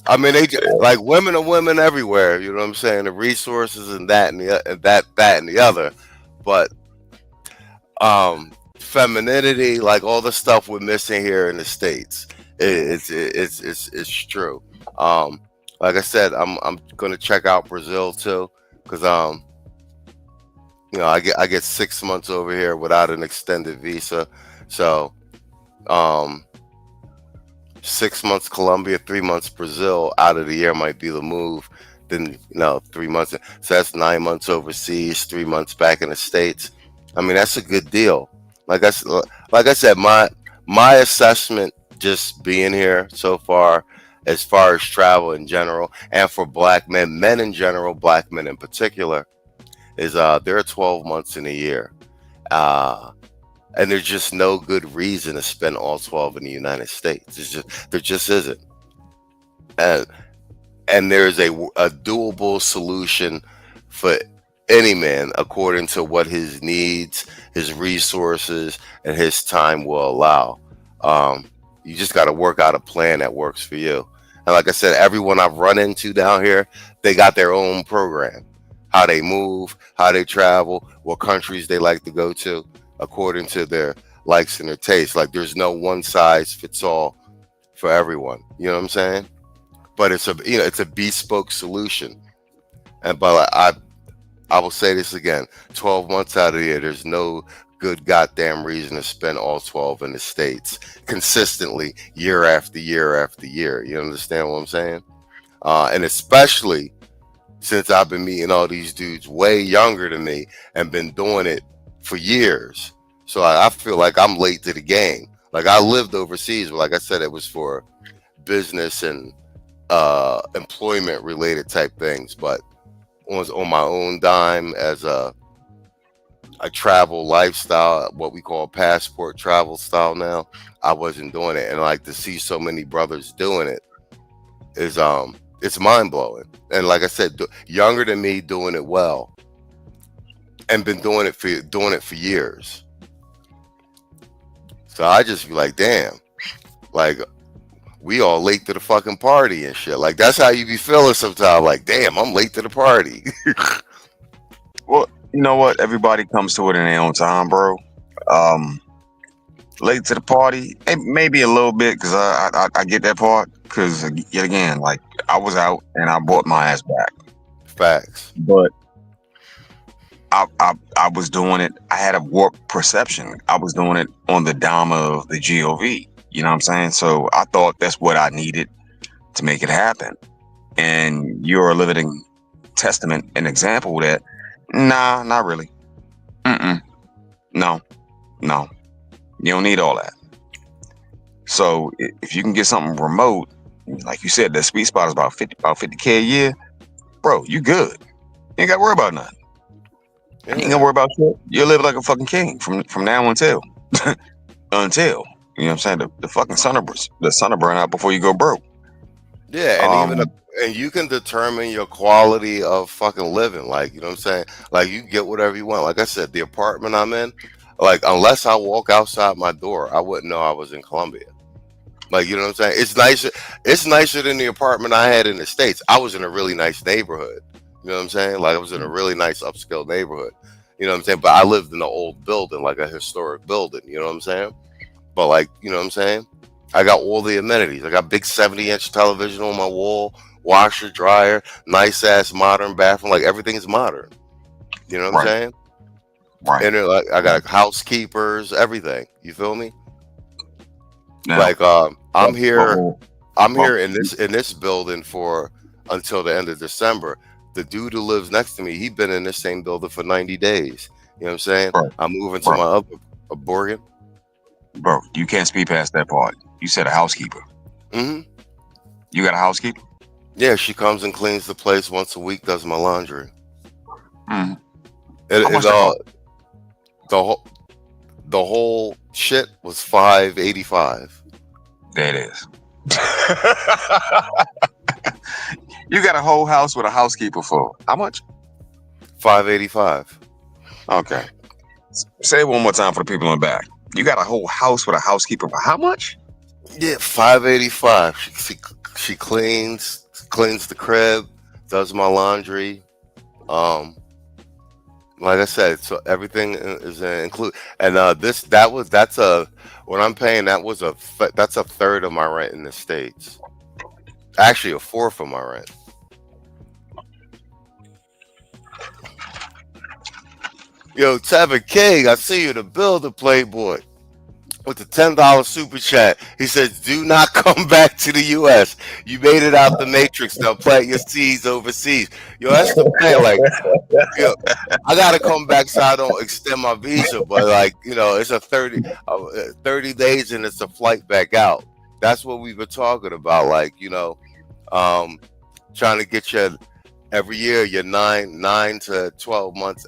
I mean, they like women are women everywhere. You know what I'm saying? The resources and that and the other, but femininity, like all the stuff we're missing here in the States, it's true. Like I said, I'm gonna check out Brazil too, because I get 6 months over here without an extended visa, so 6 months Colombia, 3 months Brazil out of the year might be the move. Then 3 months, so that's 9 months overseas, 3 months back in the States. I mean, that's a good deal. Like I said, my assessment just being here so far as travel in general, and for black men in general, black men in particular, is there are 12 months in a year. And there's just no good reason to spend all 12 in the United States. There just isn't. And there's a doable solution for any man according to what his needs, his resources, and his time will allow. You just got to work out a plan that works for you. And like I said, everyone I've run into down here, they got their own program. How they move, how they travel, what countries they like to go to, according to their likes and their tastes. Like there's no one size fits all for everyone. You know what I'm saying? But it's a bespoke solution. But I will say this again: 12 months out of the year, there's no good goddamn reason to spend all 12 in the States consistently, year after year after year. You understand what I'm saying? And especially since I've been meeting all these dudes way younger than me and been doing it for years. So I feel like I'm late to the game. Like I lived overseas, but like I said, it was for business and employment related type things. But on my own dime as a travel lifestyle, what we call passport travel style now, I wasn't doing it. And like to see so many brothers doing it is it's mind blowing. And like I said, younger than me doing it well, and been doing it for years. So I just be like, damn, like we all late to the fucking party and shit. Like that's how you be feeling sometimes. Like, damn, I'm late to the party. Well, you know what? Everybody comes to it in their own time, bro. Late to the party, maybe a little bit, because I get that part. Because yet again, like I was out and I bought my ass back. Facts. But I was doing it. I had a warped perception. I was doing it on the dime of the GOV. You know what I'm saying? So I thought that's what I needed to make it happen. And you're a living testament, an example that, nah, not really. No. You don't need all that. So if you can get something remote, like you said, the sweet spot is about 50K a year, bro, you good. You ain't got to worry about nothing. Yeah. You ain't gonna worry about shit. You'll live like a fucking king from now until. You know what I'm saying? The fucking sun will burn out before you go broke. Yeah, Um, and you can determine your quality of fucking living. Like, you know what I'm saying? Like, you get whatever you want. Like I said, the apartment I'm in, like, unless I walk outside my door, I wouldn't know I was in Colombia. Like, you know what I'm saying? It's nicer. It's nicer than the apartment I had in the States. I was in a really nice neighborhood. You know what I'm saying? Like, I was in a really nice upscale neighborhood. You know what I'm saying? But I lived in an old building, like a historic building. You know what I'm saying? But, like, you know what I'm saying? I got all the amenities. I got big 70-inch television on my wall, washer, dryer, nice ass modern bathroom. Like, everything's modern. You know what I'm right, saying? right. And like, I got housekeepers, everything. You feel me? Now, Like, I'm here. well, I'm well, here in this building for until the end of December. The dude who lives next to me, he been in this same building for 90 days. You know what I'm saying? bro, I'm moving to bro, my other Borgen. bro, you can't speed past that part. You said a housekeeper. Hmm. You got a housekeeper? Yeah, she comes and cleans the place once a week, does my laundry. Mm. It, How it much that all cost? the whole shit was $585. There it is. You got a whole house with a housekeeper for how much? $585. Okay. Say it one more time for the people in the back. You got a whole house with a housekeeper for how much? Yeah, $585. She cleans the crib, does my laundry. Like I said, so everything is included. And that's a what I'm paying. That's a third of my rent in the States. Actually, a fourth of my rent. Yo, Tevin King, I see you in the building, Playboy, with the $10 super chat. He says, "Do not come back to the U.S. You made it out the matrix. Now plant your seeds overseas." Yo, that's the thing. Like, yo, I gotta come back so I don't extend my visa. But like, you know, it's a 30 days and it's a flight back out. That's what we've been talking about. Like, you know, trying to get you every year your 9 to 12 months.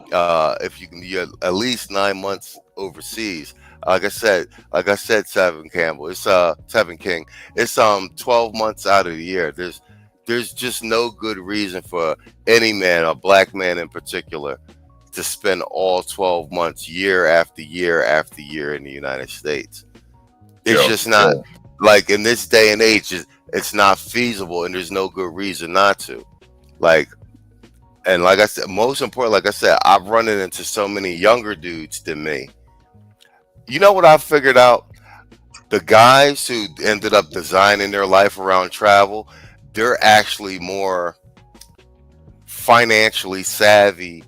If you can be at least 9 months overseas. Like I said, Tevin Campbell. It's Tevin King. It's 12 months out of the year. There's just no good reason for any man, a black man in particular, to spend all 12 months, year after year after year in the United States. It's just not like in this day and age. It's not feasible, and there's no good reason not to. Like. And like I said, most important, like I said, I've run into so many younger dudes than me. You know what I figured out? The guys who ended up designing their life around travel, they're actually more financially savvy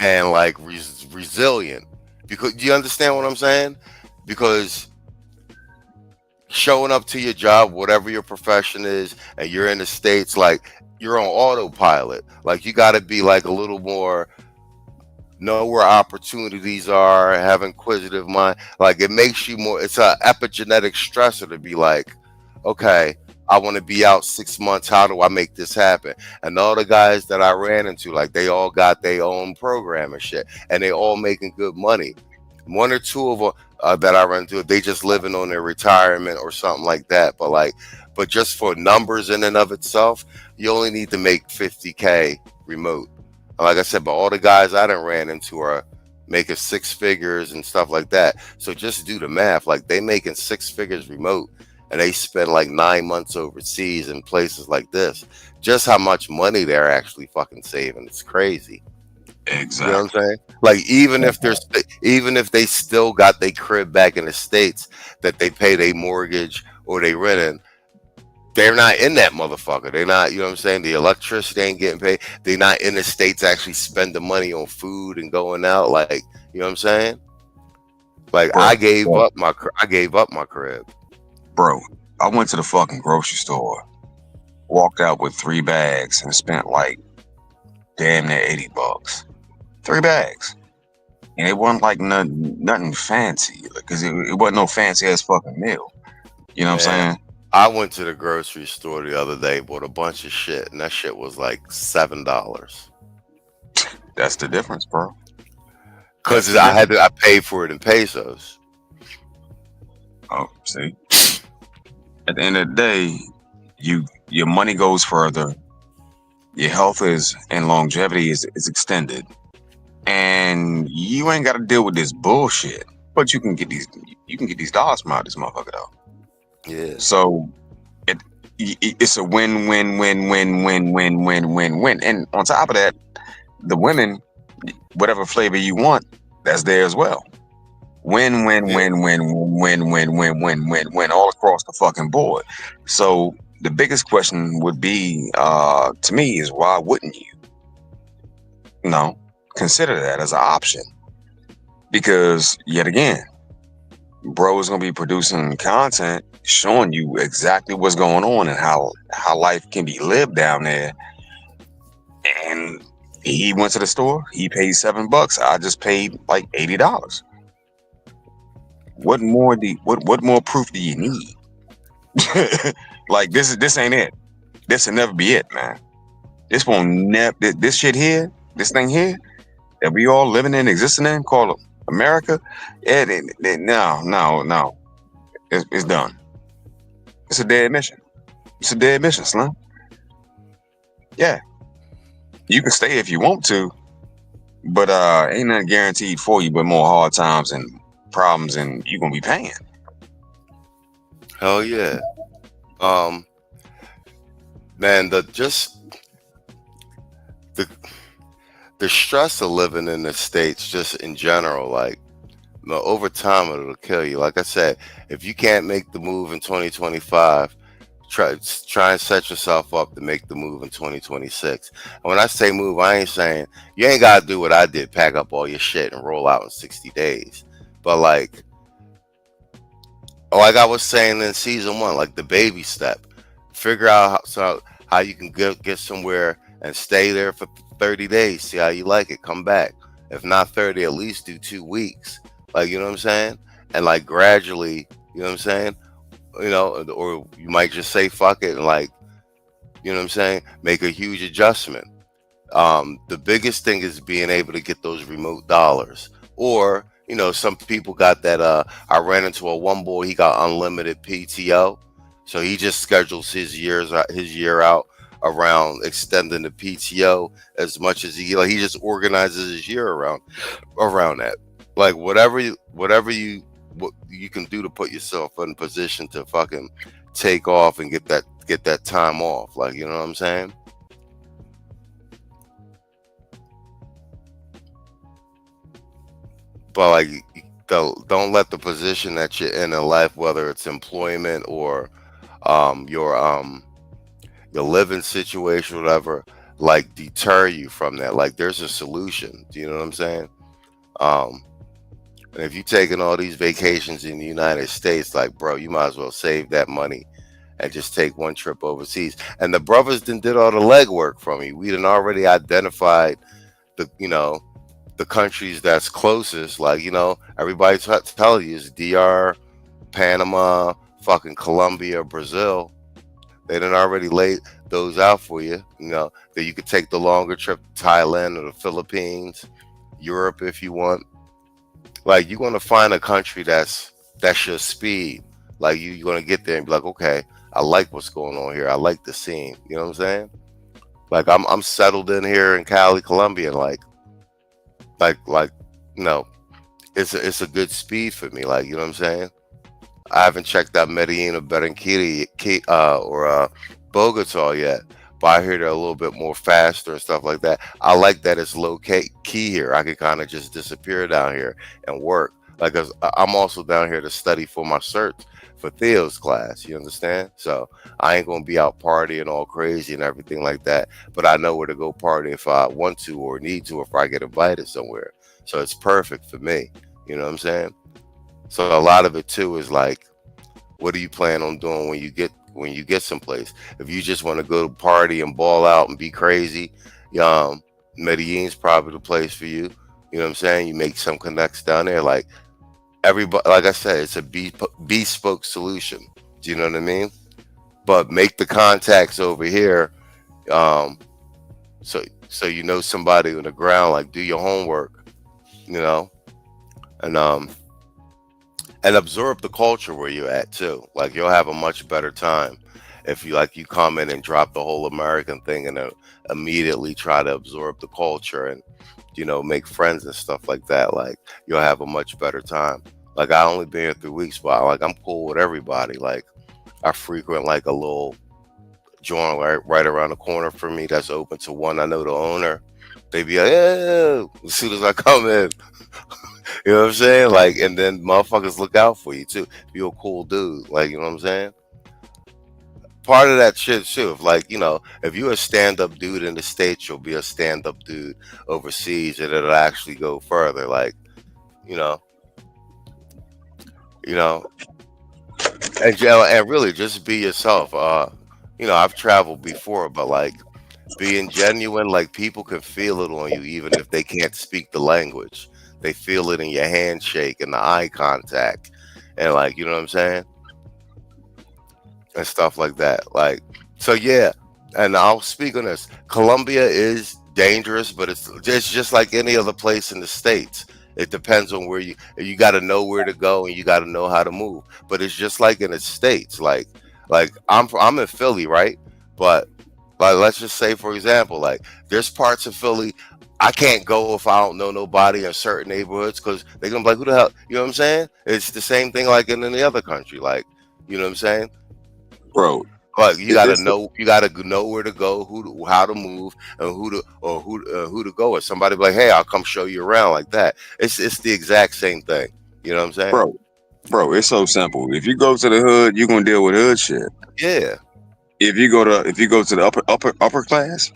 and like resilient. Because do you understand what I'm saying? Because showing up to your job, whatever your profession is, and you're in the States, like you're on autopilot. Like you got to be like a little more know where opportunities are, have inquisitive mind. Like it makes you more. It's a epigenetic stressor to be like, okay, I want to be out 6 months. How do I make this happen? And all the guys that I ran into, like they all got their own program and shit, and they all making good money. One or two of them that I run into, they just living on their retirement or something like that. But just for numbers in and of itself, you only need to make 50K remote. And like I said, but all the guys I done ran into are making 6 figures and stuff like that. So just do the math. Like they making 6 figures remote, and they spend like 9 months overseas in places like this. Just how much money they're actually fucking saving. It's crazy. Exactly. You know what I'm saying? Like even if they still got their crib back in the States that they pay their mortgage or they renting, they're not in that motherfucker. They're not, you know what I'm saying? The electricity ain't getting paid. They're not in the States actually spending money on food and going out. Like, you know what I'm saying? Like Bro, I gave up my crib. Bro, I went to the fucking grocery store, walked out with 3 bags and spent like damn near $80. 3 bags. And it wasn't like nothing fancy, because it wasn't no fancy ass fucking meal. You know what I'm saying? I went to the grocery store the other day, bought a bunch of shit, and that shit was like $7. That's the difference, bro. Because I paid for it in pesos. Oh, see, at the end of the day, your money goes further, your health is and longevity is extended, and you ain't got to deal with this bullshit. But you can get these dollars from out this motherfucker though. Yeah. So it it's a win win win win win win win win win. And on top of that, the women, whatever flavor you want, that's there as well. Win win Yeah. win win win win win win win win all across the fucking board. So the biggest question would be to me is why wouldn't you? No, consider that as an option because yet again, bro is gonna be producing content showing you exactly what's going on and how life can be lived down there. And he went to the store, he paid $7. I just paid like $80. What more proof do you need? Like this ain't it. This will never be it, man. This won't never this shit here, this thing here that we all living in, existing in, called America. No. It's done. It's a dead mission. It's a dead mission, Slim. Yeah. You can stay if you want to, but ain't nothing guaranteed for you but more hard times and problems, and you're gonna be paying. Hell yeah. Man, the stress of living in the States just in general, like, you know, over time it'll kill you. Like I said, if you can't make the move in 2025, try and set yourself up to make the move in 2026. And when I say move, I ain't saying you ain't gotta do what I did, pack up all your shit and roll out in 60 days. But like I was saying in season 1, like the baby step, figure out how you can get somewhere and stay there for 30 days, see how you like it, come back. If not 30, at least do 2 weeks. Like, you know what I'm saying? And like gradually, you know what I'm saying? You know, or you might just say fuck it and, like, you know what I'm saying, make a huge adjustment. The biggest thing is being able to get those remote dollars. Or, you know, some people got that I ran into one boy, he got unlimited PTO. So he just schedules his year out around extending the PTO as much as he just organizes his year around that. Like whatever you can do to put yourself in position to fucking take off and get that time off. Like, you know what I'm saying? But like, don't let the position that you're in life, whether it's employment or your living situation, whatever, like deter you from that. Like, there's a solution. Do you know what I'm saying? And if you're taking all these vacations in the United States, like, bro, you might as well save that money and just take one trip overseas. And the brothers did all the legwork for me. We done already identified the countries that's closest. Like, you know, everybody telling you is DR, Panama, fucking Colombia, Brazil. They done already laid those out for you. You know, that you could take the longer trip to Thailand or the Philippines, Europe if you want. Like, you're gonna find a country that's your speed. Like, you're gonna get there and be like, okay, I like what's going on here. I like the scene. You know what I'm saying? Like, I'm settled in here in Cali, Colombia. Like, you know, it's a good speed for me. Like, you know what I'm saying? I haven't checked out Medellin or Barranquilla or Bogota yet, but I hear they're a little bit more faster and stuff like that. I like that it's low key here. I can kind of just disappear down here and work. Like, 'cause I'm also down here to study for my cert for Theo's class. You understand? So I ain't gonna be out partying all crazy and everything like that. But I know where to go party if I want to or need to, if I get invited somewhere. So it's perfect for me. You know what I'm saying? So a lot of it too is like, what do you plan on doing when you get someplace? If you just want to go to party and ball out and be crazy, Medellin's probably the place for you. You know what I'm saying? You make some connects down there. Like, everybody, like I said, it's a bespoke solution. Do you know what I mean? But make the contacts over here, so you know somebody on the ground. Like, do your homework, you know, and and absorb the culture where you're at too. Like you'll have a much better time if you come in and drop the whole American thing and immediately try to absorb the culture and make friends and stuff like that. Like you'll have a much better time. Like I only been here 3 weeks, but like I'm cool with everybody. Like I frequent like a little joint right around the corner from me that's open to one. I know the owner. They be like, yeah, as soon as I come in. You know what I'm saying? Like, and then motherfuckers look out for you too. If you're a cool dude, like, you know what I'm saying? Part of that shit too. If you're a stand-up dude in the States, you'll be a stand-up dude overseas, and it'll actually go further. Like, you know, you know, and really just be yourself. I've traveled before, but like being genuine, like people can feel it on you, even if they can't speak the language. They feel it in your handshake and the eye contact, and like you know what I'm saying, and stuff like that. Like, so yeah, and I'll speak on this. Colombia is dangerous, but it's just like any other place in the States. It depends on where you got to know where to go and you got to know how to move. But it's just like in the States. Like I'm in Philly, right? But like let's just say, for example, like there's parts of Philly I can't go if I don't know nobody in certain neighborhoods because they're gonna be like, who the hell? You know what I'm saying? It's the same thing like in any other country. Like, you know what I'm saying? Bro, Like you gotta know where to go, how to move, and who to go with. Somebody be like, hey, I'll come show you around like that. It's the exact same thing. You know what I'm saying? bro, it's so simple. If you go to the hood, you're gonna deal with hood shit. Yeah. If you go to the upper class,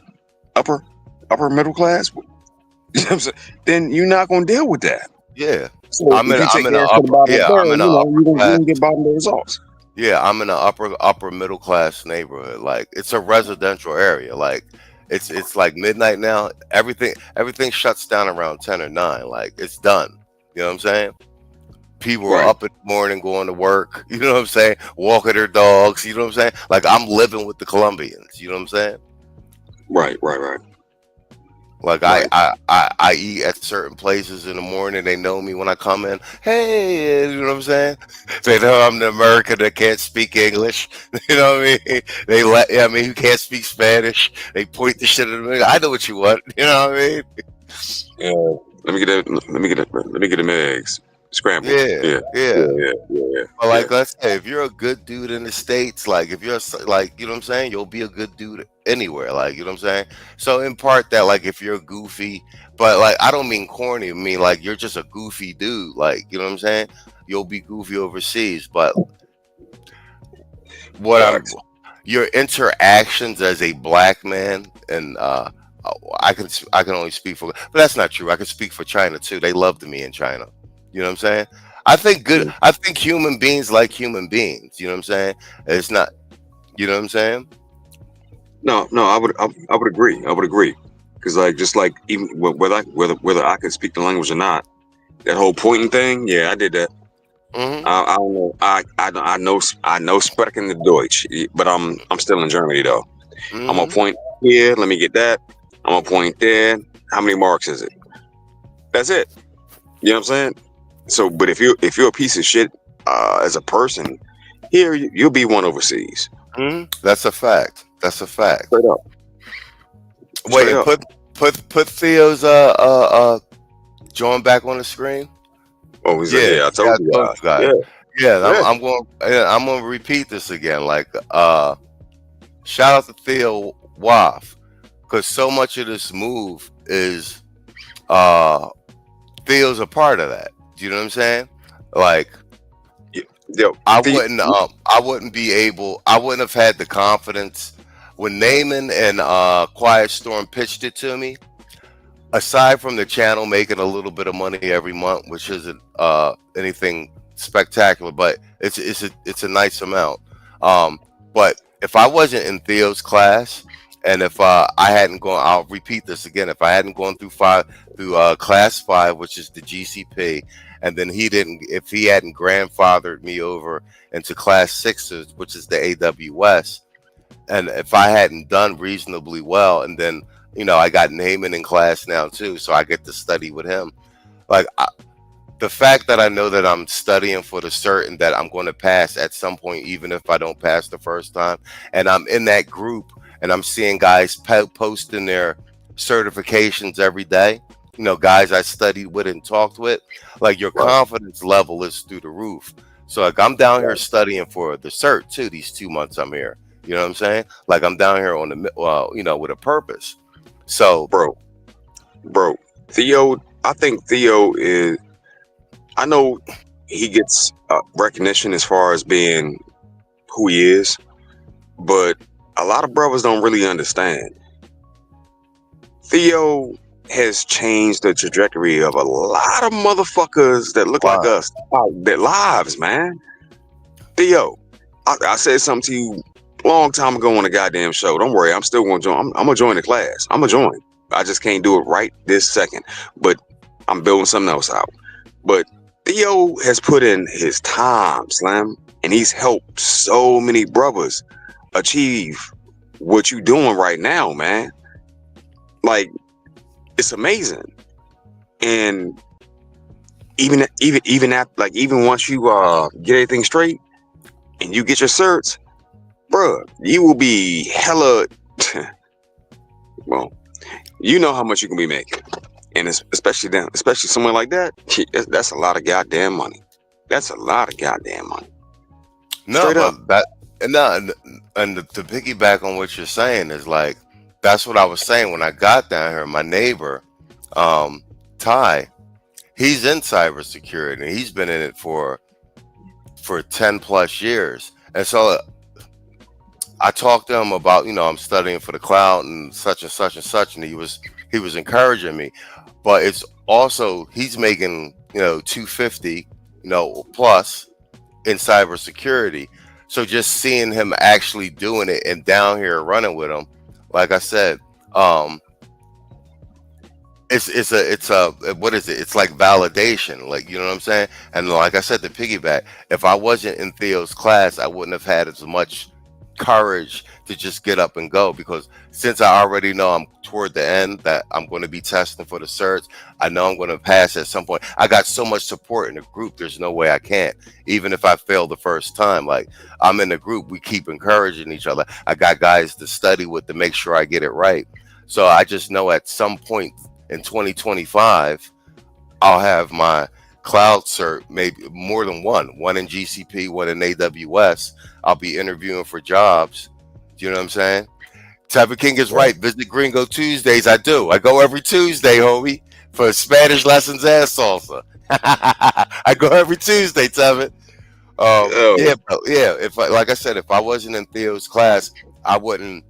upper middle class, you know what I'm saying, then you're not gonna deal with that. Yeah. So I'm in a you're gonna get bottom results. Yeah, I'm in an upper middle class neighborhood. Like it's a residential area. Like it's like midnight now. Everything shuts down around 10 or 9. Like it's done. You know what I'm saying? People are up in the morning going to work. You know what I'm saying? Walking their dogs. You know what I'm saying? Like I'm living with the Colombians. You know what I'm saying? Right. Like I eat at certain places in the morning. They know me when I come in. Hey, you know what I'm saying? They know I'm the American that can't speak English. You know what I mean? Who can't speak Spanish? They point the shit at me. I know what you want. You know what I mean? Yeah. Let me get them eggs scrambled. Yeah. But like, Yeah. let's say if you're a good dude in the States, like if you're like, you know what I'm saying, you'll be a good dude anywhere. Like, you know what I'm saying? So in part that like if you're goofy, but like I don't mean corny, I mean like you're just a goofy dude. Like, you know what I'm saying? You'll be goofy overseas, but your interactions as a black man and I can only speak for, but that's not true. I can speak for China too. They loved me in China. You know what I'm saying? I think human beings like human beings. You know what I'm saying? It's not. You know what I'm saying? No, I would agree. I would agree because like just like even whether I could speak the language or not, that whole pointing thing. Yeah, I did that. Mm-hmm. I don't know. I know sprechen the Deutsch, but I'm still in Germany though. Mm-hmm. I'm gonna point here. Let me get that. I'm gonna point there. How many marks is it? That's it. You know what I'm saying? So, but if you're a piece of shit as a person, here you'll be one overseas. Mm-hmm. That's a fact. Straight up. Wait, put Theo's join back on the screen. Oh, he's I told you guys. I'm going to repeat this again. Like, shout out to Theo Waff, because so much of this move is Theo's a part of that. Do you know what I'm saying? Like, I wouldn't have had the confidence when Naaman and Quiet Storm pitched it to me. Aside from the channel making a little bit of money every month, which isn't anything spectacular, but it's a nice amount. But if I wasn't in Theo's class, and if I hadn't gone, I'll repeat this again. If I hadn't gone through class 5, which is the GCP, and then if he hadn't grandfathered me over into class 6, which is the AWS, and if I hadn't done reasonably well, and then I got Naaman in class now too, so I get to study with him. Like the fact that I know that I'm studying for the cert and that I'm going to pass at some point, even if I don't pass the first time, and I'm in that group and I'm seeing guys posting their certifications every day, you know, guys I studied with and talked with, like your Right. confidence level is through the roof. So like I'm down here Right. studying for the cert too, these 2 months I'm here. You know what I'm saying? Like I'm down here on the, you know, with a purpose. So, Bro, Theo, I think Theo is, I know he gets recognition as far as being who he is, but a lot of brothers don't really understand. Theo has changed the trajectory of a lot of motherfuckers that look like wow. us, their lives, man. Theo, I said something to you a long time ago on a goddamn show. Don't worry, I'm still gonna join. I'm gonna join the class. I'm gonna join. I just can't do it right this second, but I'm building something else out. But Theo has put in his time, Slim, and he's helped so many brothers achieve what you doing right now, man. Like, it's amazing. And even once you get everything straight and you get your certs, bruh, you will be hella well, you know how much you can be making. And especially someone like that, that's a lot of goddamn money. That's a lot of goddamn money. No, Straight up. but that and no, and to piggyback on what you're saying is like that's what I was saying when I got down here. My neighbor, Ty, he's in cybersecurity and he's been in it for 10 plus years. And so I talked to him about, you know, I'm studying for the cloud and such and such and such, and he was encouraging me. But it's also he's making, you know, 250, you know, plus in cybersecurity. So just seeing him actually doing it and down here running with him, like I said, it's a what is it? It's like validation, like, you know what I'm saying? And like I said, the piggyback, if I wasn't in Theo's class, I wouldn't have had as much courage to just get up and go, because since I already know I'm toward the end, that I'm going to be testing for the certs, I know I'm going to pass at some point. I got so much support in the group, there's no way I can't, even if I fail the first time. Like, I'm in the group, we keep encouraging each other. I got guys to study with to make sure I get it right. So I just know at some point in 2025 I'll have my cloud cert, maybe more than one in GCP, one in AWS. I'll be interviewing for jobs. Do you know what I'm saying? Tabby King is right. Visit Gringo Tuesdays. I do. I go every Tuesday, homie, for Spanish lessons and salsa. I go every Tuesday, Tevin. Yeah, bro, yeah. If like I said, if I wasn't in Theo's class, I wouldn't.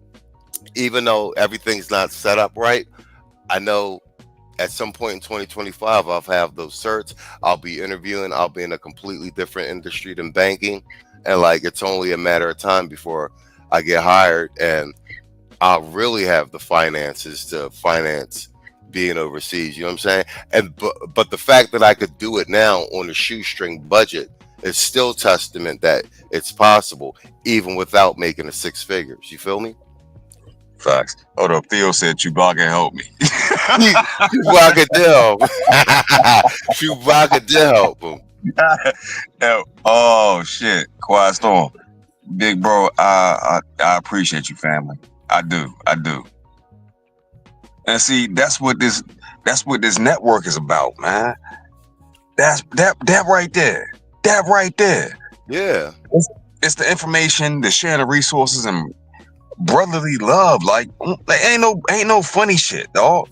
Even though everything's not set up right, I know at some point in 2025 I'll have those certs. I'll be interviewing. I'll be in a completely different industry than banking, and like it's only a matter of time before I get hired, and I'll really have the finances to finance being overseas. You know what I'm saying? And but the fact that I could do it now on a shoestring budget is still testament that it's possible, even without making the six figures. You feel me? Facts. Hold up. Theo said Chewbacca help me. Chewbacca did help. Chewbacca did help him. Oh shit. Quiet storm. Big bro, I appreciate you, family. I do. And see, that's what this network is about, man. That's that right there. That right there. Yeah. It's the information, the sharing of resources, and brotherly love. Like ain't no funny shit, dog.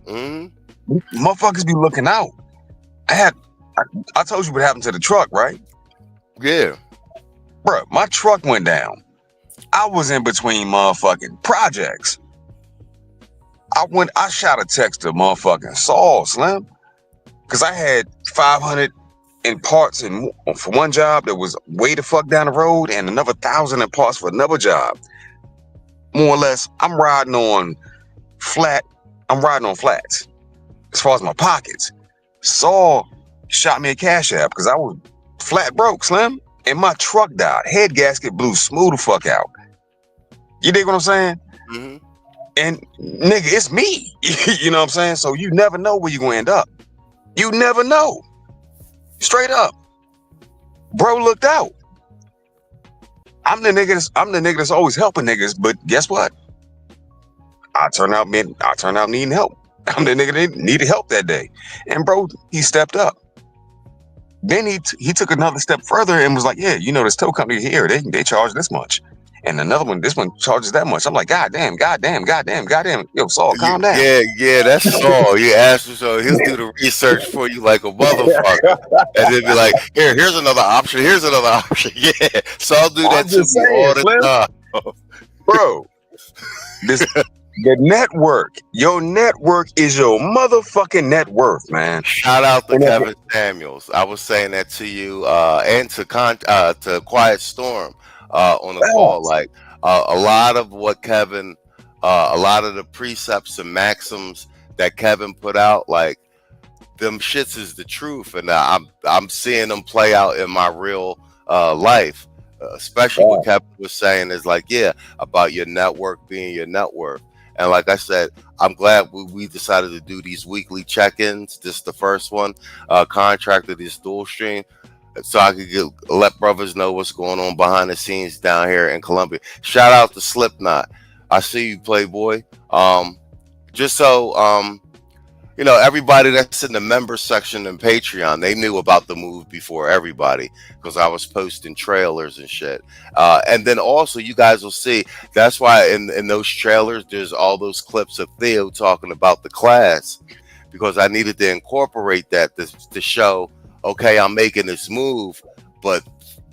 Motherfuckers be looking out. I told you what happened to the truck, right? Yeah. Bro, my truck went down. I was in between motherfucking projects. I shot a text to motherfucking Saul, Slim, because I had 500 in parts for one job that was way the fuck down the road, and another 1,000 in parts for another job. More or less, I'm riding on flats as far as my pockets. Saul shot me a cash app because I was flat broke, Slim, and my truck died. Head gasket blew smooth the fuck out. You dig what I'm saying? Mm-hmm. And nigga, it's me. You know what I'm saying? So you never know where you're gonna end up. You never know. Straight up. Bro looked out. I'm the nigga that's always helping niggas, but guess what? I turn out needing help. I'm the nigga that needed help that day. And bro, he stepped up. Then he took another step further and was like, yeah, you know, this tow company here, they charge this much. And another one, this one charges that much. I'm like, God damn. Yo, Saul, calm down. Yeah, that's Saul. You ask him, so he'll do the research for you like a motherfucker. And then be like, here's another option. Here's another option. Yeah. Saul do that to me all the time. Bro, the network, your network is your motherfucking net worth, man. Shout out to Kevin Samuels. I was saying that to you and to Quiet Storm on the call. Like a lot of what Kevin, a lot of the precepts and maxims that Kevin put out, like them shits is the truth, and I'm seeing them play out in my real life. Especially what Kevin was saying is like, yeah, about your network being your net worth. And like I said, I'm glad we decided to do these weekly check-ins. This is the first one, contracted this dual stream, so I could let brothers know what's going on behind the scenes down here in Columbia. Shout out to Slipknot. I see you, Playboy. Just so you know, everybody that's in the member section in Patreon, they knew about the move before everybody because I was posting trailers and shit. And then also you guys will see, that's why in those trailers, there's all those clips of Theo talking about the class, because I needed to incorporate that to show, okay, I'm making this move, but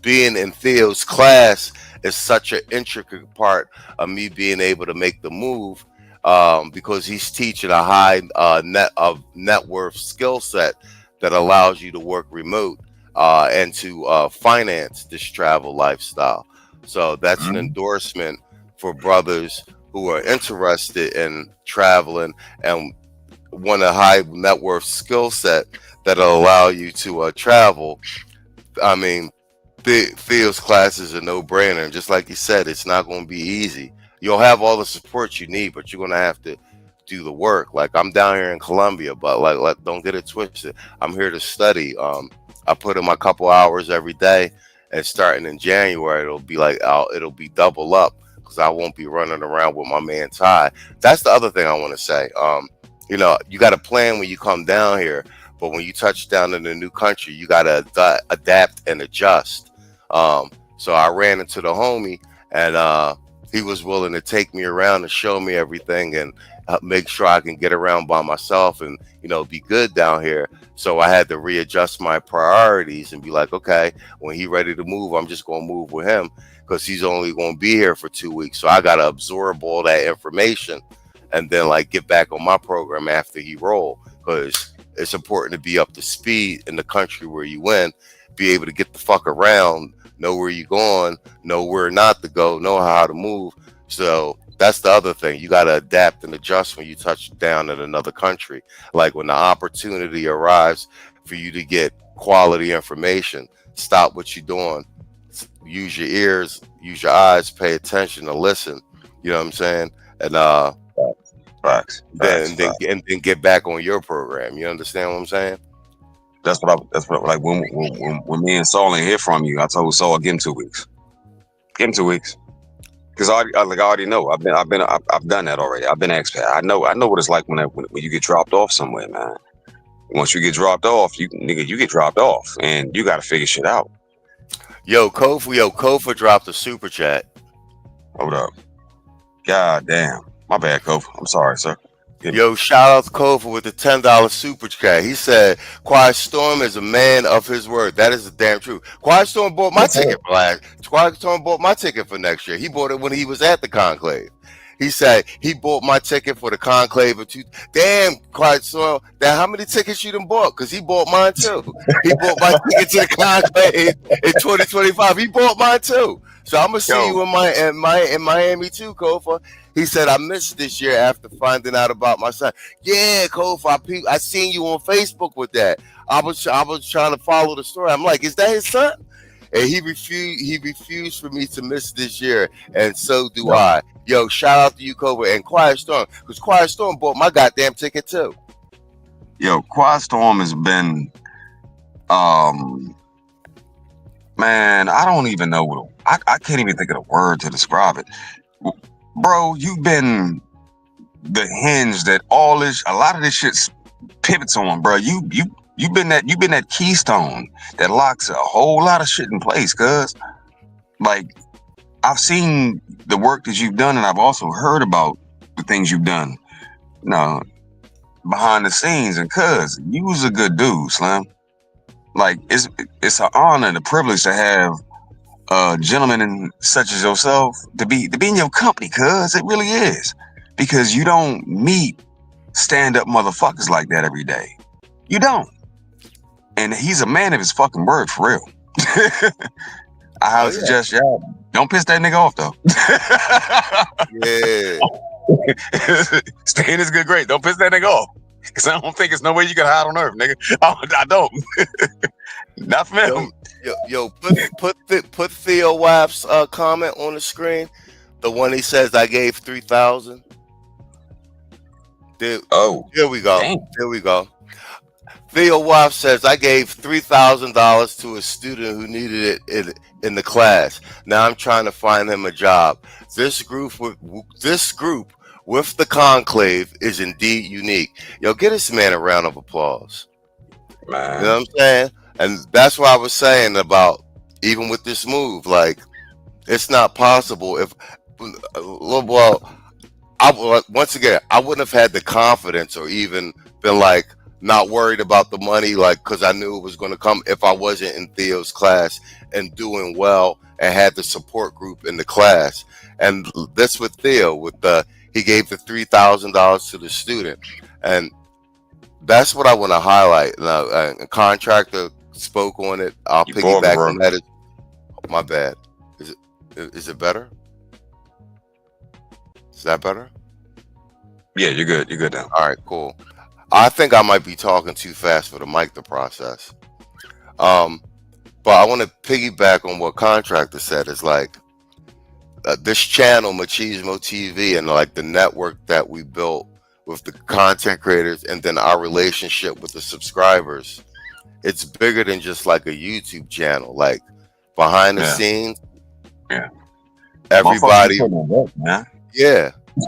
being in Theo's class is such an intricate part of me being able to make the move. Because he's teaching a high net worth skill set that allows you to work remote and to finance this travel lifestyle. So that's an endorsement for brothers who are interested in traveling and want a high net worth skill set that'll allow you to travel. I mean, Theo's class is a no-brainer, and just like you said, it's not going to be easy. You'll have all the support you need, but you're going to have to do the work. Like, I'm down here in Columbia, but like don't get it twisted. I'm here to study. I put in my couple hours every day, and starting in January, it'll be double up because I won't be running around with my man Ty. That's the other thing I want to say. You know, you got to plan when you come down here, but when you touch down in a new country, you got to adapt and adjust. So I ran into the homie, and he was willing to take me around and show me everything and make sure I can get around by myself and, you know, be good down here. So I had to readjust my priorities and be like, okay, when he's ready to move, I'm just going to move with him because he's only going to be here for 2 weeks. So I got to absorb all that information and then like get back on my program after he roll, because it's important to be up to speed in the country where you in, be able to get the fuck around, know where you're going, know where not to go, know how to move. So that's the other thing. You got to adapt and adjust when you touch down in another country. Like when the opportunity arrives for you to get quality information, stop what you're doing, use your ears, use your eyes, pay attention and listen. You know what I'm saying? And then get back on your program. You understand what I'm saying? That's what like when me and Saul ain't hear from you, I told Saul, give him 2 weeks. Give him 2 weeks. Because I already know. I've done that already. I've been expat. I know what it's like when you get dropped off somewhere, man. Once you get dropped off, you get dropped off, and you got to figure shit out. Kofa dropped a super chat. Hold up. God damn. My bad, Kofa. I'm sorry, sir. Yo, shout out to Kofa with the $10 super chat. He said, Quiet Storm is a man of his word. That is the damn truth. Quiet Storm bought my ticket for Quiet Storm bought my ticket for next year. He bought it when he was at the Conclave. He said he bought my ticket for the Conclave of Damn, Quiet Storm. Now, how many tickets you done bought? Because he bought mine too. He bought my ticket to the Conclave in 2025. He bought mine too. So I'm gonna see you in Miami too, Kofa. He said, I missed this year after finding out about my son. Yeah, Kofa, I seen you on Facebook with that. I was trying to follow the story. I'm like, is that his son? And he refused for me to miss this year, and so do I. Yo, shout out to you, Kofa, and Quiet Storm, because Quiet Storm bought my goddamn ticket too. Yo, Quiet Storm has been Man, I don't even know I can't even think of the word to describe it. Bro, you've been the hinge that a lot of this shit pivots on, bro. You've been that keystone that locks a whole lot of shit in place, cuz like I've seen the work that you've done, and I've also heard about the things you've done. No, behind the scenes, and cuz you was a good dude, Slim. Like it's an honor and a privilege to have gentlemen such as yourself to be in your company, cuz it really is. Because you don't meet stand-up motherfuckers like that every day. You don't. And he's a man of his fucking word, for real. I highly suggest y'all don't piss that nigga off though. Yeah. Staying is good, great. Don't piss that nigga off. Cause I don't think there's no way you can hide on earth, nigga. I don't. Not for him. Yo, put Theo Waff's comment on the screen. The one he says I gave 3,000. There we go. Damn. There we go. Theo Waff says I gave $3,000 to a student who needed it in the class. Now I'm trying to find him a job. This group with the conclave is indeed unique. Yo, get this man a round of applause. Man. You know what I'm saying? And that's what I was saying about even with this move, like it's not possible if once again, I wouldn't have had the confidence or even been like not worried about the money, like because I knew it was going to come if I wasn't in Theo's class and doing well and had the support group in the class. And that's with Theo he gave the $3,000 to the student, and that's what I want to highlight. Now, a contractor spoke on it. I'll piggyback on that. My bad. Is it better? Is that better? Yeah, you're good. You're good now. All right, cool. I think I might be talking too fast for the mic to process. But I want to piggyback on what Contractor said. It's like this channel, Machismo TV, and like the network that we built with the content creators and then our relationship with the subscribers, it's bigger than just like a YouTube channel. Like behind the scenes, everybody,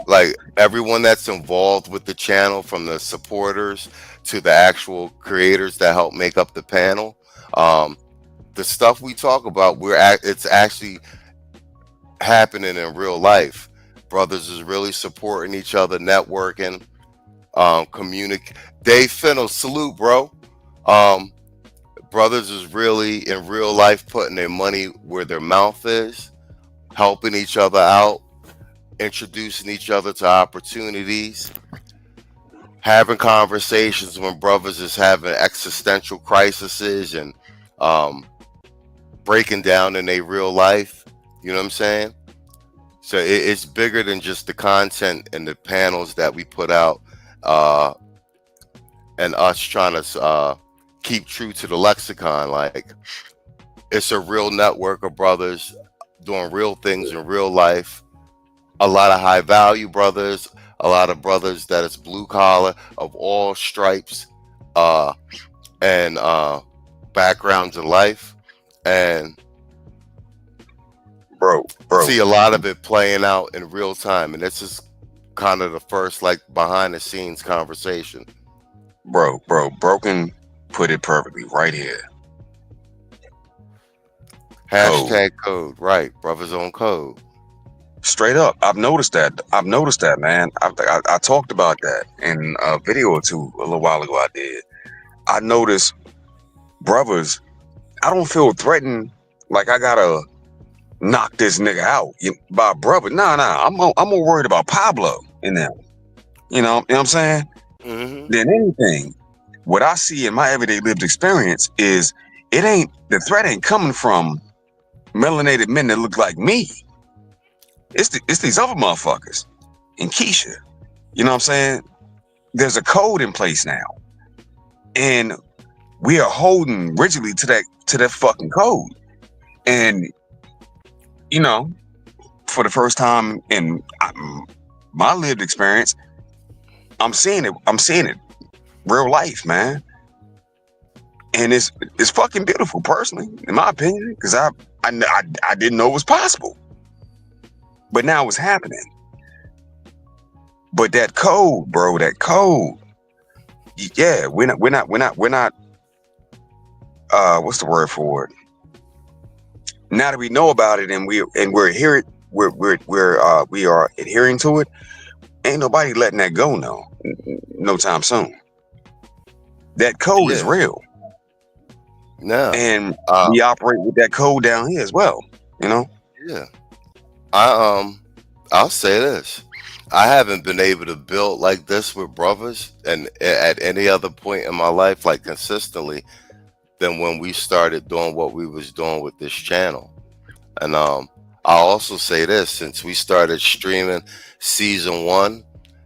like everyone that's involved with the channel, from the supporters to the actual creators that help make up the panel. The stuff we talk about, it's actually happening in real life. Brothers is really supporting each other, networking, communicate. Dave Fennell, salute, bro. Brothers is really in real life putting their money where their mouth is, helping each other out, introducing each other to opportunities, having conversations when brothers is having existential crises and breaking down in their real life. You know what I'm saying? So it's bigger than just the content and the panels that we put out, and us trying to keep true to the lexicon. Like, it's a real network of brothers doing real things in real life. A lot of high value brothers, a lot of brothers that is blue collar of all stripes and backgrounds in life, and bro, see a lot of it playing out in real time. And this is kind of the first like behind the scenes conversation. Bro, Broken put it perfectly right here. Hashtag code, right? Brothers on code. Straight up, I've noticed that, man. I talked about that in a video or two a little while ago. I noticed brothers. I don't feel threatened like I gotta knock this nigga out by a brother. Nah. I'm more worried about Pablo and them. You know what I'm saying? Mm-hmm. Than anything. What I see in my everyday lived experience is the threat ain't coming from melanated men that look like me. It's these other motherfuckers and Keisha. You know what I'm saying? There's a code in place now, and we are holding rigidly to that fucking code. And you know, for the first time in my lived experience, I'm seeing it real life, man. And it's fucking beautiful, personally, in my opinion, because I didn't know it was possible, but now it's happening. But that code, bro, that code, yeah, we're not. What's the word for it? Now that we know about it and we are adhering to it, ain't nobody letting that go no time soon. That code is real. No. And we operate with that code down here as well, you know? Yeah. I'll say this. I haven't been able to build like this with brothers and at any other point in my life, like consistently, than when we started doing what we was doing with this channel. And I'll also say this, since we started streaming season 1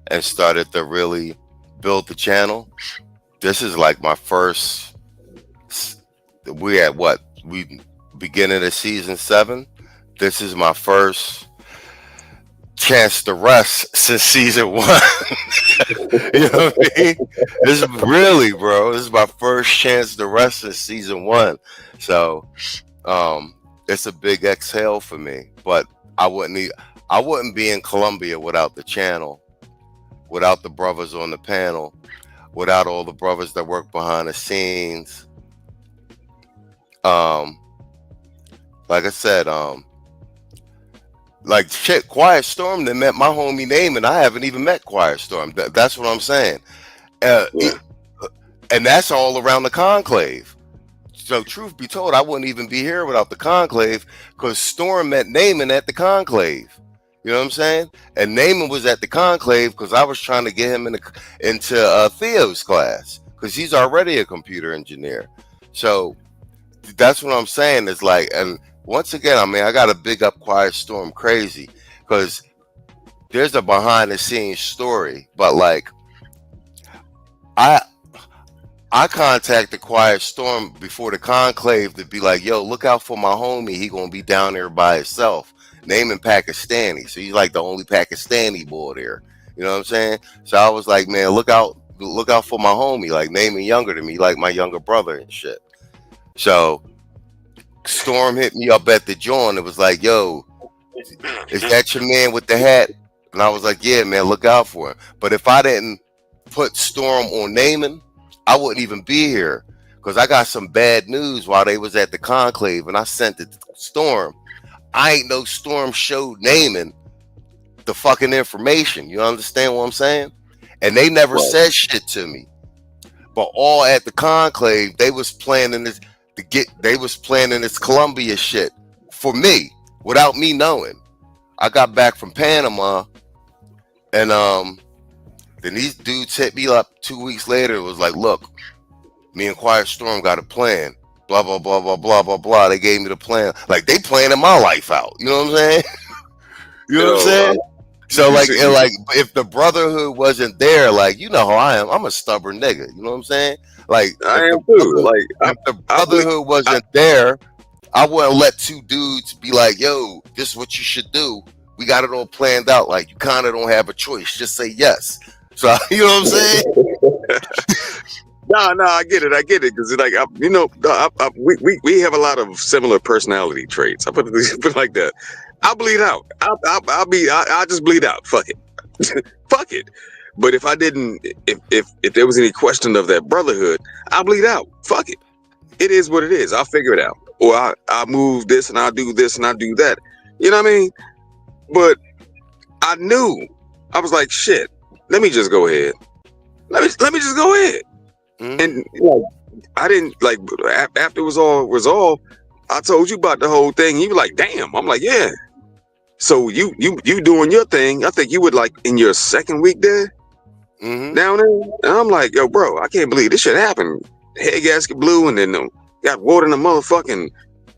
and started to really build the channel, this is like my first, we at what? We beginning of season 7. This is my first chance to rest since season 1. You know what I mean? This is really, bro, this is my first chance to rest since season 1. So it's a big exhale for me. But I wouldn't be in Colombia without the channel, without the brothers on the panel, without all the brothers that work behind the scenes. Like I said, like shit, Quiet Storm that met my homie name, and I haven't even met Quiet Storm. That's what I'm saying. And that's all around the conclave. So truth be told, I wouldn't even be here without the conclave, because Storm met Naaman at the conclave. You know what I'm saying? And Naaman was at the conclave because I was trying to get him into Theo's class, because he's already a computer engineer. So that's what I'm saying. Is like, and once again, I mean, I got to big up Quiet Storm crazy, because there's a behind the scenes story. But like, I contacted Quiet Storm before the conclave to be like, yo, look out for my homie. He gonna be down there by himself. Naaman Pakistani. So he's like the only Pakistani boy there. You know what I'm saying? So I was like, man, look out for my homie. Like, Naaman younger than me, like my younger brother and shit. So Storm hit me up at the joint. It was like, yo, is that your man with the hat? And I was like, yeah, man, look out for him. But if I didn't put Storm on Naaman, I wouldn't even be here, because I got some bad news while they was at the conclave, and I sent it to Storm. I ain't no Storm showed Naaman the fucking information. You understand what I'm saying? And they never said shit to me. But all at the conclave, they was planning this Columbia shit for me without me knowing. I got back from Panama, and then these dudes hit me up 2 weeks later. It was like, look, me and Quiet Storm got a plan. Blah, blah, blah, blah, blah, blah, blah. They gave me the plan. Like, they planning my life out. You know what I'm saying? You know what I'm saying? So, like, and like, if the brotherhood wasn't there, like, you know how I am. I'm a stubborn nigga. You know what I'm saying? Like, I am too. Like, if the brotherhood wasn't there, I wouldn't let two dudes be like, yo, this is what you should do. We got it all planned out. Like, you kind of don't have a choice. Just say yes. So, you know what I'm saying? No, I get it. Because like, we have a lot of similar personality traits. I put it like that. I'll bleed out. I'll just bleed out. Fuck it. Fuck it. But if I didn't, if there was any question of that brotherhood, I'll bleed out. Fuck it. It is what it is. I'll figure it out. Or I'll move this and I'll do this and I'll do that. You know what I mean? But I knew. I was like, shit. Let me just go ahead. Let me just go ahead. Mm-hmm. And like, I didn't, like, after it was all resolved, I told you about the whole thing. You were like, damn. I'm like, yeah. So you doing your thing. I think you would, like, in your second week there, down there. And I'm like, yo, bro, I can't believe this shit happened. Head gasket blew, and then got water in the motherfucking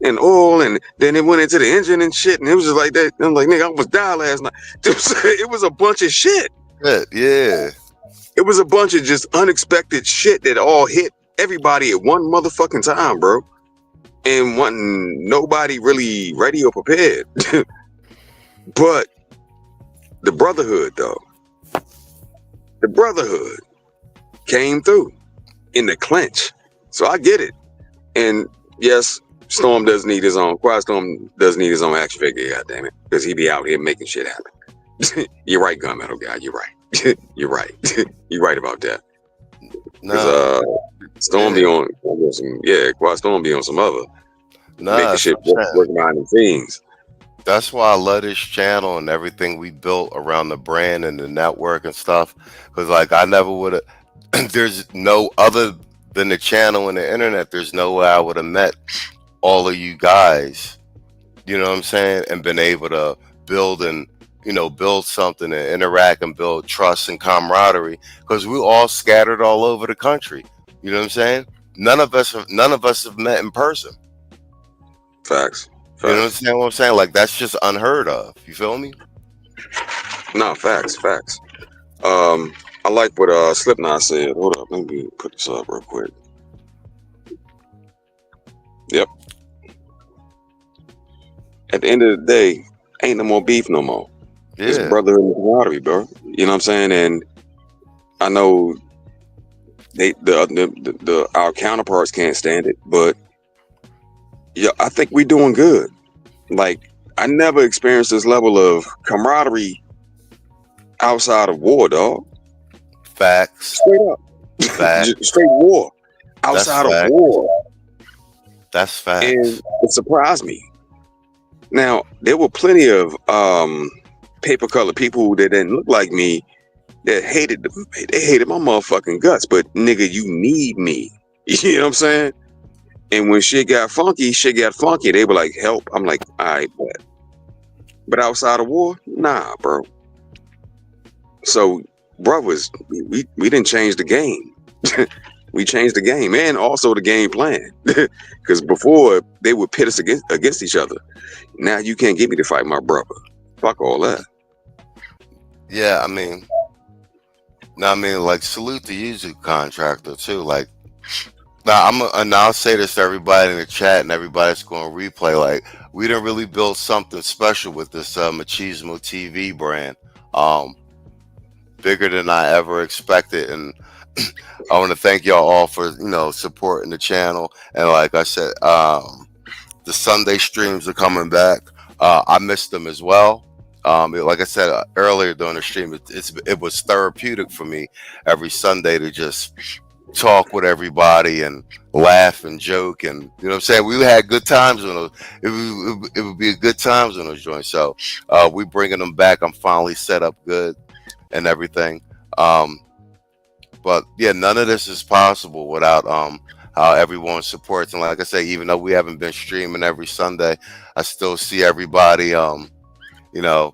and oil, and then it went into the engine and shit. And it was just like that. I'm like, nigga, I almost died last night. It was a bunch of shit. Yeah. It was a bunch of just unexpected shit that all hit everybody at one motherfucking time, bro. And wasn't nobody really ready or prepared. But the brotherhood, though, the brotherhood came through in the clinch. So I get it. And yes, Storm does need his own. Quiet Storm does need his own action figure. God damn it, because he be out here making shit happen. You're right, Gunmetal guy. You're right. You're right. You're right about that. Because Storm be on some, Quiet Storm be on some other making shit working behind the scenes. That's why I love this channel and everything we built around the brand and the network and stuff. Because like I never would have. There's no other than the channel and the internet. There's no way I would have met all of you guys. You know what I'm saying? And been able to build and build something and interact and build trust and camaraderie. Because we're all scattered all over the country. You know what I'm saying? None of us have met in person. Facts. You know what I'm saying? Like that's just unheard of. You feel me? No, facts. I like what Slipknot said. Hold up, let me put this up real quick. Yep. At the end of the day, ain't no more beef no more. Yeah. It's brotherhood and camaraderie, bro. You know what I'm saying? And I know our counterparts can't stand it, but yeah, I think we're doing good. Like, I never experienced this level of camaraderie outside of war, dog. Facts. Straight up. Facts. Straight war. Outside of war. That's facts. And it surprised me. Now, there were plenty of paper colored people that didn't look like me that hated my motherfucking guts. But nigga, you need me. You know what I'm saying? And when shit got funky. They were like, help. I'm like, all right, but outside of war, nah, bro. So, brothers, we didn't change the game. We changed the game and also the game plan. Because before, they would pit us against each other. Now you can't get me to fight my brother. Fuck all that. Yeah, I mean, like, salute the YouTube contractor, too. Like, now I'll say this to everybody in the chat and everybody that's going to replay. Like, we didn't really build something special with this Machismo TV brand. Bigger than I ever expected, and I want to thank y'all all for supporting the channel. And like I said, the Sunday streams are coming back. I missed them as well. Like I said earlier during the stream, it was therapeutic for me every Sunday to just talk with everybody and laugh and joke, and you know what I'm saying. We had good times on those. It would be a good times on those joints. So we bringing them back. I'm finally set up good and everything. But yeah, none of this is possible without how everyone supports. And like I say, even though we haven't been streaming every Sunday, I still see everybody on the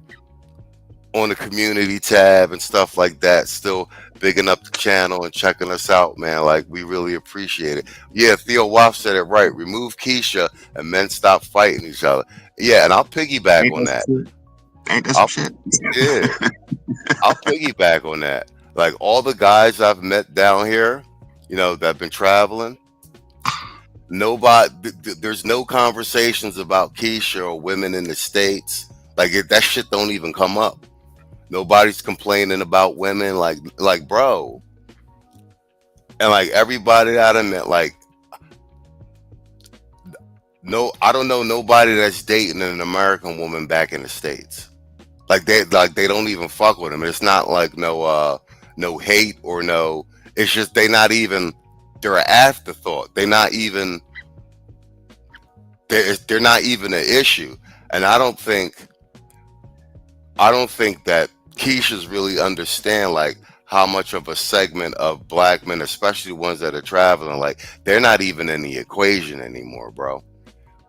community tab and stuff like that, still bigging up the channel and checking us out, man. Like, we really appreciate it. Yeah, Theo Waff said it right. Remove Keisha and men stop fighting each other. Yeah, and I'll piggyback on that. Ain't that some shit? Yeah, I'll piggyback on that. Like, all the guys I've met down here, that have been traveling, there's no conversations about Keisha or women in the States. Like, that shit don't even come up. Nobody's complaining about women, like bro. And like everybody that I met, like, no, I don't know nobody that's dating an American woman back in the States. Like they don't even fuck with them. It's not like no hate or no. It's just they're an afterthought. They're not even an issue. And I don't think that Keisha's really understand like how much of a segment of black men, especially ones that are traveling, like they're not even in the equation anymore, bro.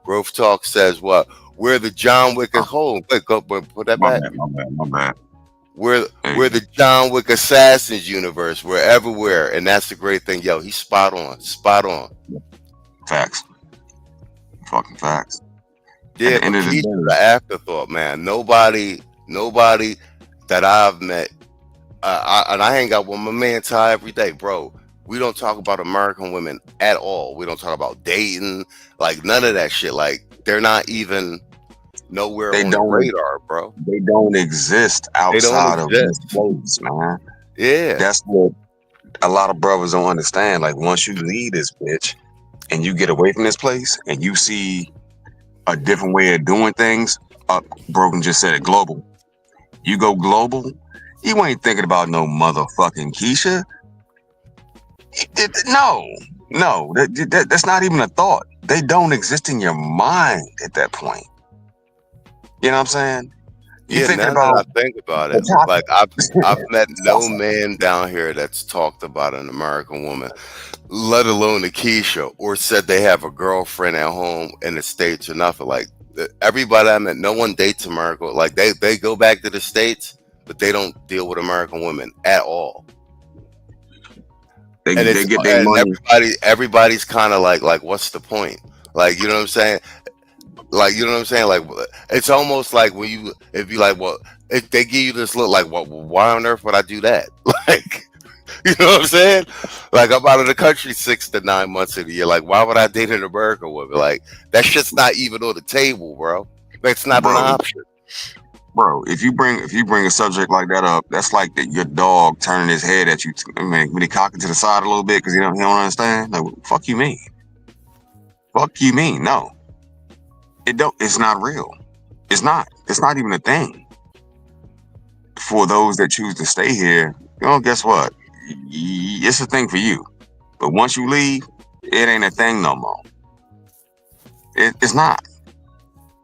Growth Talk says what? We're the John Wick home. Wait, go put that back. My bad. We're the John Wick Assassins universe. We're everywhere, and that's the great thing. Yo, he's spot on. Facts. Fucking facts. Yeah, but Keisha's the afterthought, man. Nobody that I've met, and I hang out with my man Ty every day, bro. We don't talk about American women at all. We don't talk about dating, like none of that shit. Like they're not even nowhere on the radar, bro. They don't exist outside of this place, man. Yeah, that's what a lot of brothers don't understand. Like once you leave this bitch, and you get away from this place and you see a different way of doing things, Broken just said it, global. You go global, you ain't thinking about no motherfucking Keisha. No, that's not even a thought. They don't exist in your mind at that point. You know what I'm saying? You thinking now about that I think about it, like I've met no man down here that's talked about an American woman, let alone a Keisha, or said they have a girlfriend at home in the States or nothing. Like everybody I met, no one dates America. Like they go back to the States, but they don't deal with American women at all. they And get their money. everybody's kind of like, what's the point? Like, you know what I'm saying? Like, you know what I'm saying? Like, it's almost like when you, if you like, well, if they give you this look, like, well, why on earth would I do that? Like, you know what I'm saying? Like, I'm out of the country 6 to 9 months of the year. Like, why would I date an American woman? Like, that shit's not even on the table, bro. It's not an option. Bro, if you bring a subject like that up, that's like your dog turning his head at you. When he cock it to the side a little bit because he don't understand. Like, fuck you mean? Fuck you mean? No, it's not real. It's not even a thing. For those that choose to stay here, guess what? It's a thing for you. But once you leave, it ain't a thing no more. It's not.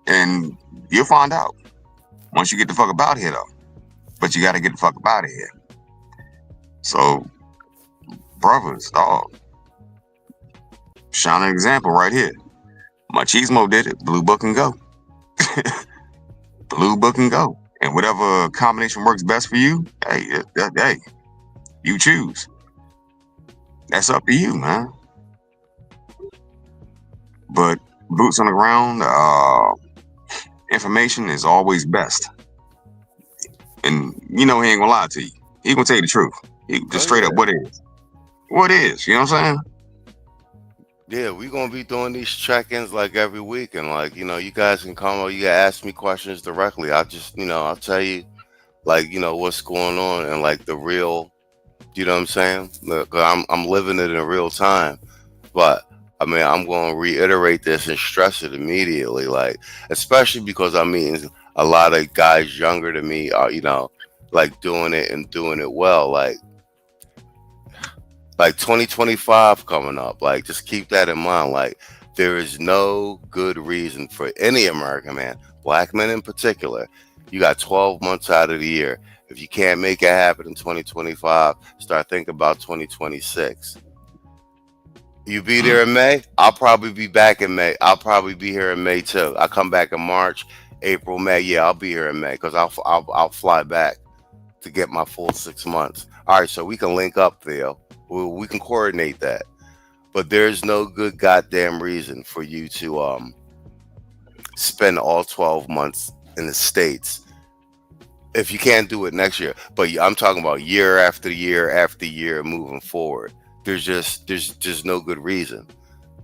And you'll find out once you get the fuck up out here, though. But you got to get the fuck up out of here. So, brothers, dog. Shining example right here. Machismo did it. Blue Book and go. Blue Book and go. And whatever combination works best for you, hey, you choose. That's up to you, man. But boots on the ground, information is always best. And he ain't gonna lie to you. He gonna tell you the truth. He just straight up what is. What is, you know what I'm saying? Yeah, we're gonna be doing these check-ins like every week, and like, you guys can come or you can ask me questions directly. I'll just, I'll tell you like, what's going on and like the real, you know what I'm saying? Look, I'm living it in real time. But I mean, I'm gonna reiterate this and stress it immediately, like, especially because I mean a lot of guys younger than me are, like doing it and doing it well. Like 2025 coming up, like just keep that in mind. Like there is no good reason for any American man, black men in particular. You got 12 months out of the year. If you can't make it happen in 2025, start thinking about 2026. You be there in May, I'll probably be back in May. I'll probably be here in May too. I come back in March, April, May. Yeah, I'll be here in May because I'll fly back to get my full 6 months. All right, so we can link up, Theo. We can coordinate that. But there's no good goddamn reason for you to spend all 12 months in the States if you can't do it next year. But I'm talking about year after year after year moving forward. There's just no good reason.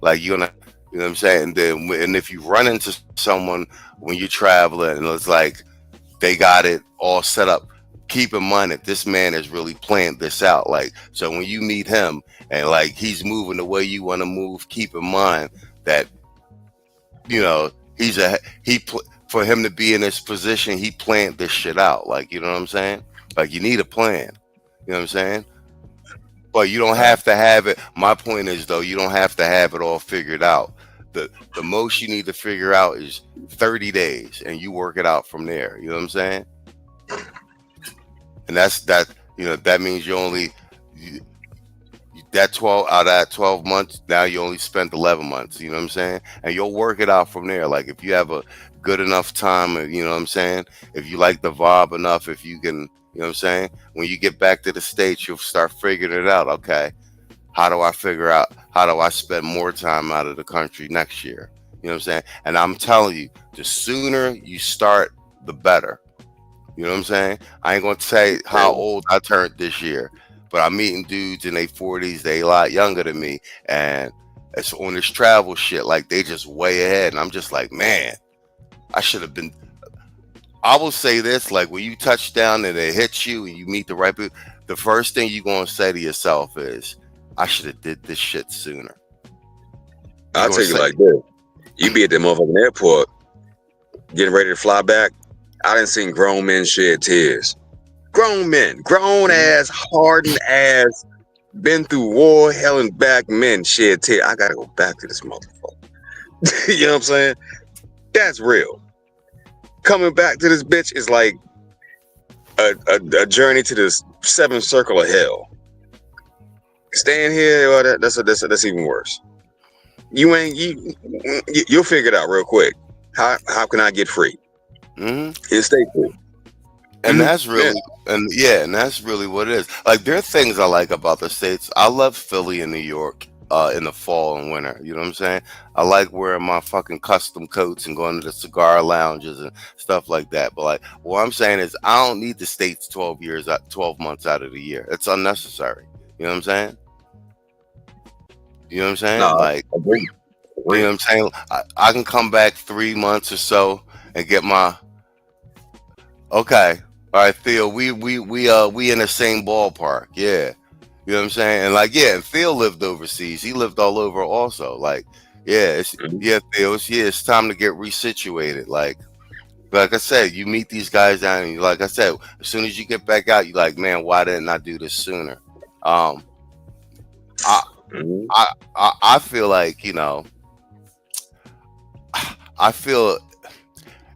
Like you're gonna, you know what I'm saying? And if you run into someone when you're traveling and it's like they got it all set up, keep in mind that this man has really planned this out. Like, so when you meet him and like he's moving the way you want to move, keep in mind that for him to be in this position, he planned this shit out. Like, you know what I'm saying? Like, you need a plan. You know what I'm saying? But you don't have to have it. My point is, though, you don't have to have it all figured out. The most you need to figure out is 30 days, and you work it out from there. You know what I'm saying? And that means that 12 out of that 12 months, now you only spent 11 months. You know what I'm saying? And you'll work it out from there. Like, if you have a good enough time, you know what I'm saying? If you like the vibe enough, if you can, you know what I'm saying? When you get back to the States, you'll start figuring it out. Okay, how do I spend more time out of the country next year? You know what I'm saying? And I'm telling you, the sooner you start, the better. You know what I'm saying? I ain't going to say how old I turned this year, but I'm meeting dudes in their 40s. They a lot younger than me. And it's on this travel shit. Like, they just way ahead. And I'm just like, man, I should have been. I will say this, like when you touch down and it hits you and you meet the right people, the first thing you're going to say to yourself is, I should have did this shit sooner. You I'll gonna tell you say? like this. You be at the motherfucking airport getting ready to fly back. I done seen grown men shed tears. Grown men, grown ass, hardened ass, been through war, hell and back men shed tears. I gotta go back to this motherfucker. You know what I'm saying? That's real. Coming back to this bitch is like a journey to this seventh circle of hell. Staying here, well, that's even worse. You'll figure it out real quick. How can I get free? Mm-hmm. And stay free. And that's really, and that's really what it is. Like, there are things I like about the States. I love Philly and New York in the fall and winter. You know what I'm saying? I like wearing my fucking custom coats and going to the cigar lounges and stuff like that. But like, what I'm saying is, I don't need the States 12 months out of the year. It's unnecessary. You know what I'm saying? You know what I'm saying? No, like, agree. you know what I'm saying? I can come back 3 months or so and get my. Okay. All right, Theo, we in the same ballpark. Yeah. You know what I'm saying? And like, yeah, and Theo lived overseas. He lived all over also. Like, yeah, Theo, it's time to get resituated. Like I said, you meet these guys down and like I said, as soon as you get back out, you're like, man, why didn't I do this sooner? I feel like, you know, I feel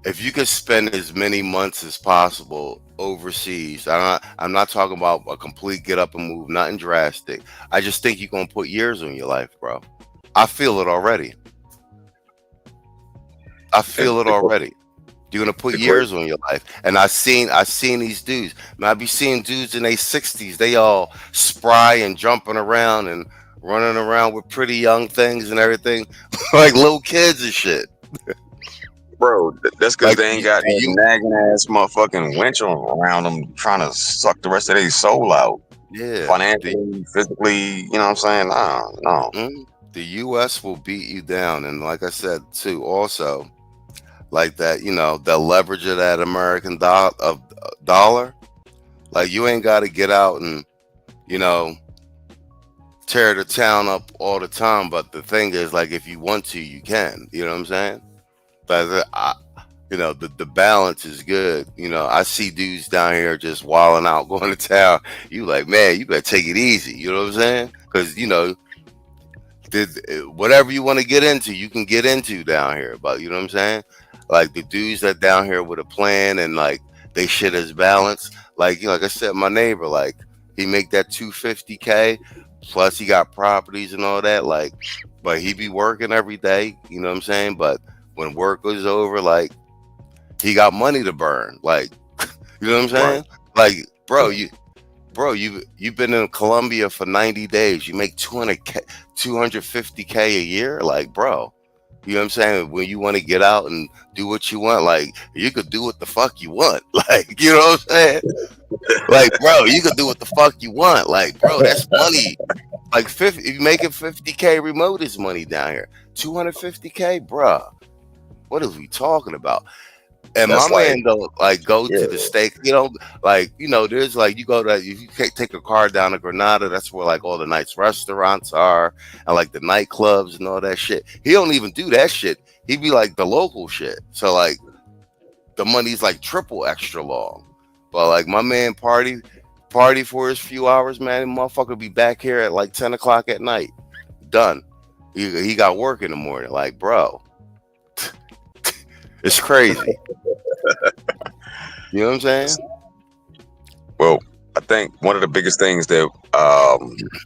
if you could spend as many months as possible overseas, I'm not talking about a complete get up and move, nothing drastic. I just think you're gonna put years on your life, bro. I feel it already. You're gonna put years on your life. And I seen these dudes. Man, I be seeing dudes in their 60s. They all spry and jumping around and running around with pretty young things and everything, like little kids and shit. Bro, that's because Like, they ain't got that nagging ass motherfucking winch around them trying to suck the rest of their soul out. Yeah. Financially, physically, you know what I'm saying? No. The U.S. will beat you down. And like I said, too, also, like that, you know, the leverage of that American dollar. Like, you ain't got to get out and, you know, tear the town up all the time. But the thing is, like, if you want to, you can. You know what I'm saying? But you know, the balance is good. You know, I see dudes down here just wilding out, going to town. You like, man, you better take it easy. You know what I'm saying? Because, you know, whatever you want to get into, you can get into down here. But you know what I'm saying? Like the dudes that down here with a plan and like they shit is balanced. Like, you know, like I said, my neighbor, like he make that $250K plus he got properties and all that. Like, but he be working every day. You know what I'm saying? But when work goes over, like he got money to burn. Like, you know what I'm saying? Right. Like, bro, you've been in Colombia for 90 days. You make $250K a year. Like, bro, you know what I'm saying? When you want to get out and do what you want, like you could do what the fuck you want. Like, you know what I'm saying? Like, bro, you could do what the fuck you want. Like, bro, that's money. Like, if you making 50K remote is money down here. 250K, bro. What are we talking about? And that's my man don't like go to the States, you know, like, you know, there's like you go to, you take a car down to Granada, that's where like all the nice restaurants are and like the nightclubs and all that shit. He don't even do that shit. He be like the local shit. So like the money's like triple extra long. But like my man party for his few hours, man, the motherfucker be back here at like 10 o'clock at night. Done. He got work in the morning. Like, bro. It's crazy. You know what I'm saying? Well, I think one of the biggest things that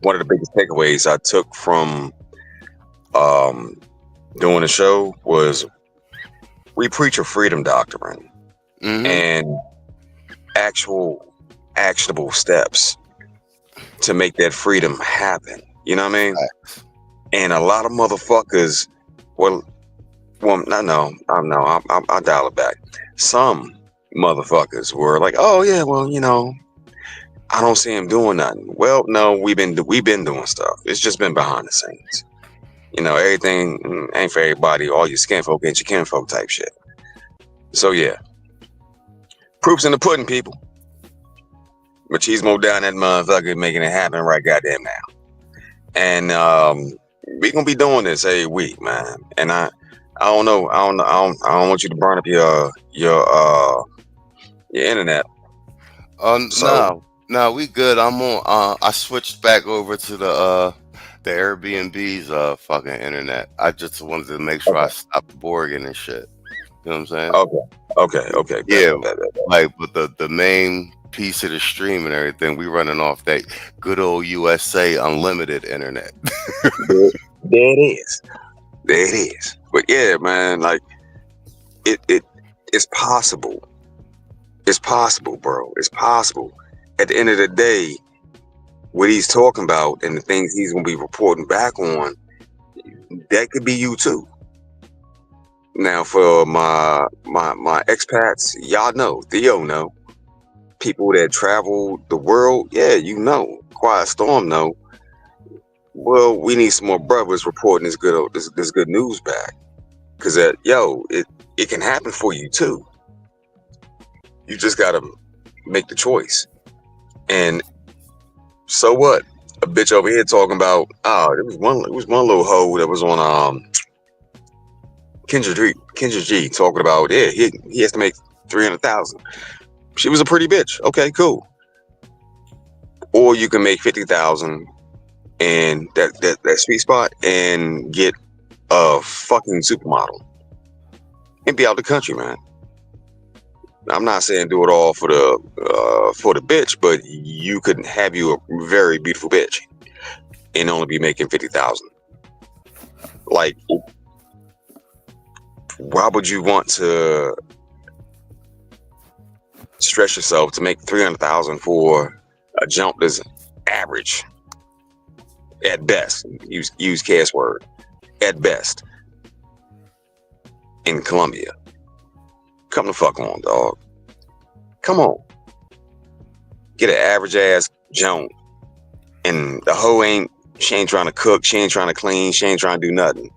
one of the biggest takeaways I took from doing the show was we preach a freedom doctrine and actual actionable steps to make that freedom happen. You know what I mean? And a lot of motherfuckers, I'll dial it back. Some motherfuckers were like, "Oh yeah, well, you know, I don't see him doing nothing." Well, no, we've been doing stuff. It's just been behind the scenes. You know, everything ain't for everybody. All your skin folk ain't your kinfolk type shit. So yeah, proof's in the pudding, people. Machismo down that motherfucker making it happen right goddamn now. And we gonna be doing this every week, man. And I don't know. I don't want you to burn up your internet. So No, we good. I'm on. I switched back over to the Airbnb's fucking internet. I just wanted to make sure I stopped Borging and shit. You know what I'm saying? Okay. Yeah, like, but the main piece of the stream and everything, we running off that good old USA unlimited internet. There it is. But yeah, man, like it's possible. It's possible, bro. It's possible. At the end of the day, what he's talking about and the things he's gonna be reporting back on, that could be you too. Now, for my expats, y'all know, Theo know, people that travel the world, yeah, you know, Quiet Storm know. Well, we need some more brothers reporting this good news back, because it can happen for you too. You just gotta make the choice. And so what? A bitch over here talking about, it was one little hoe that was on Kendra G talking about, yeah, he has to make 300,000. She was a pretty bitch. Okay, cool. Or you can make 50,000 and that sweet spot and get a fucking supermodel and be out the country, man. I'm not saying do it all for the bitch, but you could have you a very beautiful bitch and only be making 50,000. Like, why would you want to stress yourself to make 300,000 for a jump that's average at best? Use cash word at best in Colombia. Come the fuck on, dog. Come on. Get an average ass jump, and the hoe she ain't trying to cook, she ain't trying to clean, she ain't trying to do nothing.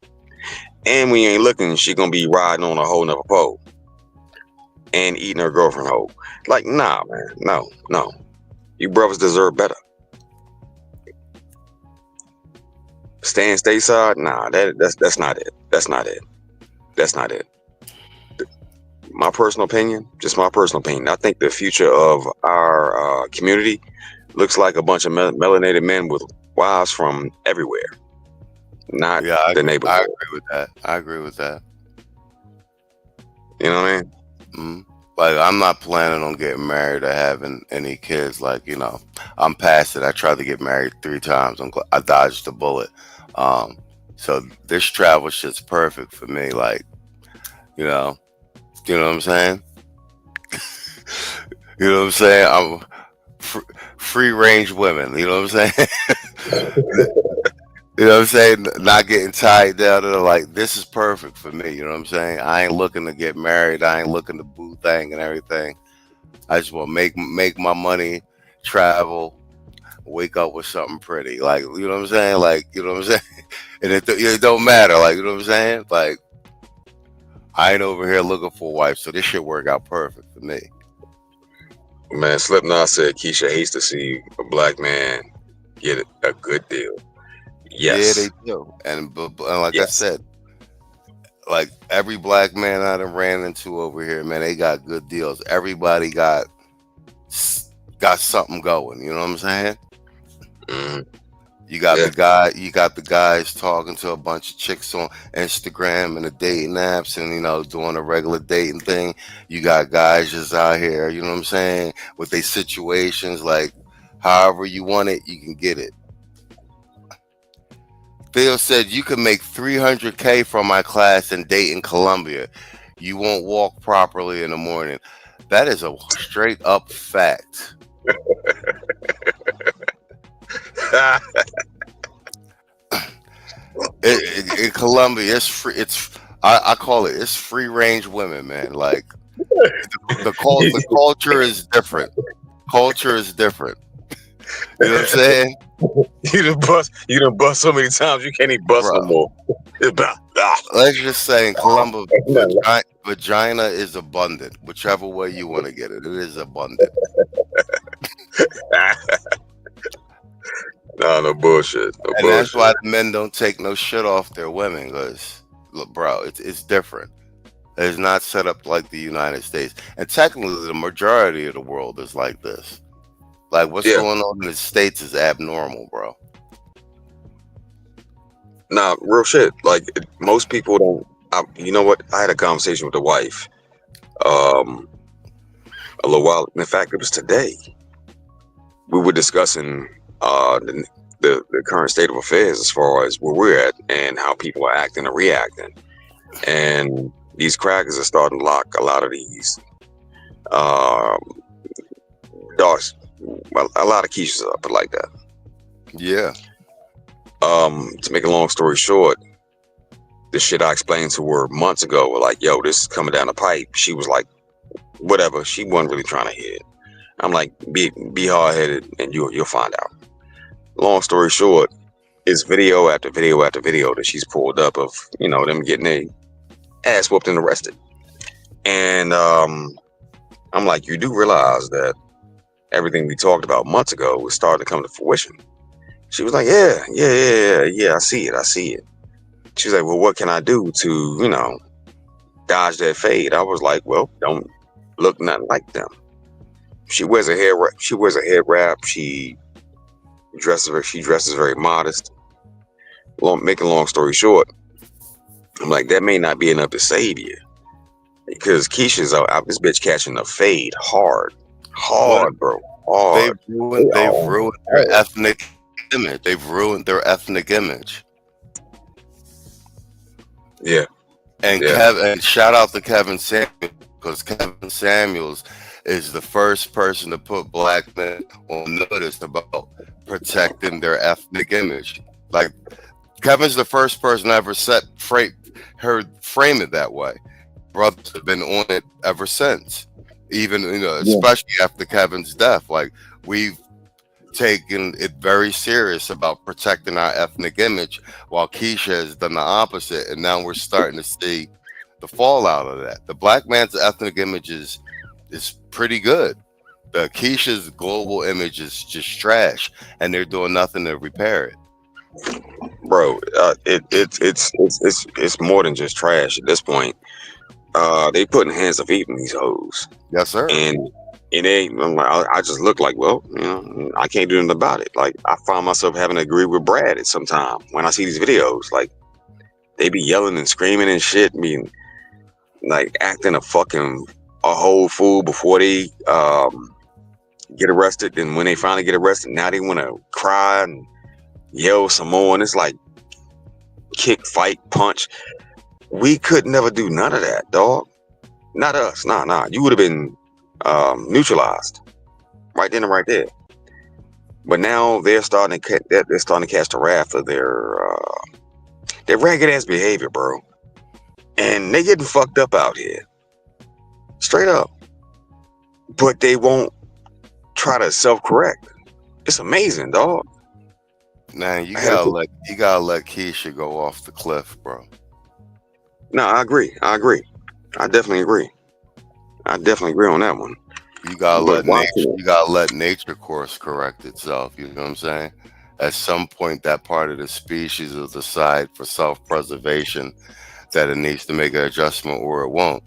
And when you ain't looking, she gonna be riding on a whole nother pole and eating her girlfriend whole. Like, nah, man, no. You brothers deserve better. Staying stateside, nah, that's not it. That's not it. My personal opinion, just my personal opinion, I think the future of our community looks like a bunch of melanated men with wives from everywhere, not the neighborhood. I agree with that. You know what I mean? Mm-hmm. Like, I'm not planning on getting married or having any kids. Like, you know, I'm past it. I tried to get married 3 times. I dodged the bullet. So this travel shit's perfect for me. Like, you know what I'm saying? You know what I'm saying? I'm free range women. You know what I'm saying? You know what I'm saying? Not getting tied down to, like, this is perfect for me. You know what I'm saying? I ain't looking to get married. I ain't looking to boo thing and everything. I just want to make my money, travel, wake up with something pretty. Like, you know what I'm saying? Like, you know what I'm saying? And it don't matter. Like, you know what I'm saying? Like, I ain't over here looking for a wife, so this shit work out perfect for me. Man, Slipknot said Keisha hates to see a black man get a good deal. Yes. Yeah, they do. And like I said, like, every black man I done ran into over here, man, they got good deals. Everybody got something going. You know what I'm saying? Mm-hmm. You got the guys talking to a bunch of chicks on Instagram and the dating apps and, you know, doing a regular dating thing. You got guys just out here, you know what I'm saying, with their situations, like, however you want it, you can get it. Phil said, you can make $300K from my class in Dayton, Colombia. You won't walk properly in the morning. That is a straight up fact. In Colombia, it's free. I call it's free range women, man. Like, the culture is different. Culture is different. You know what I'm saying? You done bust so many times you can't even bust no more. Let's just say in Colombia, vagina is abundant. Whichever way you want to get it, it is abundant. Nah, no bullshit. No And that's bullshit. why the men don't take no shit off their women, because, look, bro, it's different. It's not set up like the United States. And technically, the majority of the world is like this. Like, what's Yeah. going on in the States is abnormal, bro. Nah, real shit. Like most people don't. You know what? I had a conversation with the wife. A little while. In fact, it was today. We were discussing the current state of affairs as far as where we're at and how people are acting and reacting. And these crackers are starting to lock a lot of these dogs. Well, a lot of Keishas up like that. Yeah. To make a long story short, the shit I explained to her months ago, were like, yo, this is coming down the pipe. She was like, whatever. She wasn't really trying to hear it. I'm like, be hard headed and you'll find out. Long story short, it's video after video after video that she's pulled up of, you know, them getting their ass whooped and arrested. And I'm like, you do realize that everything we talked about months ago was starting to come to fruition. She was like, yeah, I see it. She was like, well, what can I do to, you know, dodge that fade? I was like, well, don't look nothing like them. She wears a head wrap. She dresses very modest. Making a long story short, I'm like, that may not be enough to save you, because Keisha's out this bitch catching a fade hard, bro, hard. They've ruined their ethnic image. They've ruined their ethnic image. Yeah. And and shout out to Kevin Samuels, because Kevin Samuels is the first person to put black men on notice about protecting their ethnic image. Like, Kevin's the first person to ever frame it that way. Brothers have been on it ever since. Even, you know, especially after Kevin's death. Like, we've taken it very serious about protecting our ethnic image, while Keisha has done the opposite, and now we're starting to see the fallout of that. The black man's ethnic image is pretty good. The Keisha's global image is just trash, and they're doing nothing to repair it. Bro, it's more than just trash at this point. They putting hands of feet in these hoes. Yes, sir. And it ain't. I just look like, well, you know, I can't do nothing about it. Like, I find myself having to agree with Brad at some time when I see these videos. Like, they be yelling and screaming and shit, being like acting a whole fool before they get arrested. And when they finally get arrested, now they want to cry and yell some more. And it's like kick, fight, punch. We could never do none of that, dog. Not us. Nah. You would have been neutralized right then and right there. But now they're starting to catch the wrath of their ragged ass behavior, bro. And they getting fucked up out here, straight up. But they won't try to self-correct. It's amazing, dog. Man, you gotta let Keisha go off the cliff, bro. No, I agree. I definitely agree. I definitely agree on that one. You gotta let nature course correct itself. You know what I'm saying? At some point, that part of the species will decide for self-preservation that it needs to make an adjustment, or it won't.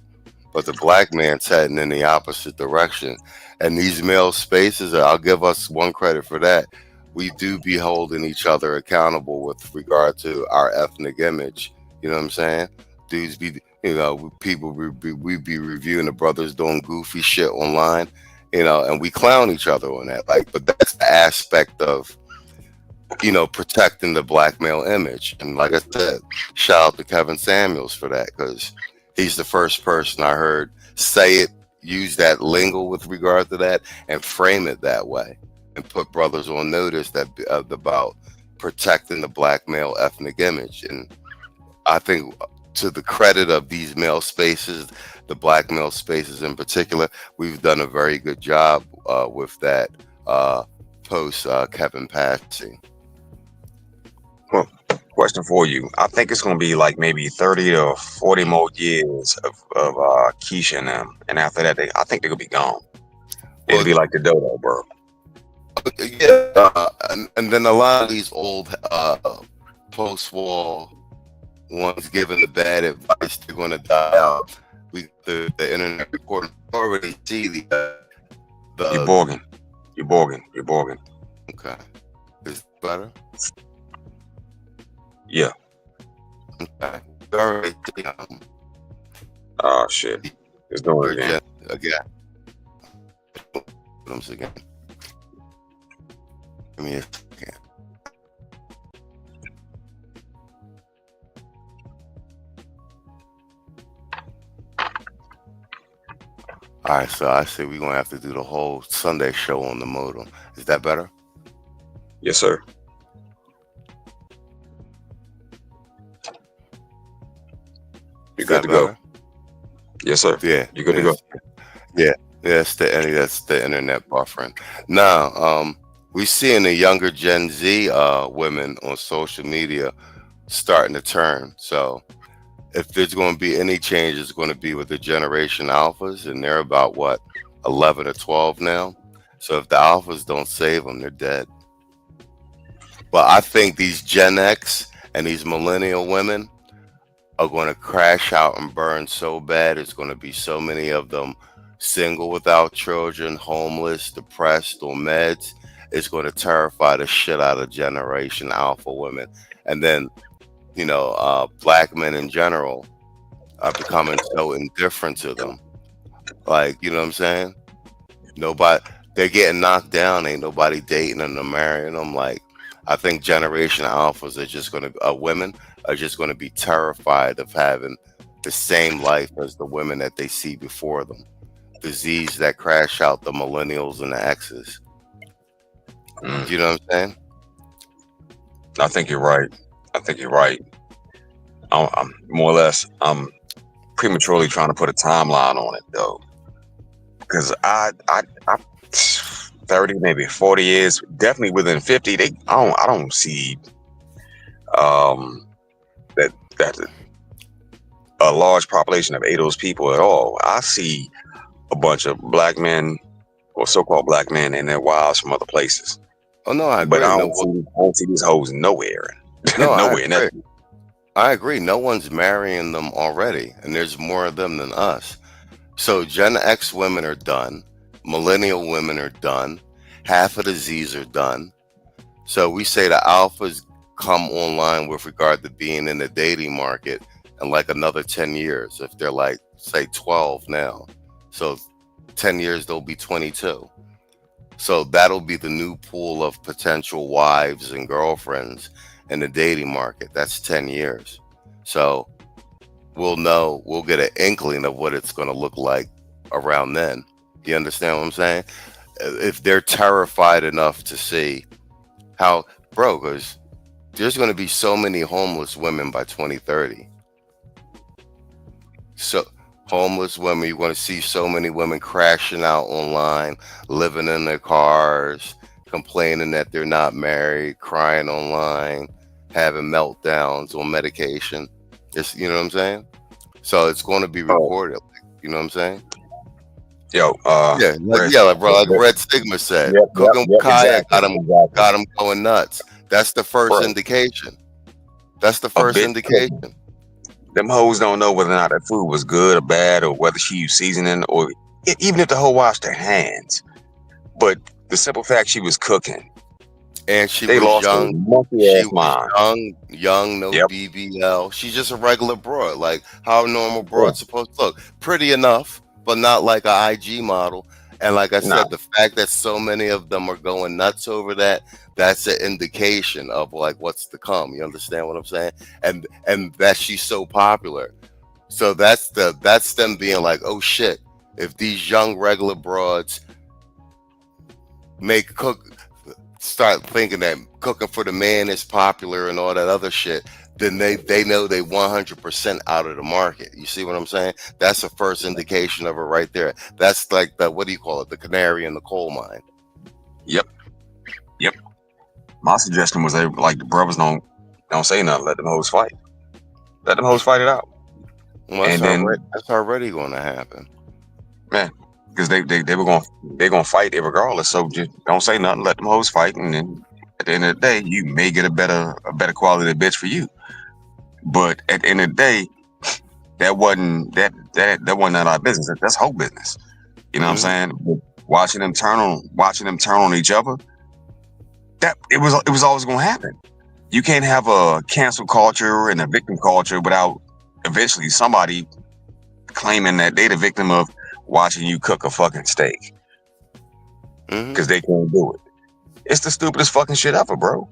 But the black man's heading in the opposite direction. And these male spaces, I'll give us one credit for that. We do be holding each other accountable with regard to our ethnic image. You know what I'm saying? Dudes be, you know, people we be reviewing the brothers doing goofy shit online, you know, and we clown each other on that. Like, but that's the aspect of, you know, protecting the black male image. And like I said, shout out to Kevin Samuels for that, because he's the first person I heard say it, use that lingo with regard to that, and frame it that way, and put brothers on notice that about protecting the black male ethnic image. And I think, to the credit of these male spaces, the black male spaces in particular, we've done a very good job with that post Kevin passing. Well, question for you. I think it's going to be like maybe 30 or 40 more years of Keisha and them. And after that, I think they're going to be gone. It'll be like the dodo, bro. Yeah, and then a lot of these old post-war ones giving the bad advice, they're going to die out. The internet recording already see You're the borging. You're borging. You're borging. okay. Is it better? Yeah. Okay. We already see Oh shit. It's doing it again. again. Once again. Give me a second. All right, so I say we're gonna have to do the whole Sunday show on the modem. Is that better? Yes, sir. You're good to go. Yes, sir. Yeah, you're good to go. Yeah, that's the internet buffering. Now, we seeing the younger Gen Z women on social media starting to turn. So, if there's going to be any change, it's going to be with the Generation Alphas, and they're about what 11 or 12 now. So, if the Alphas don't save them, they're dead. But I think these Gen X and these millennial women are going to crash out and burn so bad. There's going to be so many of them single without children, homeless, depressed, on meds. It's going to terrify the shit out of Generation Alpha women. And then, black men in general are becoming so indifferent to them. Like, you know what I'm saying? They're getting knocked down. Ain't nobody dating them or marrying them. Like, I think Generation Alphas are just going to, women are just going to be terrified of having the same life as the women that they see before them. Disease that crash out the millennials and the X's. Do you know what I'm saying? I think you're right. I'm more or less, I'm prematurely trying to put a timeline on it though, because I 30, maybe 40 years, definitely within 50. I don't see that a large population of those people at all. I see a bunch of black men or so-called black men and their wives from other places. Oh no, I agree. But I don't see these hoes nowhere. No, nowhere. I agree. No one's marrying them already, and there's more of them than us. So Gen X women are done. Millennial women are done. Half of the Z's are done. So we say the alphas come online with regard to being in the dating market in like another 10 years. If they're like, say, 12 now. So 10 years, they'll be 22. So that'll be the new pool of potential wives and girlfriends in the dating market. That's 10 years. So we'll get an inkling of what it's going to look like around then. You understand what I'm saying? If they're terrified enough to see how, because there's going to be so many homeless women by 2030. So homeless women, you're going to see so many women crashing out online, living in their cars, complaining that they're not married, crying online, having meltdowns on medication. It's, you know what I'm saying? So it's going to be recorded. You know what I'm saying? Yo, like Red Stigma said, cooking with Kaya got him going nuts. That's the first indication. That's the first indication. Them hoes don't know whether or not that food was good or bad, or whether she used seasoning, or even if the hoe washed their hands. But the simple fact she was cooking, and she was young, no BBL. She's just a regular broad, like how a normal broad's supposed to look. Pretty enough, but not like a IG model. And like I said, the fact that so many of them are going nuts over that's an indication of like what's to come. You understand what I'm saying? And that she's so popular. So that's them being like, oh shit, if these young regular broads start thinking that cooking for the man is popular and all that other shit, then they know they 100% out of the market. You see what I'm saying? That's the first indication of it right there. That's like the, what do you call it? The canary in the coal mine. Yep. My suggestion was like the brothers don't say nothing. Let them hoes fight. Let them hoes fight it out. Well, that's already going to happen. Man, because they're gonna fight it regardless. So just don't say nothing. Let them hoes fight, and then at the end of the day, you may get a better quality bitch for you. But at the end of the day, that wasn't none of our business. That's whole business. You know what I'm saying? But watching them turn on each other, that it was always gonna happen. You can't have a cancel culture and a victim culture without eventually somebody claiming that they the victim of watching you cook a fucking steak because they can't do it. It's the stupidest fucking shit ever, bro.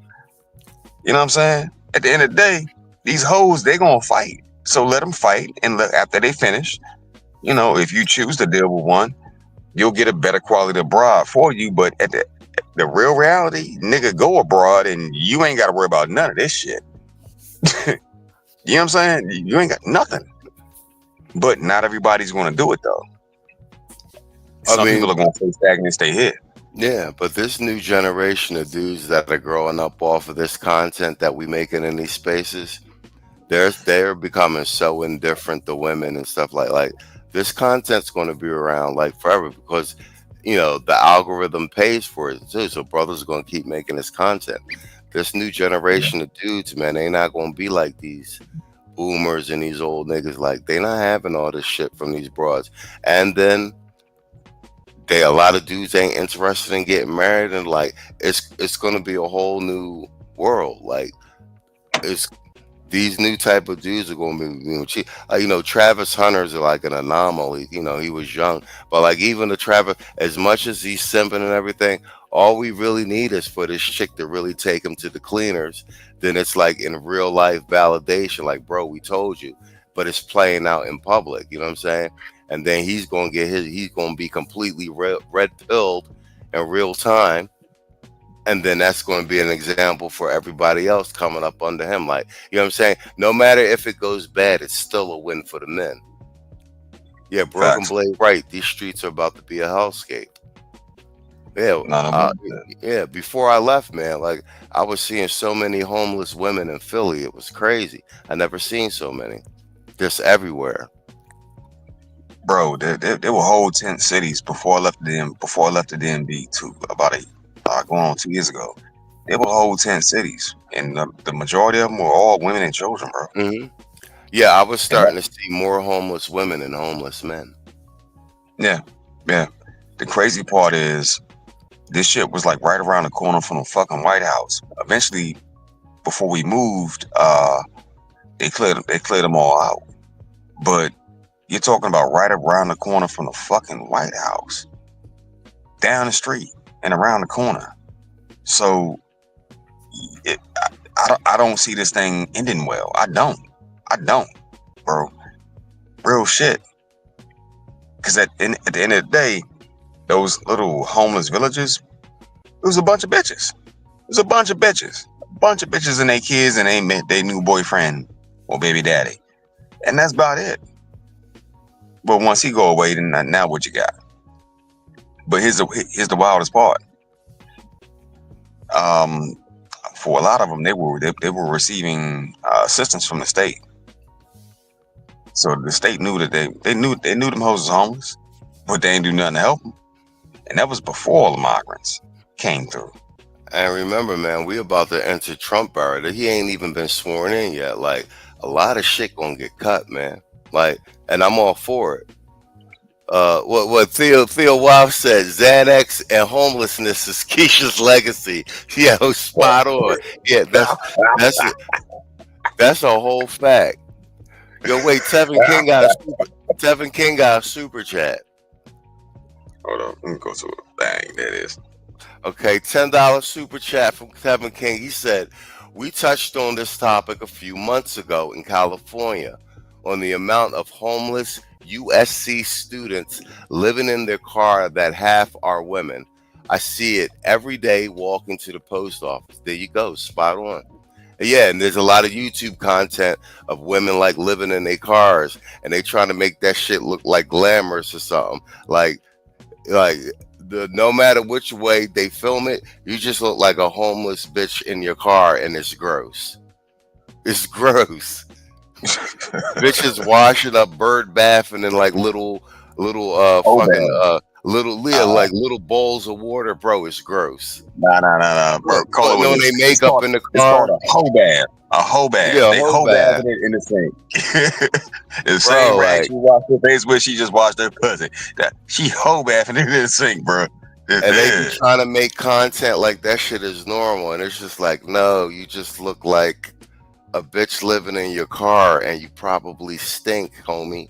You know what I'm saying? At the end of the day, these hoes, they gonna fight. So let them fight, and after they finish, you know, if you choose to deal with one, you'll get a better quality abroad for you. But at the real reality, nigga, go abroad and you ain't got to worry about none of this shit. You know what I'm saying? You ain't got nothing. But not everybody's going to do it, though. Some people are going to stay stagnant and stay here. Yeah, but this new generation of dudes that are growing up off of this content that we making in these spaces, they're becoming so indifferent to women and stuff like this content's going to be around like forever because you know the algorithm pays for it too. So brothers are going to keep making this content. This new generation of dudes, man, they not going to be like these boomers and these old niggas. Like they not having all this shit from these broads, and then a lot of dudes ain't interested in getting married, and like it's going to be a whole new world. Like it's these new type of dudes are going to be, you know, Travis Hunter's like an anomaly. You know, he was young, but like even the Travis, as much as he's simping and everything, all we really need is for this chick to really take him to the cleaners. Then it's like in real life validation, like, bro, we told you, but it's playing out in public. You know what I'm saying? And then he's going to get he's going to be completely red pilled in real time. And then that's going to be an example for everybody else coming up under him. Like, you know what I'm saying? No matter if it goes bad, it's still a win for the men. Yeah, Broken Blade, right. These streets are about to be a hellscape. Yeah. Yeah, before I left, man, like I was seeing so many homeless women in Philly. It was crazy. I never seen so many. Just everywhere. Bro, there were whole tent cities before I left the DMV too, about going on 2 years ago. They were whole 10 cities, and the majority of them were all women and children, bro. Yeah, I was starting to see more homeless women than homeless men. Yeah. The crazy part is, this shit was like right around the corner from the fucking White House. Eventually, before we moved, they cleared them all out. But you're talking about right around the corner from the fucking White House, down the street and around the corner. So I don't see this thing ending well. I don't, bro. Real shit. Because at the end of the day, those little homeless villages, it was a bunch of bitches. A bunch of bitches and their kids and they new boyfriend or baby daddy. And that's about it. But once he go away, then now what you got? But here's the wildest part. For a lot of them, they were receiving assistance from the state. So the state knew that they knew them hoes was homeless, but they ain't do nothing to help them. And that was before all the migrants came through. And remember, man, we about to enter Trump era. He ain't even been sworn in yet. Like a lot of shit gonna get cut, man. Like, and I'm all for it. What Theo Wild said, Xanax and homelessness is Keisha's legacy. Yeah, spot on. Yeah, that's a whole fact. Yo, wait, Tevin King got a super chat. Hold on, let me go to it. Bang, there it is. Okay, $10 super chat from Tevin King. He said, we touched on this topic a few months ago in California on the amount of homeless USC students living in their car that half are women. I see it every day walking to the post office. There you go, spot on. Yeah, and there's a lot of YouTube content of women like living in their cars and they trying to make that shit look like glamorous or something. Like no matter which way they film it, you just look like a homeless bitch in your car, and it's gross. It's gross. Bitches washing up, bird bathing in like little fucking Uh, like little bowls of water, bro. It's gross. nah, bro. Call it Putting what on it's their makeup in the it's called car. a hoe bath. A hoe bath. Yeah, a They whole hoe bath bath, in the sink. The same bro. rag Like, she washed her face with, she just washed her pussy. That she hoe bathing in the sink, bro. and they be trying to make content like that shit is normal, and it's just like, no, you just look like a bitch living in your car, and you probably stink, homie.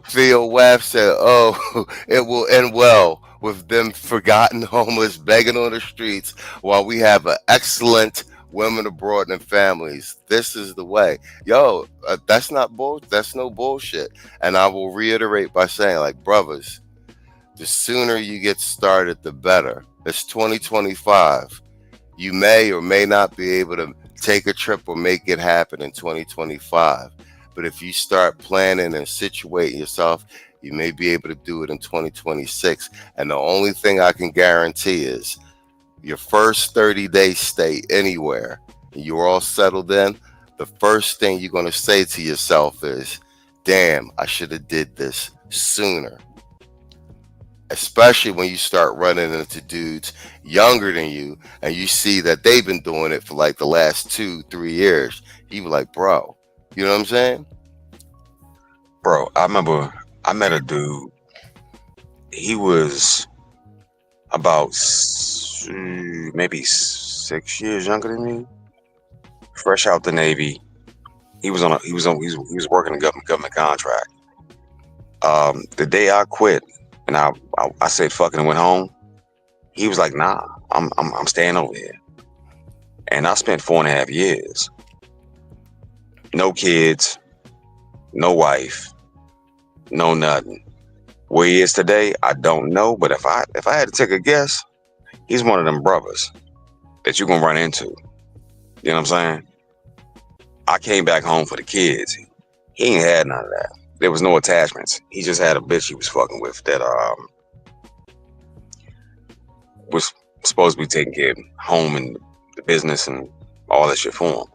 Theo Webb said, "Oh, it will end well with them forgotten homeless begging on the streets while we have an excellent women abroad and families. This is the way." Yo, that's not bull. That's no bullshit. And I will reiterate by saying, like, brothers, the sooner you get started, the better. It's 2025. You may or may not be able to take a trip or make it happen in 2025. But if you start planning and situating yourself, you may be able to do it in 2026. And the only thing I can guarantee is your first 30-day stay anywhere, and you're all settled in, the first thing you're going to say to yourself is, damn, I should have did this sooner. Especially when you start running into dudes younger than you and you see that they've been doing it for like the last 2-3 years. You be like, bro, you know what I'm saying? Bro, I remember I met a dude. He was about maybe 6 years younger than me. Fresh out the Navy. He was working a government contract. The day I quit and I said fucking and went home, he was like, nah, I'm staying over here. And I spent 4.5 years. No kids, no wife, no nothing. Where he is today, I don't know. But if I had to take a guess, he's one of them brothers that you're gonna run into. You know what I'm saying? I came back home for the kids. He ain't had none of that. There was no attachments. He just had a bitch he was fucking with that was supposed to be taking care of home and the business and all that shit for him.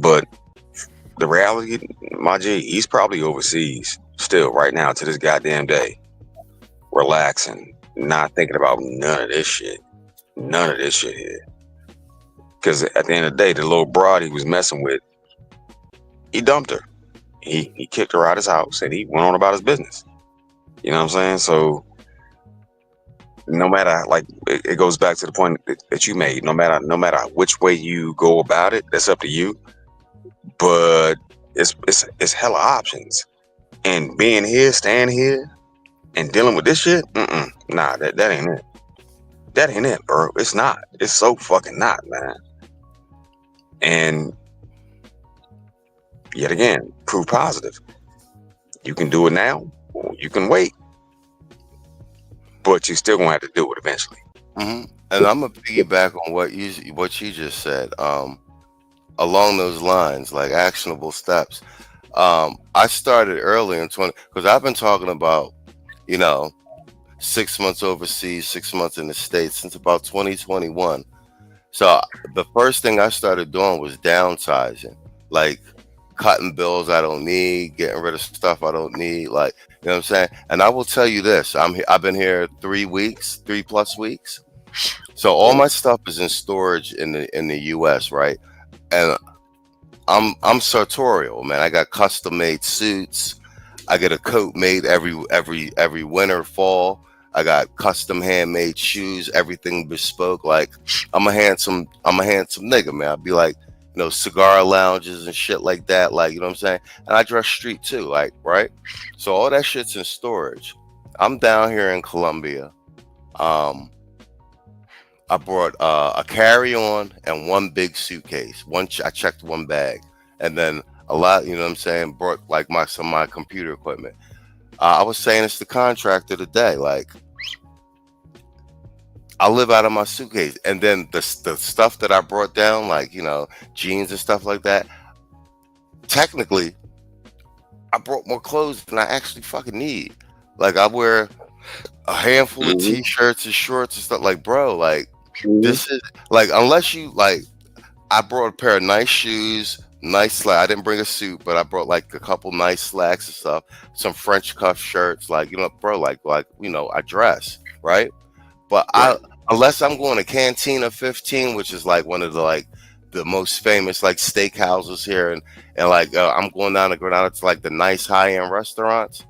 But the reality, my G, he's probably overseas still right now to this goddamn day, relaxing, not thinking about none of this shit. None of this shit here. Because at the end of the day, the little broad he was messing with, he dumped her. He kicked her out of his house and he went on about his business. You know what I'm saying? So no matter, like, it goes back to the point that you made. No matter which way you go about it, that's up to you. But it's hella options. And being here, staying here, and dealing with this shit, nah, that ain't it. That ain't it, bro. It's not. It's so fucking not, man. And yet again, proof positive. You can do it now, or you can wait, but you're still gonna have to do it eventually. Mm-hmm. And I'm gonna piggyback on what you just said. Along those lines, like actionable steps. I started early in 20 because I've been talking about, you know, 6 months overseas, 6 months in the States since about 2021. So the first thing I started doing was downsizing, like cutting bills I don't need, getting rid of stuff I don't need, like, you know what I'm saying? And I will tell you this, I've been here 3+ weeks. So all my stuff is in storage in the US, right? And I'm sartorial, man. I got custom made suits. I get a coat made every winter, fall. I got custom handmade shoes, everything bespoke. Like I'm a handsome nigga, man. I'd be like, cigar lounges and shit like that. Like, you know what I'm saying? And I dress street too, like, right? So all that shit's in storage. I'm down here in Colombia. I brought a carry-on and one big suitcase. I checked one bag, and then a lot. You know what I'm saying? Brought like some of my computer equipment. I was saying it's the contractor today. Like I live out of my suitcase, and then the stuff that I brought down, like jeans and stuff like that. Technically, I brought more clothes than I actually fucking need. Like I wear a handful of t-shirts and shorts and stuff. Like, bro, like. This is like, unless you like, I brought a pair of nice shoes, nice slack. I didn't bring a suit, but I brought like a couple nice slacks and stuff. Some French cuff shirts, like bro, like I dress right. But Right. unless I'm going to Cantina 15, which is like one of the most famous like steakhouses here, and like I'm going down to Granada to like the nice high end restaurants.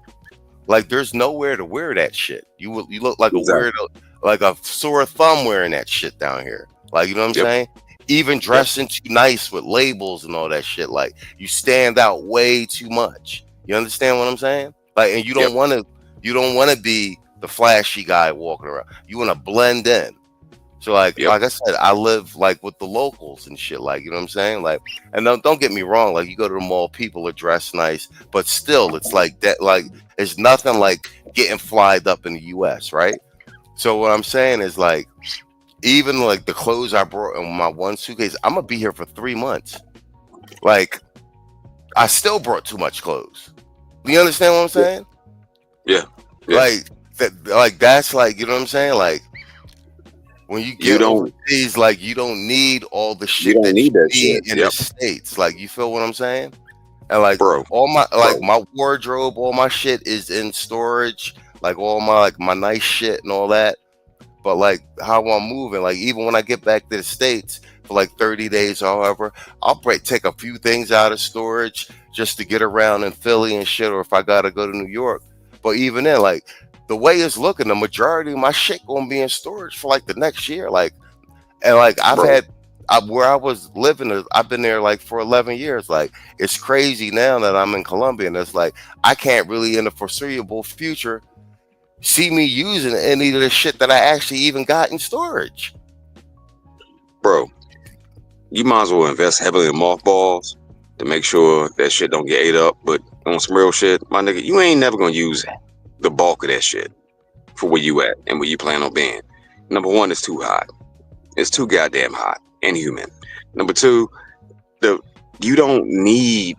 Like there's nowhere to wear that shit. You look like Exactly. a weirdo, like a sore thumb wearing that shit down here. Like you know what I'm Yep. saying? Even dressing too nice with labels and all that shit. Like you stand out way too much. You understand what I'm saying? Like, and you Yep. don't want to be the flashy guy walking around. You want to blend in. So like Yep. like I said, I live like with the locals and shit. Like you know what I'm saying? Like, and don't get me wrong. Like you go to the mall, people are dressed nice, but still, it's like that. Like it's nothing like getting flyed up in the U.S. Right? So what I'm saying is like, even like the clothes I brought in my one suitcase, I'm gonna be here for 3 months. Like I still brought too much clothes. You understand what I'm saying? Yeah. Yeah. Like that. Like that's like you know what I'm saying? Like. When you You get don't. overseas, like you don't need all the You shit don't that need you that need shit. in Yep. the States. Like you feel what I'm saying? And like Bro. all my like Bro. my wardrobe, all my shit is in storage. Like all my nice shit and all that. But like how I'm moving, like even when I get back to the States for like 30 days or however, I'll take a few things out of storage just to get around in Philly and shit, or if I gotta go to New York. But even then, like the way it's looking, the majority of my shit gonna be in storage for like the next year. Like and like Bro. where I was living, I've been there like for 11 years. Like it's crazy now that I'm in Colombia, and it's like I can't really in the foreseeable future see me using any of the shit that I actually even got in storage. Bro. You might as well invest heavily in mothballs to make sure that shit don't get ate up. But on some real shit, my nigga, you ain't never gonna use the bulk of that shit for where you at and where you plan on being. Number one, it's too hot. It's too goddamn hot and humid. Number two, you don't need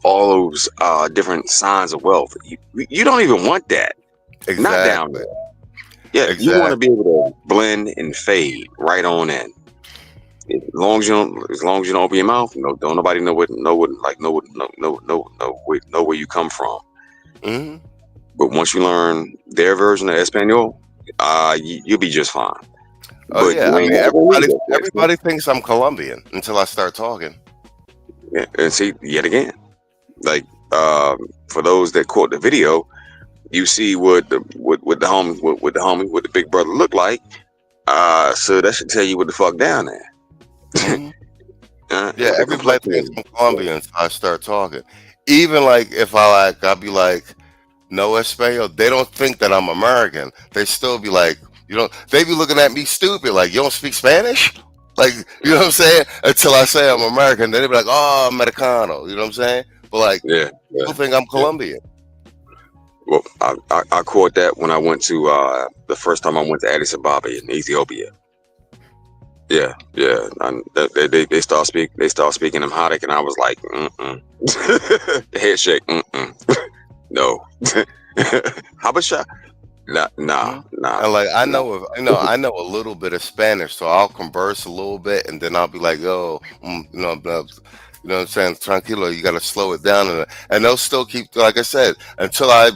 all those different signs of wealth. You don't even want that. Not down Exactly. there. Yeah, you want to Exactly. be able to blend and fade right on in. As long as you don't open your mouth, don't nobody know where you come from. Hmm. But once you learn their version of Espanol, you'll be just fine. Oh But yeah. you I ain't mean, never gonna need that shit. everybody thinks I'm Colombian until I start talking. Yeah, and see, yet again, like for those that quote the video, you see what the homie, what the big brother looked like. So that should tell you what the fuck down there. Hmm. What Yeah, the everybody complexion thinks is. I'm Colombian until I start talking. Even like if I'll be like, no Espanol, they don't think that I'm American. They still be like, they be looking at me stupid, like, you don't speak Spanish? Like, you know what I'm saying? Until I say I'm American, then they be like, oh, Americano, you know what I'm saying? But like, Yeah, people think I'm yeah. Colombian. Well, I caught that when I went to the first time I went to Addis Ababa in Ethiopia. Yeah, yeah. And they start speaking Amharic, and I was like, the head shake, no. Habasha, nah, Mhm. nah. And like, I know a little bit of Spanish, so I'll converse a little bit, and then I'll be like, yo, you know what I'm saying? Tranquilo, you got to slow it down, and they'll still keep, like I said, until I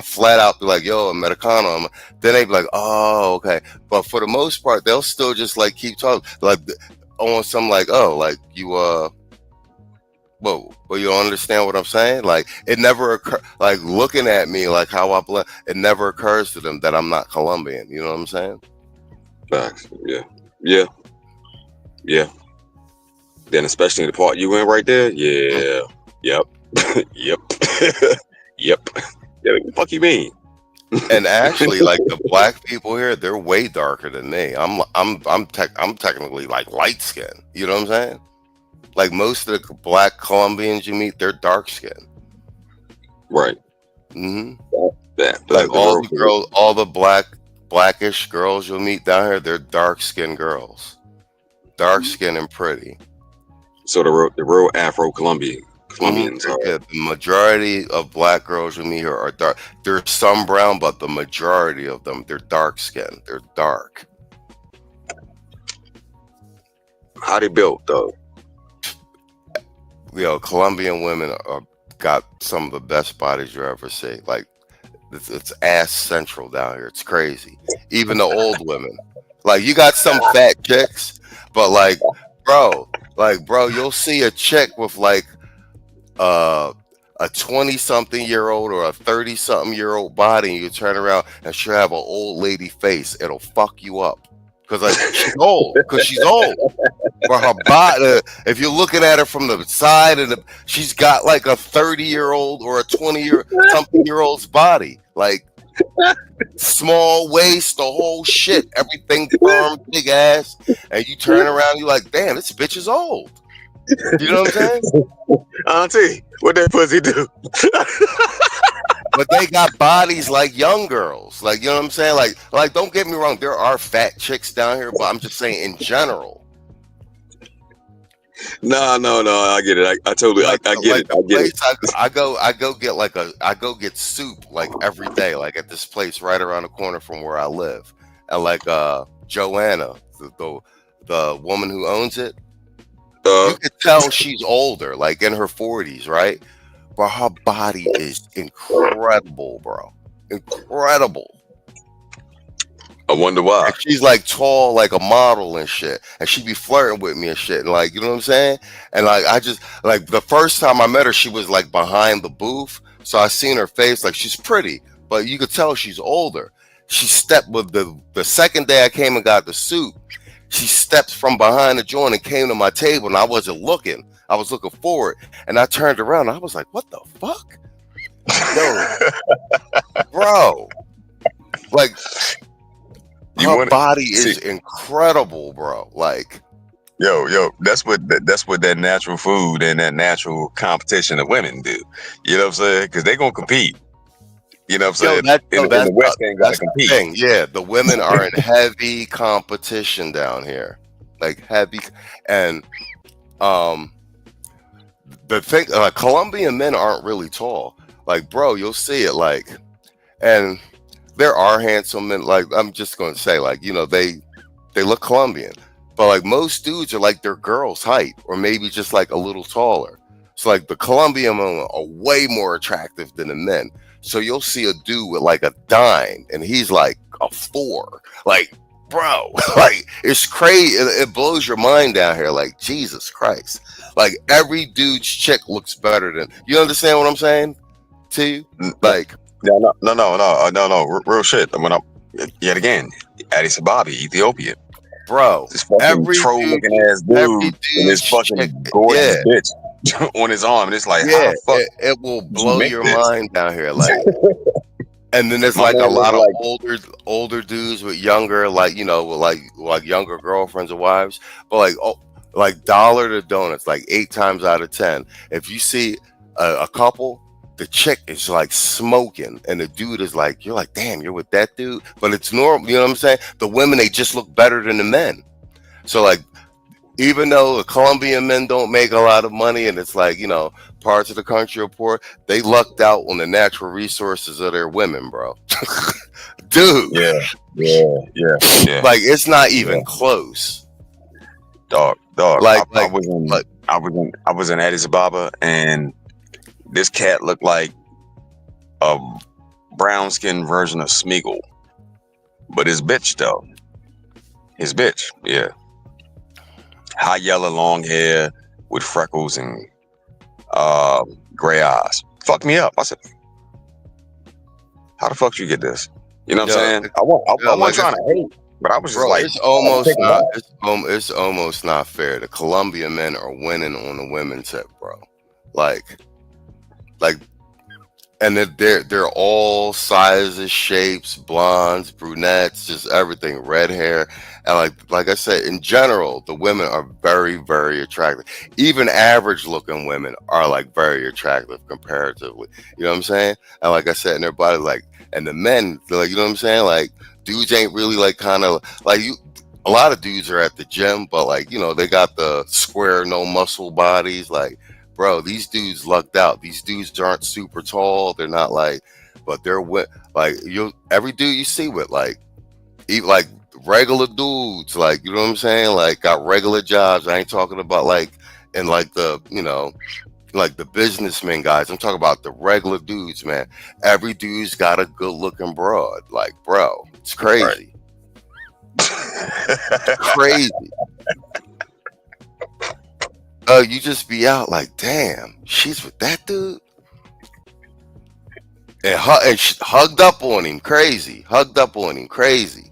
flat out be like, yo, Americano. Then they be like, oh, okay. But for the most part, they'll still just like keep talking, like on some like, oh, like you whoa, well, you don't understand what I'm saying? Like it never occur, like looking at me like how it never occurs to them that I'm not Colombian. You know what I'm saying? Facts. Yeah, yeah, yeah. Then especially the part you in right there. Yeah, yep, yep, yep. Yeah, what the fuck you mean? And actually, like the black people here, they're way darker than me. I'm technically like light skin. You know what I'm saying? Like most of the black Colombians you meet, they're dark skin. Right. Hmm. That Like the all real. the girls, all the blackish girls you'll meet down here, they're dark skinned girls, dark skin and pretty. So the real Afro Colombians are. Yeah, the majority of black girls you meet here are dark. There's some brown, but the majority of them, they're dark skinned. They're dark. How they built though? Colombian women are got some of the best bodies you ever see. Like it's ass central down here. It's crazy. Even the old women. Like you got some fat chicks, but bro, bro, you'll see a chick with uh a 20-something-year-old or a 30-something-year-old body, and you turn around and she'll have an old lady face. It'll fuck you up. Because she's old. Because she's old. But her body, if you're looking at her from the side, she's got like a 30-year-old or a 20-something-year-old's body. Like small waist, the whole shit, everything firm, big ass. And you turn around, you're like, damn, this bitch is old. You know what I'm saying? Auntie, what that pussy do? But they got bodies like young girls. Like, you know what I'm saying? Like, don't get me wrong, there are fat chicks down here, but I'm just saying in general. No, I get it. I totally, I get it. I get it. I go get soup like every day, like at this place right around the corner from where I live, and Joanna, the woman who owns it, you could tell she's older, like in her 40s, right? But her body is incredible, bro. Incredible. I wonder why. And she's like tall, like a model and shit. And she be flirting with me and shit. And like, you know what I'm saying? And like, I just, like, the first time I met her, she was like behind the booth. So I seen her face, like, she's pretty, but you could tell she's older. She stepped with the second day I came and got the soup. She stepped from behind the joint and came to my table, and I wasn't looking. I was looking forward, and I turned around. And I was like, "What the fuck, yo, bro?" Like, her body is incredible, bro. Like, yo, that's what that natural food and that natural competition of women do. You know what I'm saying? Because they gonna compete. You know what I'm saying? In the West, they gotta compete. Thing. Yeah, the women are in heavy competition down here, like heavy, and the thing, Colombian men aren't really tall. Like, bro, you'll see it. Like, and there are handsome men. Like, I'm just gonna say, like, you know, they look Colombian, but like most dudes are like their girl's height, or maybe just like a little taller. So like the Colombian men are way more attractive than the men. So you'll see a dude with like a dime, and he's like a 4. Like, bro, like it's crazy. It blows your mind down here. Like, Jesus Christ. Like every dude's chick looks better than. You understand what I'm saying to you? Like, no, real shit. Yet again, Addis Ababa, Ethiopia, bro. This fucking troll looking ass dude and this fucking gorgeous bitch on his arm, and it's like, how the fuck it will blow your mind down here, like. And then there's like a lot of older dudes with younger, like, you know, with like younger girlfriends or wives, but like dollar to donuts, like 8 times out of 10, if you see a couple, the chick is like smoking, and the dude is like, you're like, damn, you're with that dude, but it's normal. You know what I'm saying? The women, they just look better than the men. So like, even though the Colombian men don't make a lot of money, and it's like, you know, parts of the country are poor, they lucked out on the natural resources of their women, bro. Dude. Yeah. Like, it's not even close. Dog. Like, I was in Addis Ababa, and this cat looked like a brown skinned version of Smeagol. But his bitch, though. His bitch, yeah. High yellow, long hair with freckles and gray eyes. Fucked me up. I said, how the fuck you get this? You know what I'm saying? I wasn't trying to hate, but I was just like, it's almost not fair. The Colombian men are winning on the women's tip, bro. Like, and they're all sizes, shapes, blondes, brunettes, just everything, red hair. And like I said, in general, the women are very, very attractive. Even average looking women are like very attractive comparatively. You know what I'm saying? And like I said, in their body, like, and the men, like, you know what I'm saying? Like, dudes ain't really like kind of like you. A lot of dudes are at the gym, but like, you know, they got the square, no muscle bodies. Like, bro, these dudes lucked out. These dudes aren't super tall. They're not like, but they're with like every dude you see with like, even like regular dudes, like, you know what I'm saying? Like, got regular jobs. I ain't talking about like, and like the, like the businessmen guys. I'm talking about the regular dudes, man. Every dude's got a good looking broad. Like, bro, it's crazy. Crazy. You just be out like, damn, she's with that dude. And, hugged up on him, crazy. Hugged up on him, crazy.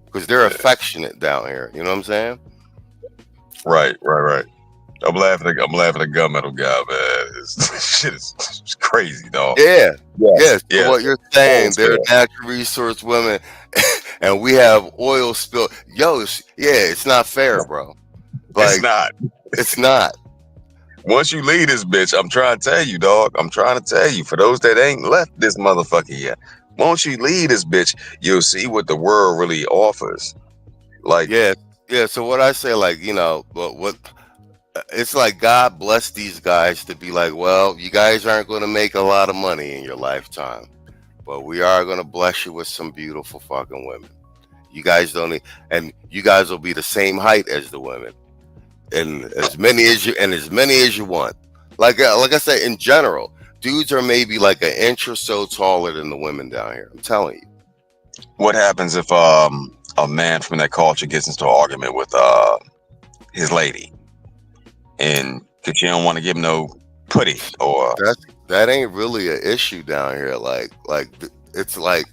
Because they're affectionate down here. You know what I'm saying? Right. I'm laughing at the gunmetal guy, man. Shit is crazy, dog. Yeah. So what you're saying, they're natural resource women, and we have oil spill. Yo, it's not fair, bro. Like, It's not. Once you leave this bitch, I'm trying to tell you, dog. I'm trying to tell you, for those that ain't left this motherfucker yet, once you leave this bitch, you'll see what the world really offers. Like, yeah. So what I say, like, what it's like, God bless these guys to be like, well, you guys aren't going to make a lot of money in your lifetime, but we are going to bless you with some beautiful fucking women. You guys don't need, and you guys will be the same height as the women. And as many as you want. Like I said, in general, dudes are maybe like an inch or so taller than the women down here. I'm telling you. What happens if a man from that culture gets into an argument with his lady, and because she don't want to give him no putty, or that ain't really an issue down here. Like it's like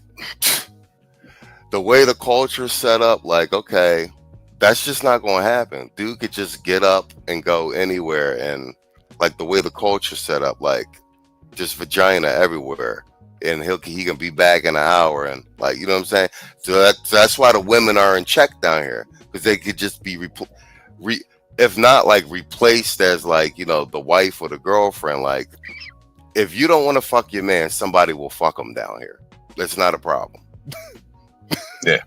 the way the culture's set up. Like, okay, that's just not going to happen. Dude could just get up and go anywhere, and like the way the culture's set up, like just vagina everywhere, and he can be back in an hour, and like, you know what I'm saying? So that's why the women are in check down here, because they could just be if not like replaced as like, the wife or the girlfriend. Like, if you don't want to fuck your man, somebody will fuck him down here. That's not a problem. Yeah.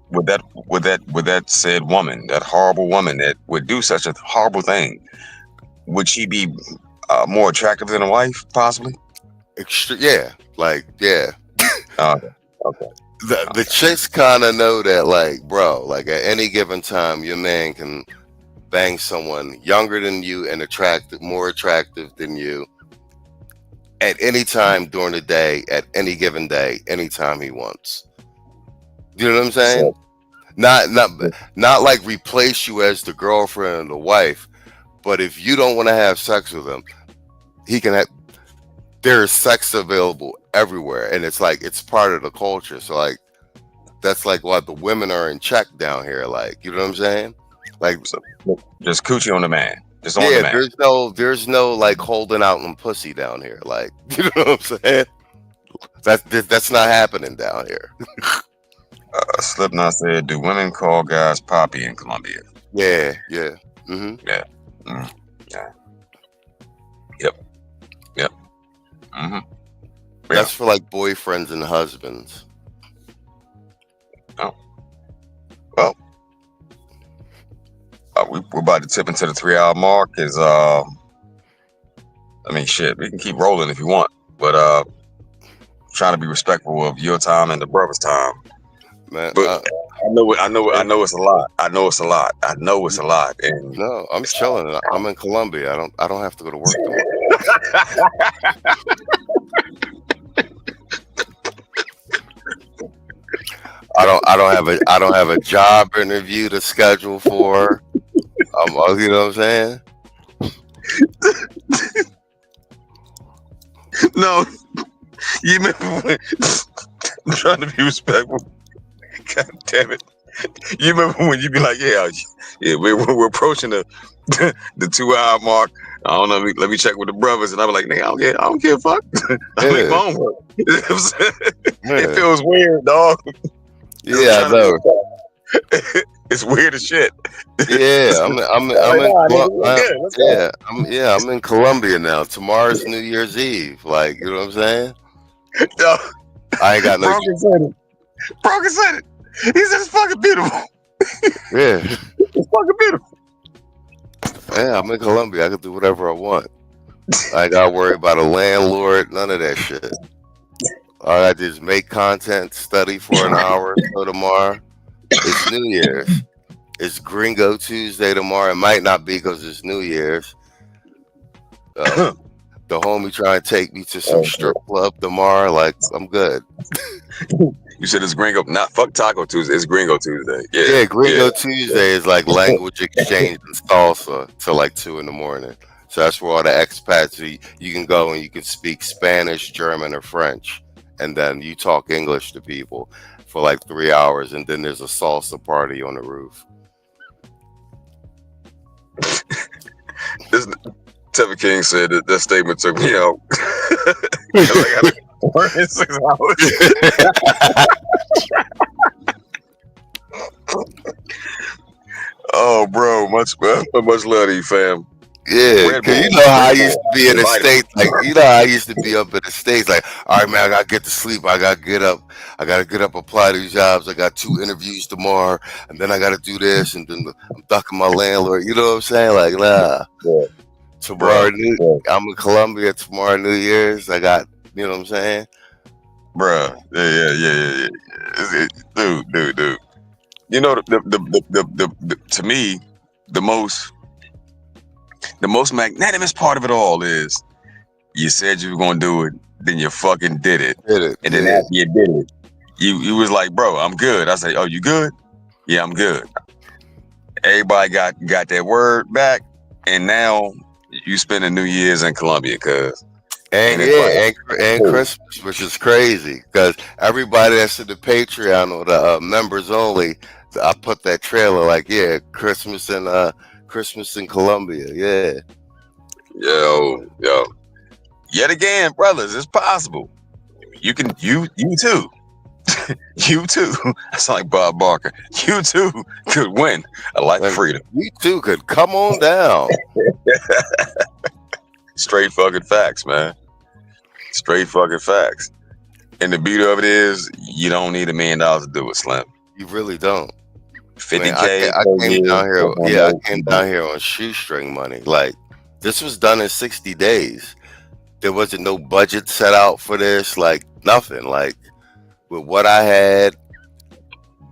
With that said woman, that horrible woman that would do such a horrible thing, would she be more attractive than a wife, possibly? Yeah. Okay. The chicks kind of know that, like, bro, like at any given time, your man can bang someone younger than you and more attractive than you at any time during the day, at any given day, anytime he wants. You know what I'm saying? Not like replace you as the girlfriend or the wife, but if you don't want to have sex with him, he can have. There's sex available everywhere, and it's like it's part of the culture. So like that's like why the women are in check down here. Like, you know what I'm saying? Like, just coochie on the man. Just on the man. There's no like holding out on pussy down here. Like, you know what I'm saying? That's not happening down here. Slipknot said, "Do women call guys poppy in Colombia?" Yeah. Mm-hmm. Yeah. Mm-hmm. Yeah. Yep. Mm-hmm. That's for like boyfriends and husbands. Oh. Well, we're about to tip into the 3-hour mark. Shit, we can keep rolling if you want, but trying to be respectful of your time and the brother's time. Man, but I know it's a lot. I know it's a lot. And no, I'm chilling. I'm in Colombia. I don't have to go to work tomorrow. I don't have a job interview to schedule for. You know what I'm saying? No, you remember when I'm trying to be respectful. God damn it! You remember when you be like, yeah, we're approaching the 2-hour mark. I don't know. Let me check with the brothers, and I'm like, nigga, I don't give a fuck. I make my own work. You know what I'm saying? It feels weird, dog. Yeah, I know. It's weird as shit. Yeah, I'm in Colombia now. Tomorrow's New Year's Eve. Like, you know what I'm saying? No, I ain't got no. Brogan said it. He said it's fucking beautiful. Yeah, it's fucking beautiful. Yeah, I'm in Colombia. I can do whatever I want. I ain't gotta worry about a landlord. None of that shit. All I do is make content, study for an hour or so tomorrow. It's New Year's. It's Gringo Tuesday tomorrow. It might not be because it's New Year's. The homie trying to take me to some strip club tomorrow. Like, I'm good. You said it's Gringo, not fuck Taco Tuesday. It's Gringo Tuesday. Yeah, Gringo Tuesday is like language exchange and salsa till like 2 a.m. So that's where all the expats, you can go and you can speak Spanish, German, or French, and then you talk English to people for like 3 hours, and then there's a salsa party on the roof. This Tevin King said that statement took me out. I got to work in 6 hours. Oh, bro, much love to you, fam. Yeah, because you know how I used to be in the States. Like, you know how I used to be up in the States. Like, all right, man, I got to get to sleep. I got to get up. I got to get up, apply to these jobs. I got 2 interviews tomorrow, and then I got to do this, and then I'm ducking my landlord. You know what I'm saying? Like, nah. Yeah. Tomorrow, I'm in Colombia tomorrow, New Year's. I got, you know what I'm saying? Bruh. Yeah. Dude. You know, the to me, the most magnanimous part of it all is you said you were gonna do it, then you fucking did it. And then after you did it, you was like, bro, I'm good. I say, oh, you good? Yeah, I'm good. Everybody got that word back, and now you spending New Year's in Colombia, cuz. And Christmas, which is crazy, because everybody that's in the Patreon or the members only, I put that trailer like, yeah, Christmas in Colombia, yeah. Yo. Yet again, brothers, it's possible. You too. You too. I sound like Bob Barker. You too could win a life of freedom. You too could come on down. Straight fucking facts, man. Straight fucking facts. And the beauty of it is, you don't need $1 million to do it, Slim. You really don't. $50K. I came down here. Yeah, I came down here on shoestring money. Like, this was done in 60 days. There wasn't no budget set out for this. Like, nothing. Like, with what I had,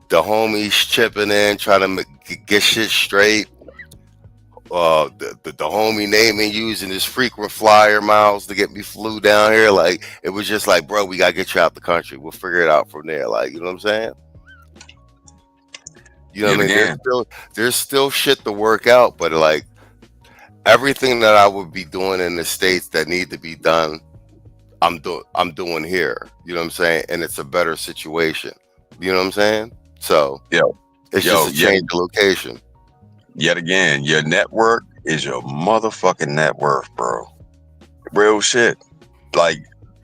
the homies chipping in, trying to get shit straight. The homie naming using his frequent flyer miles to get me flew down here. Like, it was just like, bro, we gotta get you out the country. We'll figure it out from there. Like, you know what I'm saying? You know what I mean? There's still shit to work out, but like everything that I would be doing in the States that need to be done, I'm doing here. You know what I'm saying? And it's a better situation. You know what I'm saying? So it's just a change of location. Yet again, your network is your motherfucking net worth, bro. Real shit. Like,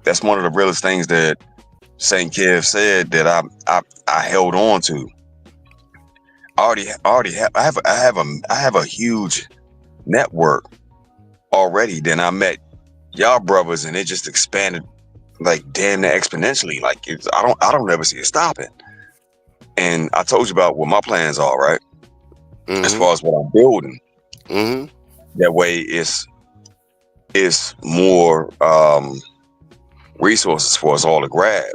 that's one of the realest things that St. Kev said that I held on to. I have a huge network already. Then I met y'all brothers, and it just expanded like damn near exponentially. Like, I don't ever see it stopping. And I told you about what my plans are, right? Mm-hmm. As far as what I'm building, that way it's more resources for us all to grab.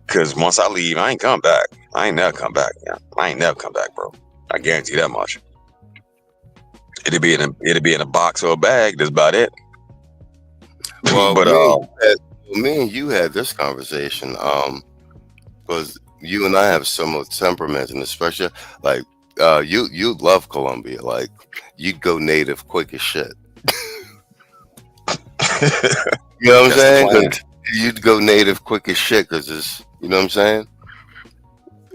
Because once I leave, I ain't come back. I ain't never come back. I ain't never come back, bro. I guarantee that much. It'll be in a box or a bag. That's about it. Well, but me and you had this conversation because you and I have similar temperaments, and especially like you love Colombia. Like, you'd go native quick as shit. You know what I'm saying? You'd go native quick as shit because it's, you know what I'm saying?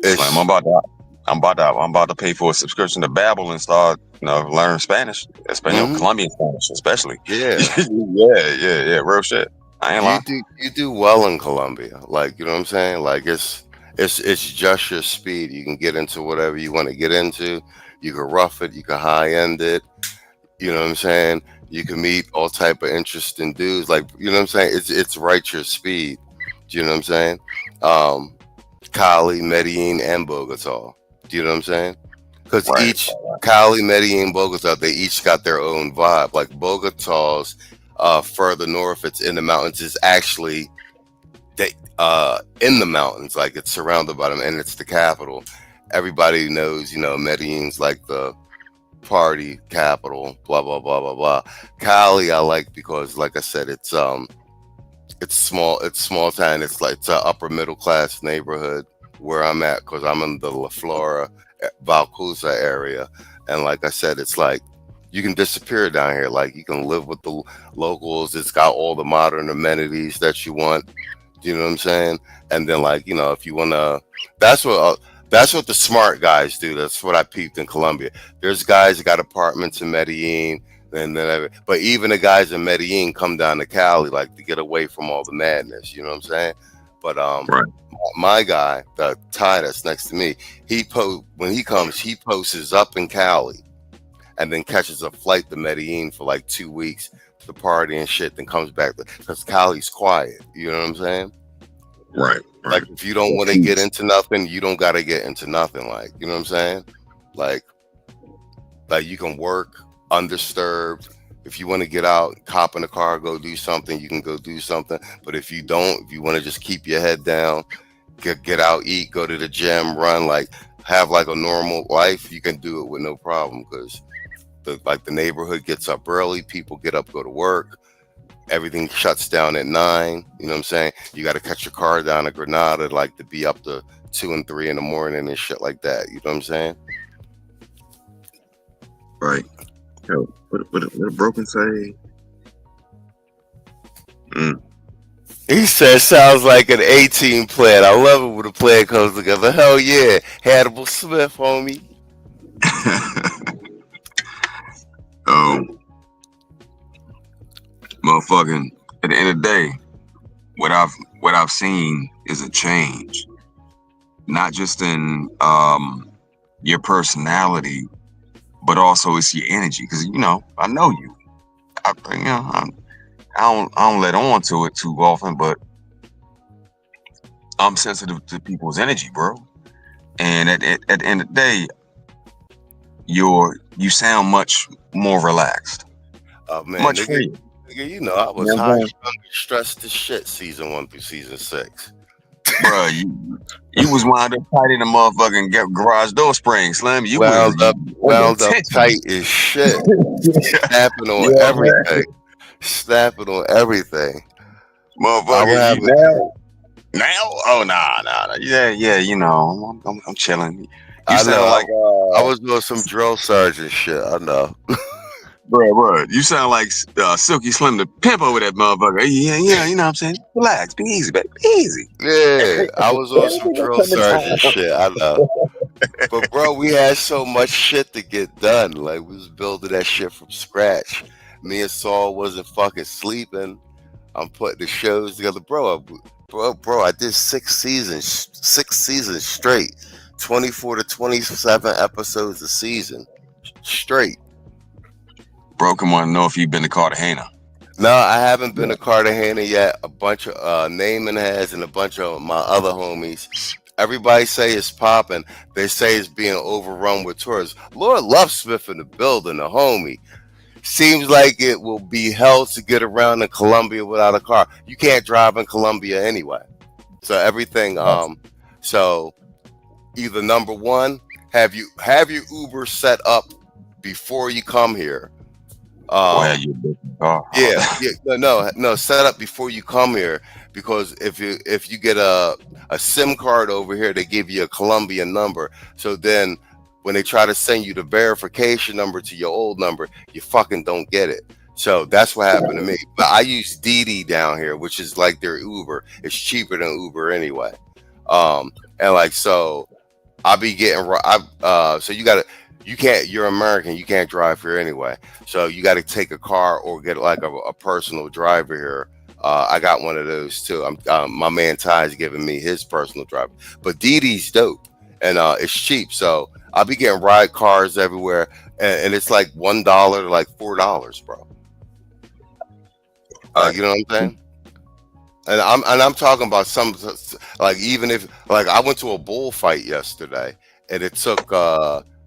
I'm about to pay for a subscription to Babbel and start, learn Spanish, Colombian Spanish, especially. Yeah, yeah, real shit. I ain't lying. You do well in Colombia, like, you know what I'm saying? Like, it's just your speed. You can get into whatever you want to get into. You can rough it. You can high end it. You know what I'm saying? You can meet all type of interesting dudes. Like, you know what I'm saying? It's right your speed. Do you know what I'm saying? Cali, Medellin, and Bogota. Do you know what I'm saying? Because each Cali, Medellin, Bogota, they each got their own vibe. Like, Bogota's further north, it's in the mountains. It's actually in the mountains, like it's surrounded by them, and it's the capital. everybody knows, Medellin's like the party capital, blah blah blah blah blah. Cali I like because, like I said, it's small. It's small town. It's like it's an upper middle class neighborhood where I'm at because I'm in the La Flora, Valcusa area, and like I said, it's like you can disappear down here. Like you can live with the locals. It's got all the modern amenities that you want. You know what I'm saying? And then like if you wanna, that's what the smart guys do. That's what I peeped in Colombia. There's guys that got apartments in Medellin. And then, but even the guys in Medellin come down to Cali like to get away from all the madness. You know what I'm saying? But Right. my guy, the Ty that's next to me, when he comes, he posts up in Cali, and then catches a flight to Medellin for like 2 weeks to party and shit. Then comes back because Cali's quiet. You know what I'm saying? Right. Like if you don't want to get into nothing, you don't gotta get into nothing. Like you know what I'm saying? Like you can work undisturbed. If you want to get out, hop in the car, go do something, you can go do something. But if you don't, if you want to just keep your head down, get out, eat, go to the gym, run, like have like a normal life, you can do it with no problem because the neighborhood gets up early, people get up, go to work, everything shuts down at 9. You know what I'm saying? You got to catch your car down to Granada like to be up to 2 and 3 in the morning and shit like that. You know what I'm saying? Right. Yo, what a broken say? He said, sounds like an 18 plan. I love it when a plan comes together. Hell yeah. Hannibal Smith, homie. Motherfucking, at the end of the day, what I've seen is a change. Not just in your personality, but also it's your energy. Because I know you. I don't let on to it too often, but I'm sensitive to people's energy, bro. And at the end of the day, you sound much more relaxed. Oh man, Much freer. Nigga, I was high, strung, stressed as shit season 1 through season 6. Bro, you was wound up tight in the motherfucking garage door spring, Slim. You wound up tight as shit. Snapping on everything. Snapping on everything. Motherfucker, now? Oh, nah. Yeah, I'm chilling. I know. Like I was doing some drill sergeant shit. I know. Bro, you sound like Silky Slim the pimp over that motherfucker. Yeah, you know what I'm saying? Relax, be easy, baby, be easy. Yeah, I was on some drill sergeant shit. I know. But bro, we had so much shit to get done. Like we was building that shit from scratch. Me and Saul wasn't fucking sleeping. I'm putting the shows together, bro. I did 6 seasons straight, 24 to 27 episodes a season straight. Bro, come on, know if you've been to Cartagena. No, I haven't been to Cartagena yet. A bunch of Naaman has, and a bunch of my other homies. Everybody say it's popping. They say it's being overrun with tourists. Lord Love Smith in the building, the homie. Seems like it will be hell to get around in Colombia without a car. You can't drive in Colombia anyway. So everything. So either number one, have your Uber set up before you come here. No, set up before you come here, because if you get a SIM card over here, they give you a Colombian number. So then when they try to send you the verification number to your old number, you fucking don't get it. So that's what happened to me. But I use Didi down here, which is like their Uber. It's cheaper than Uber anyway. And like, so I'll be getting so you're American, you can't drive here anyway. So you got to take a car or get like a personal driver here. I got one of those too. My man Ty is giving me his personal driver. But Didi's dope, and it's cheap. So I'll be getting ride cars everywhere, and it's like $1 to like $4, bro. You know what I'm saying? And I'm talking about some, like, even if, like, I went to a bullfight yesterday, and it took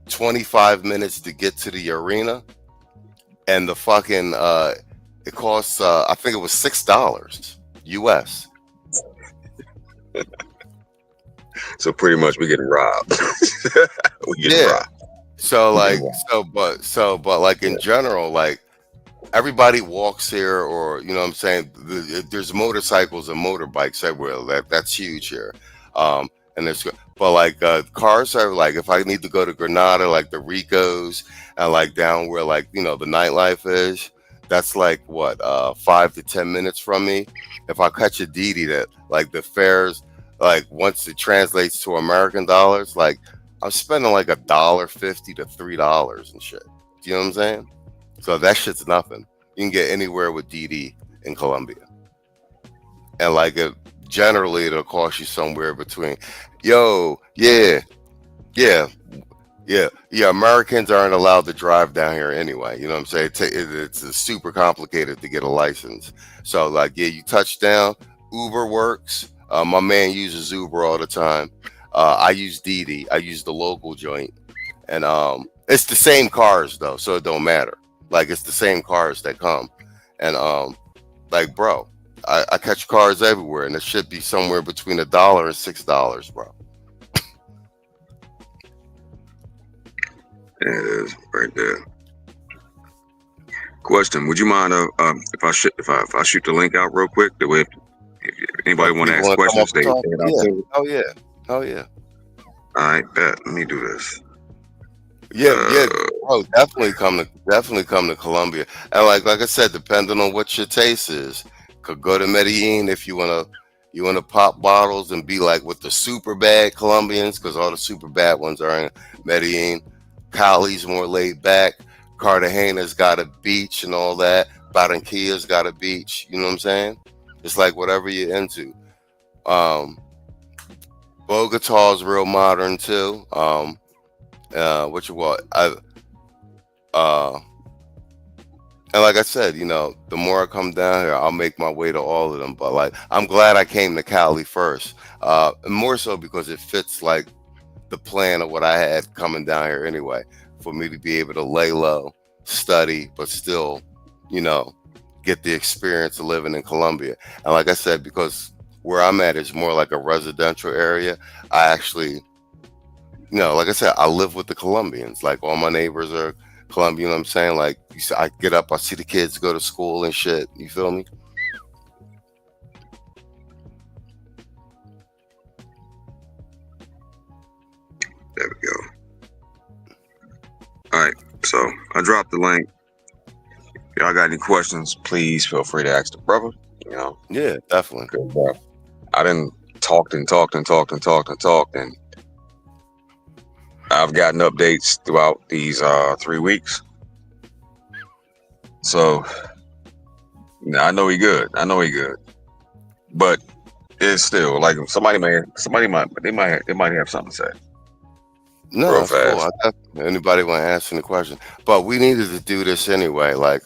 25 minutes to get to the arena, and the fucking it costs I think it was $6 US. So pretty much we getting robbed. We getting Yeah. robbed. So We like getting robbed. but like in general, like everybody walks here, or you know what I'm saying, there's motorcycles and motorbikes everywhere. That's huge here. And there's but like cars are like, if I need to go to Granada, like the Ricos, and like down where like, you know, the nightlife is, that's like what 5 to 10 minutes from me. If I catch a Didi, that like the fares, like once it translates to American dollars, like I'm spending like $1.50 to $3 and shit. Do you know what I'm saying? So that shit's nothing. You can get anywhere with DD in Colombia. And like generally it'll cost you somewhere between, yeah. Americans aren't allowed to drive down here anyway. You know what I'm saying? It's super complicated to get a license. So like, yeah, you touch down, Uber works. My man uses Uber all the time. I use Didi. I use the local joint. And it's the same cars though, so it don't matter. Like it's the same cars that come. And like bro, I catch cars everywhere, and it should be somewhere between $1 and $6, bro. There it is, right there. Question: would you mind if I shoot the link out real quick? The way if anybody want to ask questions, they say it out too. Oh yeah. All right, bet. Let me do this. Yeah, bro. Definitely come to Colombia. And like I said, depending on what your taste is, could go to Medellin if you wanna pop bottles and be like with the super bad Colombians, because all the super bad ones are in Medellin. Cali's more laid back. Cartagena's got a beach and all that. Barranquilla's got a beach. You know what I'm saying? It's like whatever you're into. Bogota's real modern too. And like I said, you know, the more I come down here, I'll make my way to all of them. But like, I'm glad I came to Cali first, more so because it fits like the plan of what I had coming down here anyway, for me to be able to lay low, study, but still, you know, get the experience of living in Colombia. And like I said, because where I'm at is more like a residential area, I actually, you know, like I said, I live with the Colombians. Like all my neighbors are Colombian. You know what I'm saying? Like I get up, I see the kids go to school and shit. You feel me? There we go. All right, so I dropped the link. If y'all got any questions, please feel free to ask the brother. You know. Yeah, definitely. I done talked, and I've gotten updates throughout these 3 weeks. So I know he good. But it's still like somebody might have something to say. No, Real that's fast. cool. Anybody want to ask any questions? But we needed to do this anyway. Like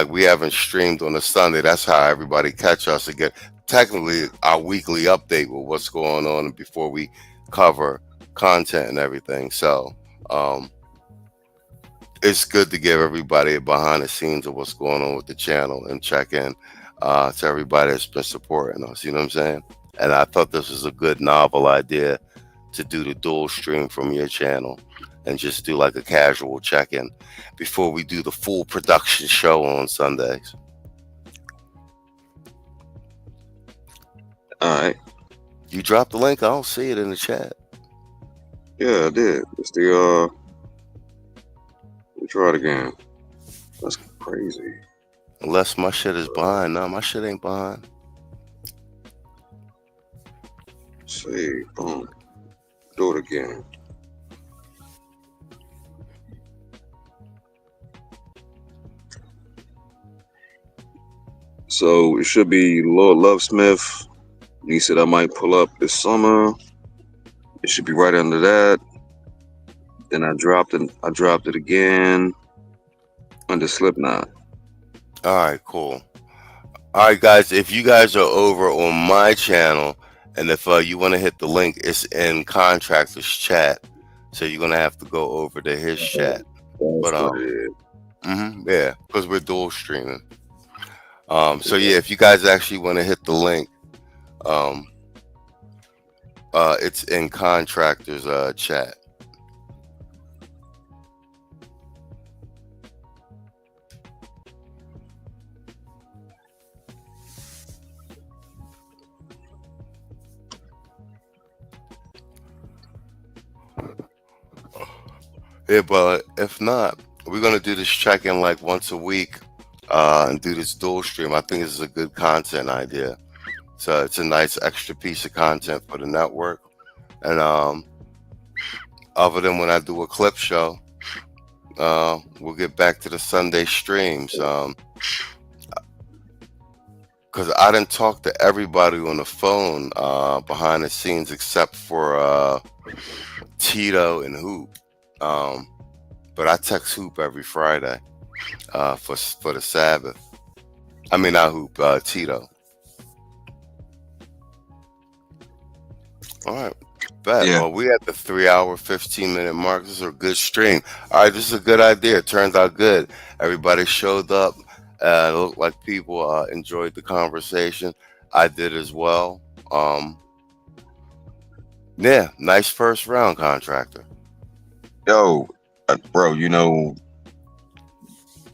we haven't streamed on a Sunday. That's how everybody catch us again. Technically, our weekly update with what's going on before we cover content and everything. So it's good to give everybody a behind the scenes of what's going on with the channel and check in to everybody that's been supporting us. You know what I'm saying? And I thought this was a good novel idea to do the dual stream from your channel and just do like a casual check-in before we do the full production show on Sundays. All right. You dropped the link. I don't see it in the chat. Yeah, I did. It's the let me try it again. That's crazy. Unless my shit is behind. No, my shit ain't behind. See, boom. Do it again. So it should be Lord Love Smith. He said I might pull up this summer. It should be right under that. Then I dropped it again under Slipknot. All right, cool. All right, guys. If you guys are over on my channel, and if you want to hit the link, it's in Contractor's chat. So you're gonna have to go over to his chat. But yeah, because we're dual streaming. So yeah, if you guys actually want to hit the link, It's in contractors chat. Yeah, but if not, we're gonna do this check-in like once a week, and do this dual stream. I think this is a good content idea. So it's a nice extra piece of content for the network. And other than when I do a clip show, we'll get back to the Sunday streams. Because I didn't talk to everybody on the phone behind the scenes except for Tito and Hoop. But I text Hoop every Friday for the Sabbath. I mean, not Hoop, Tito. All right. Bet. Yeah. Well, we at the 3 hour, 15-minute mark. This is a good stream. All right, this is a good idea. It turns out good. Everybody showed up. It looked like people enjoyed the conversation. I did as well. Yeah, nice first round, contractor. Yo, bro, you know,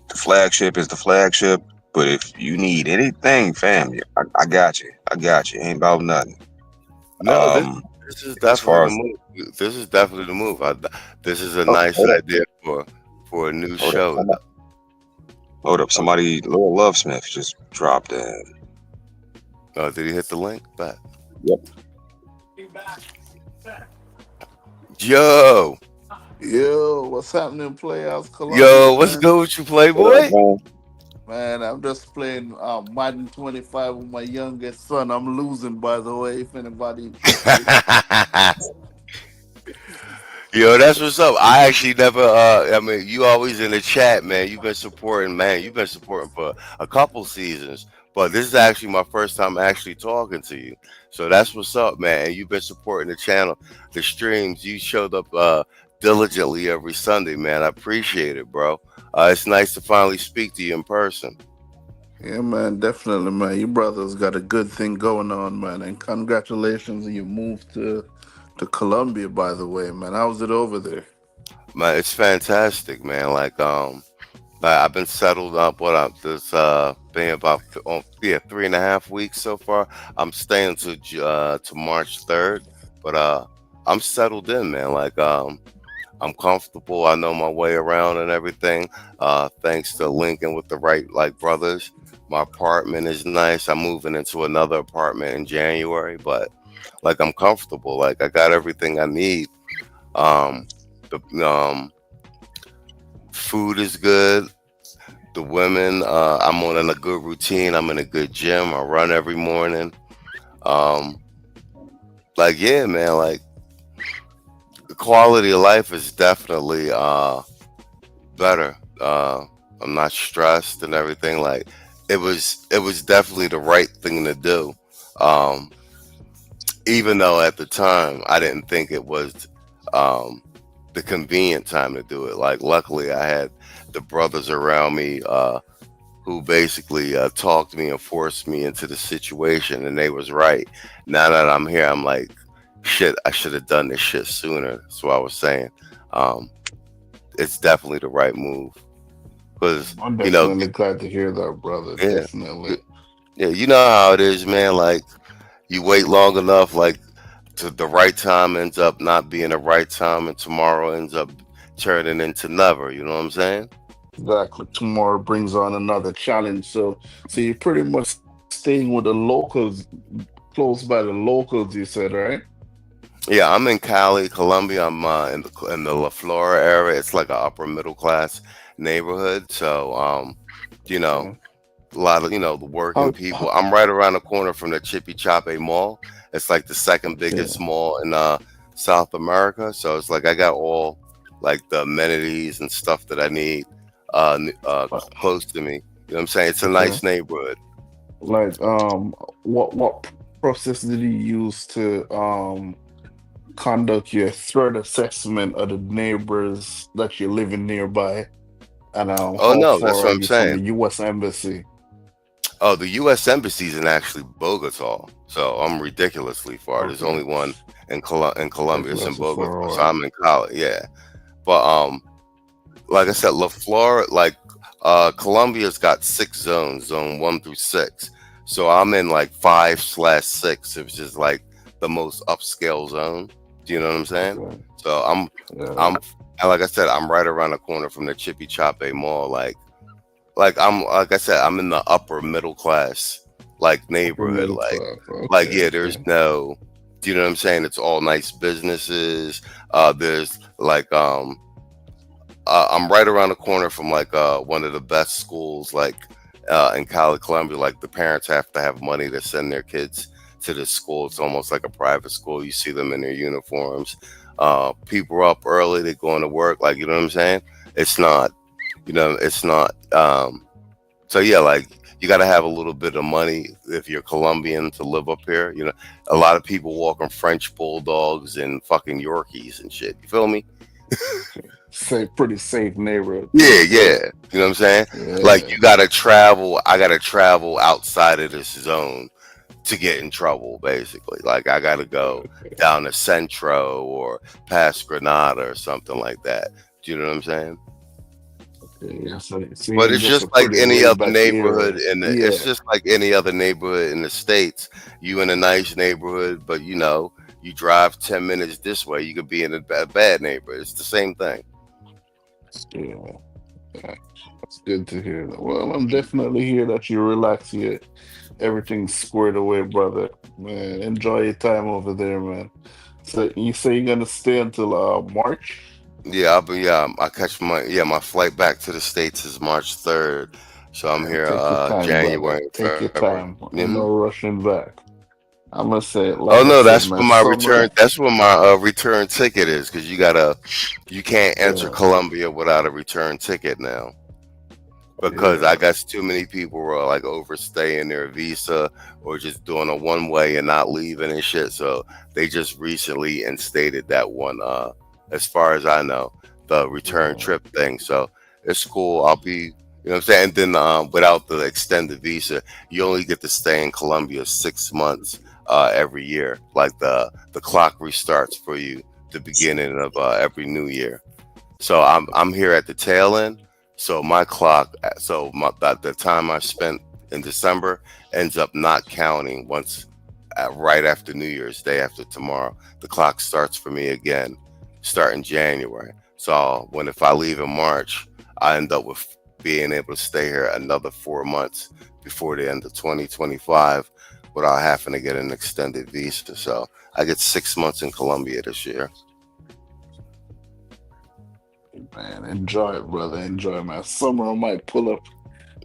the flagship is the flagship. But if you need anything, fam, I got you. I got you. Ain't about nothing. No, this is as far definitely the move. This is definitely the move. This is a Oh, nice hold up. idea for a new Hold show. up. Hold up. Somebody, Lil Love Smith, just dropped in. Oh, did he hit the link? Bet. Yep. Yo, Yo, what's happening, Playhouse Columbia? yo, what's man? good with you, What Playboy? up, man? Man, I'm just playing Madden 25 with my youngest son. I'm losing, by the way, if anybody. Yo, that's what's up. I actually never. I mean, you always in the chat, man. You've been supporting, man. You've been supporting for a couple seasons, but this is actually my first time actually talking to you. So that's what's up, man. And you've been supporting the channel, the streams. You showed up diligently every Sunday, man. I appreciate it, bro. It's nice to finally speak to you in person. Yeah, man, definitely, man. You brothers got a good thing going on, man. And congratulations on your move to Columbia, by the way, man. How's it over there? Man, it's fantastic, man. Like I've been settled up. This been about 3.5 weeks so far. I'm staying to March 3rd, but I'm settled in, man. Like I'm comfortable. I know my way around and everything. Thanks to linking with the right brothers. My apartment is nice. I'm moving into another apartment in January, but I'm comfortable. Like I got everything I need. The food is good. The women, I'm on a good routine. I'm in a good gym. I run every morning. Yeah, man. The quality of life is definitely better. I'm not stressed and everything. It was definitely the right thing to do. Even though at the time I didn't think it was the convenient time to do it. Luckily I had the brothers around me who basically talked me and forced me into the situation, and they was right. Now that I'm here, I'm like, shit, I should have done this shit sooner. That's what I was saying. It's definitely the right move. Because, I'm definitely glad to hear that, brother. Yeah. Definitely. Yeah, you know how it is, man. You wait long enough, to the right time ends up not being the right time, and tomorrow ends up turning into never. You know what I'm saying? Exactly. Tomorrow brings on another challenge. So you're pretty much staying with the locals, close by the locals, you said, right? Yeah, I'm in Cali, Colombia. I'm in the La Flora area. It's like an upper middle class neighborhood. So, Okay. a lot of the working people. I'm right around the corner from the Chippy Chape Mall. It's like the second biggest mall in South America. So it's I got all the amenities and stuff that I need close to me. You know what I'm saying? It's a nice neighborhood. What process did you use to conduct your threat assessment of the neighbors that you're living nearby? And Oh how no, that's far what are I'm you from the saying. U.S. Embassy? Oh, the U.S. Embassy's in actually Bogota, so I'm ridiculously far. There's Okay. only one in Columbia. It's in Lasted for Bogota. a So while. I'm in college. Yeah, but like I said, La Florida, like Columbia's got 6 zones, zone 1 through 6. So I'm in like 5/6, which is like the most upscale zone. Do you know what I'm saying? Okay. So Yeah. I'm, and like I said, I'm right around the corner from the Chippy Chape Mall. Like like I said, I'm in the upper middle class like Upper neighborhood. middle class. Like Okay. yeah, there's Okay. no. Do you know what I'm saying? It's all nice businesses. There's like I'm right around the corner from like one of the best schools like in Cali, Columbia. Like the parents have to have money to send their kids to this school. It's almost like a private school. You see them in their uniforms. People are up early. They're going to work. Like you know what I'm saying? It's not. It's not. So yeah, like you got to have a little bit of money if you're Colombian to live up here. A lot of people walking French bulldogs and fucking Yorkies and shit. You feel me? Pretty safe neighborhood. Yeah, yeah. You know what I'm saying? Like Yeah. you gotta travel. I gotta travel outside of this zone to get in trouble, basically. Like I gotta go down to Centro or past Granada or something like that. Do you know what I'm saying? Yeah. So But you're it's just a just like pretty any laid other back neighborhood area. it's Yeah. just like any other neighborhood in the States. You in a nice neighborhood, but you drive 10 minutes this way, you could be in a bad neighborhood. It's the same thing. Yeah. Yeah. That's good to hear. Well, I'm definitely here that you relax here. Everything's squared away, brother. Man, enjoy your time over there, man. So you say you're gonna stay until March? I catch my flight back to the States is March 3rd. So I'm Man, here take your time, brother. January, Take your February. time. No rushing back. I'm gonna say, Oh like I no, said, that's man, when my return. summer. That's when my return ticket is because you can't enter Yeah, Colombia without a return ticket now because I yeah, guess too many people were like overstaying their visa or just doing a one way and not leaving and shit. So they just recently instated that one. As far as I know, the return yeah. trip thing. So it's cool. I'll be. You know what I'm saying? And then without the extended visa, you only get to stay in Colombia 6 months every year. Like the clock restarts for you the beginning of every new year. So I'm here at the tail end. So my clock, the time I spent in December ends up not counting once right after New Year's Day after tomorrow. The clock starts for me again, starting January. So if I leave in March, I end up with being able to stay here another 4 months before the end of 2025 without having to get an extended visa. So I get 6 months in Colombia this year. Man, enjoy it, brother. Enjoy it, man. Summer I might pull up.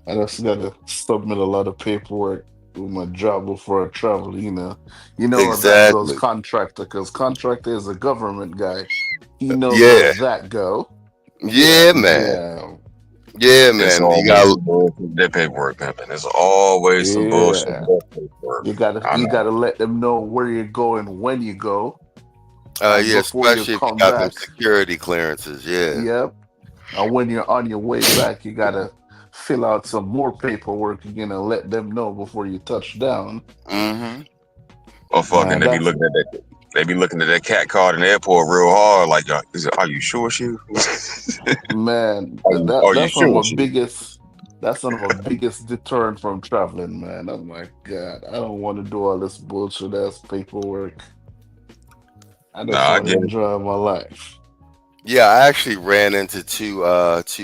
I just gotta submit a lot of paperwork with my job before I travel. You know how that goes, Exactly. contractor, because contractor is a government guy. He knows how Yeah. that go. Yeah, man. Yeah, Yeah, It's man. You always got some bullshit that paperwork, pimping. It's always some bullshit yeah. that paperwork. You gotta I you know. gotta let them know where you're going, when you go, and yeah, before you especially if you come got them back. security clearances. Yeah. Yep. And when you're on your way back, you gotta fill out some more paperwork. You're gonna let them know before you touch down. Mm-hmm. Oh fucking, Man, they be that's looking at that. They be looking at that cat card in the airport real hard. Like, are you sure, you? man, Are you that's one of sure, my you? biggest that's one of my biggest deterrent from traveling, man. I'm like, God, I don't want to do all this bullshit ass paperwork. I Nah, just I want to get it. enjoy my life. Yeah, I actually ran into two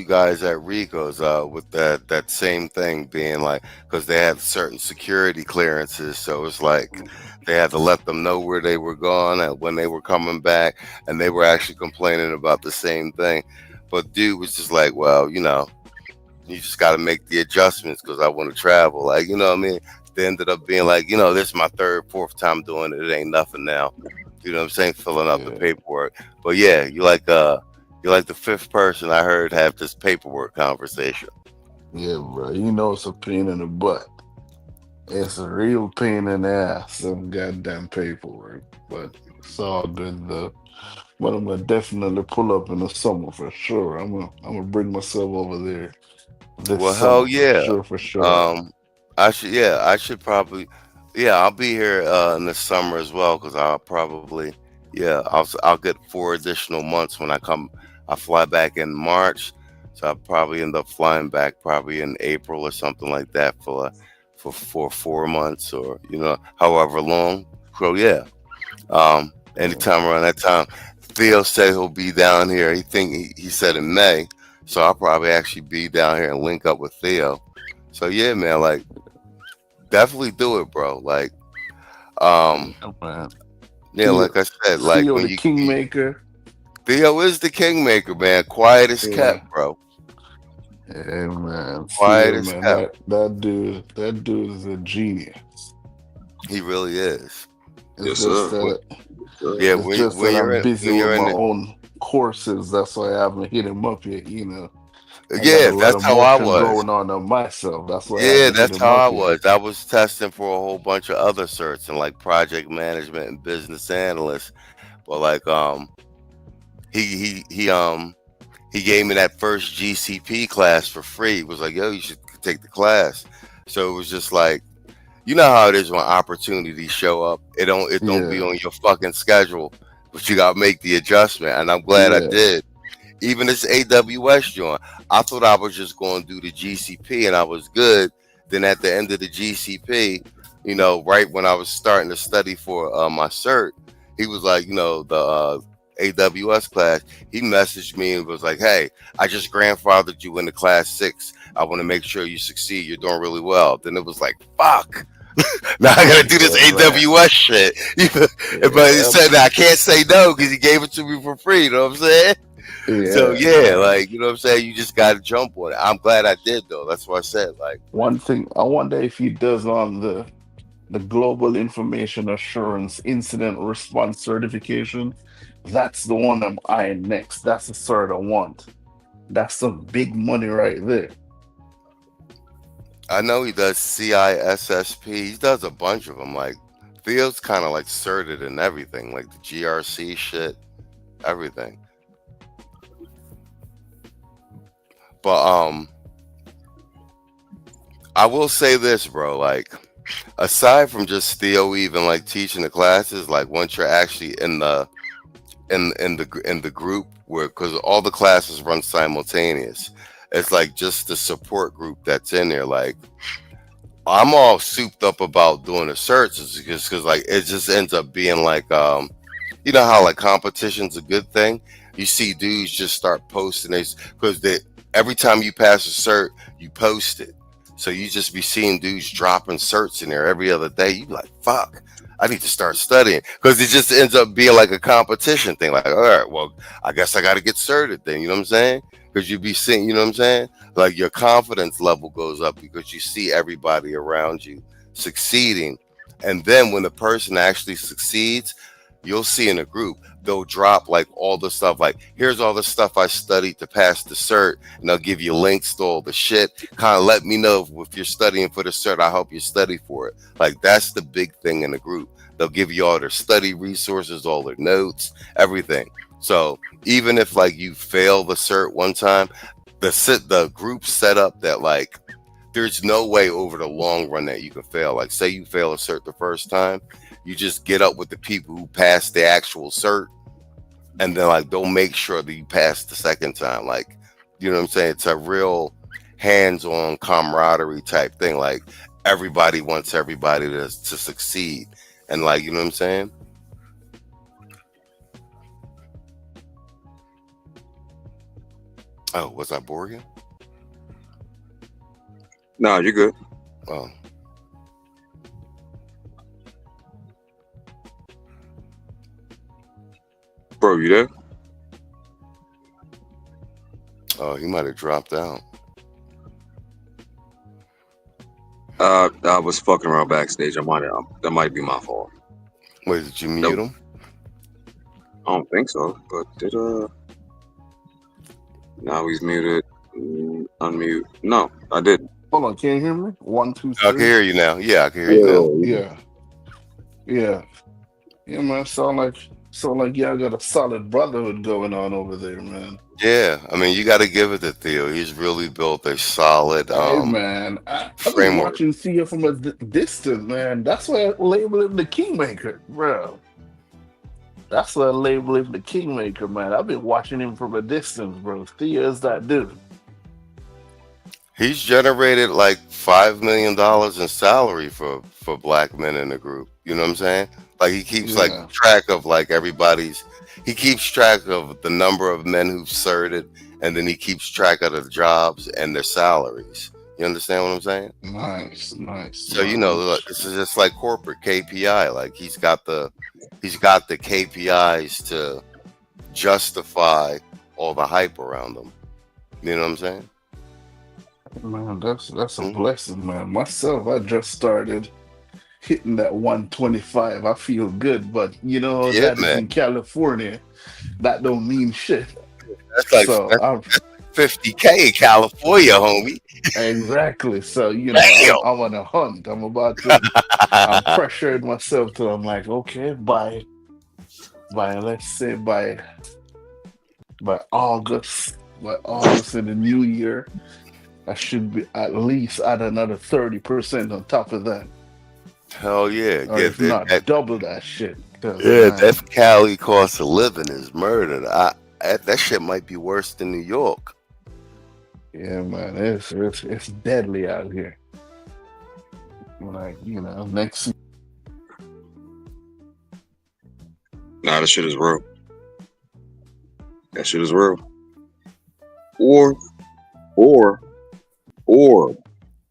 guys at Rico's with that same thing being like because they had certain security clearances, so it's like they had to let them know where they were going and when they were coming back, and they were actually complaining about the same thing. But dude was just like, well, you just got to make the adjustments because I want to travel. Like, you know what I mean? They ended up being like, this is my third, fourth time doing it. It ain't nothing now. You know what I'm saying? Filling out the Yeah, paperwork. But yeah, you're like the fifth person I heard have this paperwork conversation. yeah, bro. You know it's a pain in the butt. It's a real pain in the ass, some goddamn paperwork. But it's all good though. But I'm gonna definitely pull up in the summer for sure. I'm gonna bring myself over there this Well, hell summer for yeah. sure, for sure. Um, I should probably, I'll be here in the summer as well because I'll probably Yeah, I'll get 4 additional months when I come. I fly back in March, so I'll probably end up flying back probably in April or something like that for 4 months or however long. So yeah, Yeah. anytime around that time. Theo said he'll be down here. He said in May, so I'll probably actually be down here and link up with Theo. So yeah, man, like definitely do it, bro. Like um Yeah, man. yeah, Theo, like I said, like Theo when the you Kingmaker. Theo is the kingmaker, man. Quiet as Yeah. kept, bro. Yeah, man. Quiet Theo, as man. kept. That dude is a genius. He really is. It's Yes, just sir. that Yeah, it's just when that you're I'm in busy when with you're in my the own courses. That's why I haven't hit him up yet. I got a yeah, lot that's of how I motion was. going on myself. That's why I Yeah, haven't hit that's him how I up yet. was. I was testing for a whole bunch of other certs and like project management and business analyst. But like he gave me that first GCP class for free. He was like, yo, you should take the class. So it was just like, you know how it is when opportunities show up. It don't be Yeah, on your fucking schedule, but you gotta make the adjustment. And I'm glad I yeah, did. Even this AWS joint, I thought I was just going to do the GCP and I was good. Then at the end of the GCP, right when I was starting to study for my cert, he was like, the AWS class, he messaged me and was like, hey, I just grandfathered you into class 6. I want to make sure you succeed. You're doing really well. Then it was like, fuck. Now I gotta do this yeah, man. AWS shit. But he Yeah, said that I can't say no because he gave it to me for free. You know what I'm saying? So yeah, yeah, man. like you know what I'm saying. You just got to jump on it. I'm glad I did though. That's what I said. Like, One thing I wonder if he does on the Global Information Assurance Incident Response Certification. That's the one I'm eyeing next. That's the cert I want. That's some big money right there. I know he does CISSP. He does a bunch of them. Like Theo's kind of like certed and everything, like the GRC shit, everything. But I will say this, bro. Like, aside from just Theo even like teaching the classes, like once you're actually in the group where because all the classes run simultaneous, it's like just the support group that's in there. Like I'm all souped up about doing the searches because like it just ends up being like you know how like competition's a good thing. You see dudes just start posting this because they every time you pass a cert, you post it. So you just be seeing dudes dropping certs in there every other day. You be like, fuck, I need to start studying because it just ends up being like a competition thing. Like, all right, well, I guess I got to get certed then. You know what I'm saying? Because you be seeing, you know what I'm saying? Like your confidence level goes up because you see everybody around you succeeding. And then when the person actually succeeds, you'll see in a group, they'll drop like all the stuff, like, here's all the stuff I studied to pass the cert. And they'll give you links to all the shit. Kind of let me know if you're studying for the cert, I help you study for it. Like, that's the big thing in the group. They'll give you all their study resources, all their notes, everything. So even if like you fail the cert one time, the group set up that like there's no way over the long run that you can fail. Like say you fail a cert the first time, you just get up with the people who passed the actual cert and then like they'll make sure that you pass the second time. Like, you know what I'm saying? It's a real hands-on camaraderie type thing. Like everybody wants everybody to succeed. And like, you know what I'm saying? Oh, was I boring? No, you're good. Oh. Bro, you there? Oh, he might have dropped out. I was fucking around backstage. That might be my fault. Wait, did you mute Nope. him? I don't think so. But now he's muted. Unmute. No, I didn't. Hold on, can you hear me? 1, 2, I can 3. hear you now. Yeah, I can hear you now. Yeah, yeah, yeah, man. Sound like y'all got a solid brotherhood going on over there, man. Yeah, I mean, you got to give it to Theo. He's really built a solid Hey, man, I be framework. watching Thea from a distance, man. That's why I label him the Kingmaker, bro. That's why I label him the Kingmaker, man. I've been watching him from a distance, bro. See as that dude. He's generated like $5 million in salary for black men in the group. You know what I'm saying? Like he keeps like Yeah, track of like everybody's. He keeps track of the number of men who've served, and then he keeps track of the jobs and their salaries. You understand what I'm saying? nice, nice, So you know, look, nice. this is just like corporate KPI. Like he's got the KPIs to justify all the hype around them. You know what I'm saying? Man, that's a Mhm. blessing, man. Myself, I just started hitting that 125. I feel good, but you know Yeah, that is man. in California. That don't mean shit. That's like So that's I'm 50K in California, homie. exactly. So Damn. I'm on a hunt. I'm pressuring myself to. I'm like, okay, by let's say by August in the new year, I should be at least at another 30% on top of that, Hell yeah. or if not double that shit. Because man, That Cali cost of living is murder. That shit might be worse than New York. yeah, man, it's deadly out here. Like next. Nah, that shit is real. That shit is real. Or, or, or,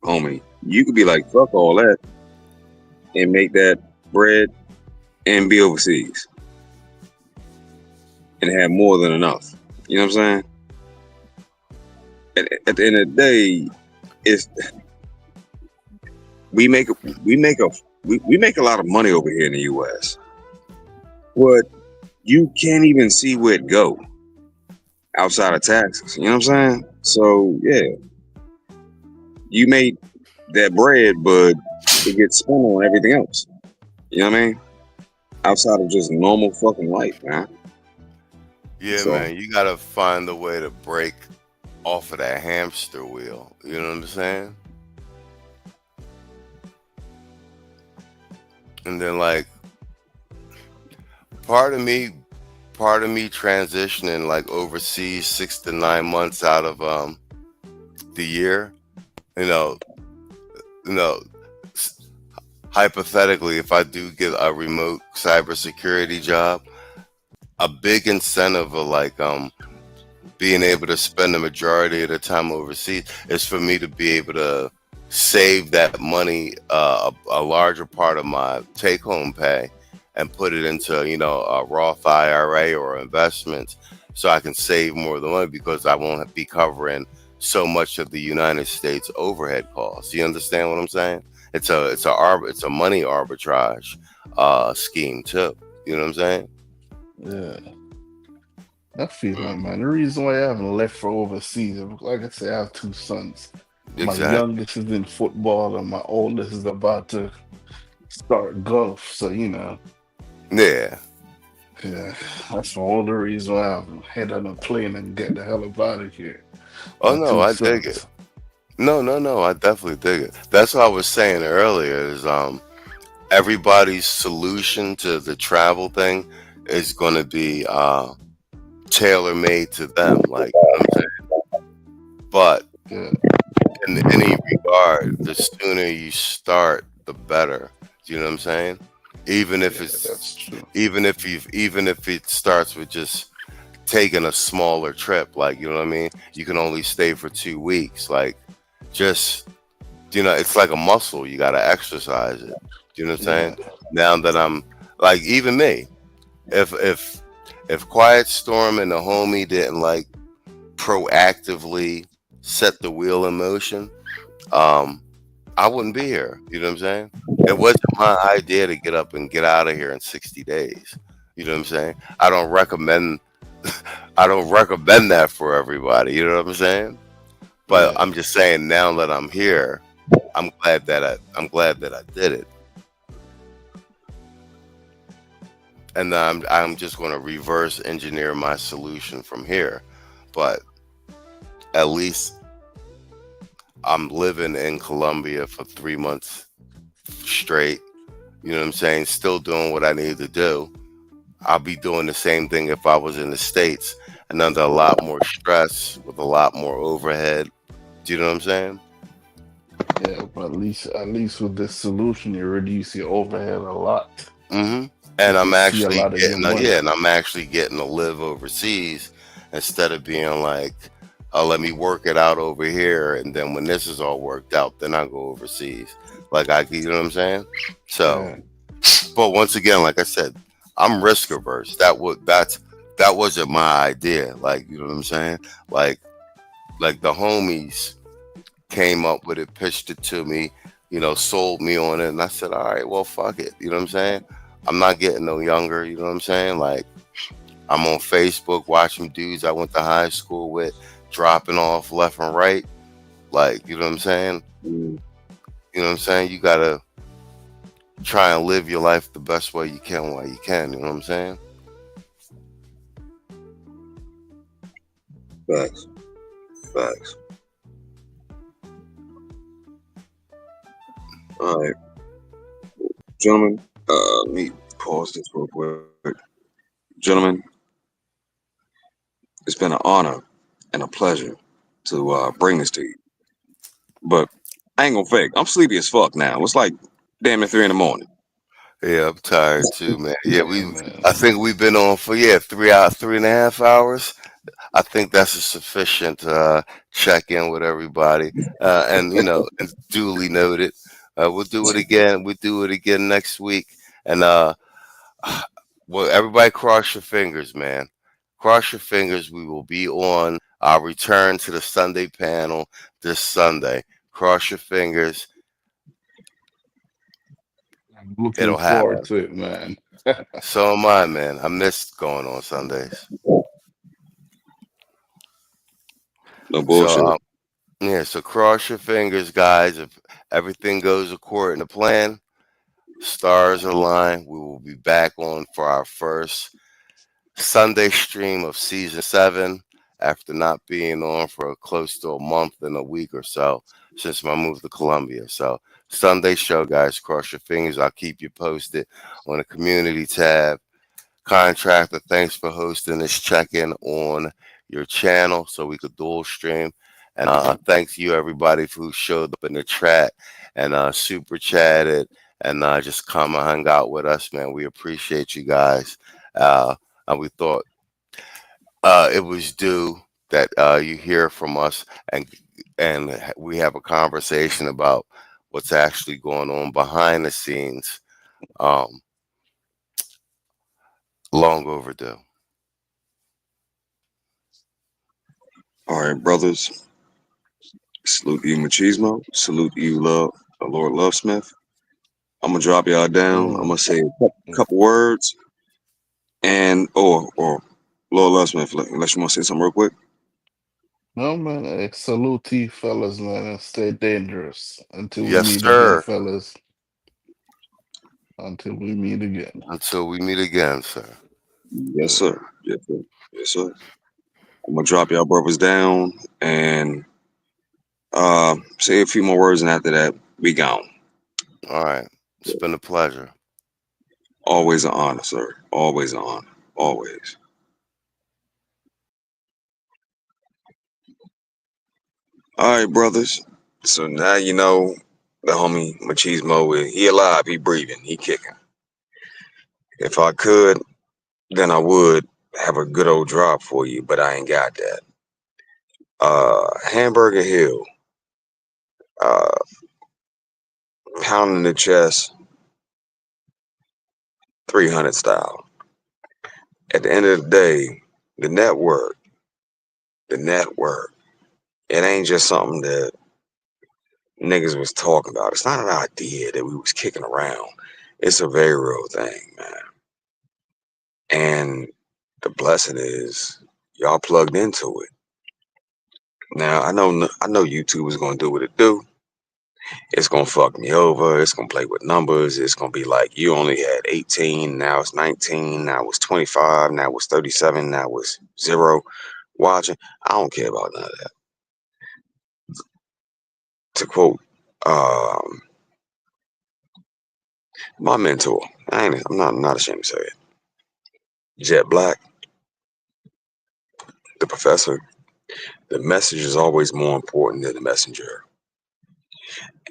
homie, you could be like, fuck all that and make that bread and be overseas and have more than enough. You know what I'm saying? At the end of the day, it's we make a lot of money over here in the U.S. But you can't even see where it go outside of taxes. You know what I'm saying? So yeah, you made that bread, but it gets spent on everything else. You know what I mean? Outside of just normal fucking life, man. Yeah, So man. You gotta find a way to break off of that hamster wheel. You know what I'm saying? And then like part of me transitioning like overseas 6 to 9 months out of the year, you know, you know, s- hypothetically, if I do get a remote cybersecurity job, a big incentive of like being able to spend the majority of the time overseas is for me to be able to save that money, a larger part of my take-home pay, and put it into a Roth IRA or investments, so I can save more of the money because I won't be covering so much of the United States overhead costs. You understand what I'm saying? It's a money arbitrage scheme too. You know what I'm saying? Yeah, I feel that, Mm, man. The reason why I haven't left for overseas, like I say, I have two sons. My exactly. youngest is in football, and my oldest is about to start golf. So Yeah. yeah, that's all the reason why I'm head on a plane and get the hell up out of here. Oh My no, two I dig it. sons. No, no, no, I definitely dig it. That's what I was saying earlier. Is everybody's solution to the travel thing is going to be tailor made to them. Like, you know what I'm saying? But Yeah, in any regard, the sooner you start, the better. Do you know what I'm saying? Even if yeah, it's that's true. even if it starts with just taking a smaller trip, like, you know what I mean? You can only stay for 2 weeks. Like, just, it's like a muscle. You got to exercise it. Do you know what I'm Yeah, saying? Now that I'm like, even me, if Quiet Storm and the homie didn't like proactively set the wheel in motion, um, I wouldn't be here. You know what I'm saying? It wasn't my idea to get up and get out of here in 60 days. You know what I'm saying? I don't recommend that for everybody. You know what I'm saying? But yeah, I'm just saying now that I'm here, I'm glad that I did it. And I'm just going to reverse engineer my solution from here. But at least I'm living in Colombia for 3 months straight. You know what I'm saying? Still doing what I need to do. I'll be doing the same thing if I was in the States and under a lot more stress with a lot more overhead. Do you know what I'm saying? Yeah, but at least with this solution, you reduce your overhead a lot. Hmm. You And can I'm see a actually lot of your getting a, money. yeah, and I'm actually getting to live overseas instead of being like, oh, let me work it out over here, and then when this is all worked out, then I go overseas. Like you know what I'm saying? So, Yeah, but once again, like I said, I'm risk averse. That wasn't my idea. Like you know what I'm saying? Like like the homies came up with it, pitched it to me, sold me on it, and I said, all right, well, fuck it. You know what I'm saying? I'm not getting no younger. You know what I'm saying? Like I'm on Facebook watching dudes I went to high school with dropping off left and right. Like you know what I'm saying? Mm. You know what I'm saying? You gotta try and live your life the best way you can while you can. You know what I'm saying? Facts. Facts. All right, gentlemen. Let me pause this real quick. Gentlemen, it's been an honor and a pleasure to bring this to you. But I ain't gonna fake. I'm sleepy as fuck now. It's like damn near 3 in the morning. Yeah, I'm tired too, man. Yeah, yeah, we. man. I think we've been on for 3 hours, 3.5 hours. I think that's a sufficient check in with everybody, and and duly noted. We'll do it again. We'll do it again next week, and well, everybody, cross your fingers, man. Cross your fingers. We will be on our return to the Sunday panel this Sunday. Cross your fingers. I'm looking It'll forward happen. to it, man. So am I, man. I missed going on Sundays. No So bullshit. yeah, so cross your fingers, guys. If everything goes according to plan, stars align. We will be back on for our first Sunday stream of season 7 after not being on for close to a month and a week or so since my move to Columbia. So Sunday show, guys. Cross your fingers. I'll keep you posted on the community tab. Contractor, thanks for hosting this check-in on your channel so we could dual stream. And thanks you everybody who showed up in the chat and super chatted and just come and hang out with us, man. We appreciate you guys. And we thought it was due that you hear from us and we have a conversation about what's actually going on behind the scenes. Um, long overdue. All right, brothers. Salute you, Machismo. Salute you, Lord Love Smith. I'm gonna drop y'all down. I'm Oh, gonna say a couple words, and or Lord Love Smith, unless you want to say something real quick. no, man. Salute to you, fellas, man, and stay dangerous until we Yes, meet again, sir. fellas. Until we meet again. Until we meet again, sir. Yes, sir. Yes, sir. Yes, sir. I'm gonna drop y'all brothers down and say a few more words, and after that, we gone. All right. It's been a pleasure. Always an honor, sir. Always an honor. Always. All right, brothers. So now you know the homie Machismo. He alive. He breathing. He kicking. If I could, then I would have a good old drop for you, but I ain't got that. Hamburger Hill, uh, pounding the chest, 300 style. At the end of the day, the network, the network, it ain't just something that niggas was talking about. It's not an idea that we was kicking around. It's a very real thing, man. And the blessing is y'all plugged into it. Now I know YouTube is gonna do what it do. It's gonna fuck me over. It's gonna play with numbers. It's gonna be like you only had 18, now it's 19, now it's 25, now it's 37, now it's 0 watching. I don't care about none of that. To quote um, my mentor, I'm not ashamed to say it. Jet Black, the professor, the message is always more important than the messenger.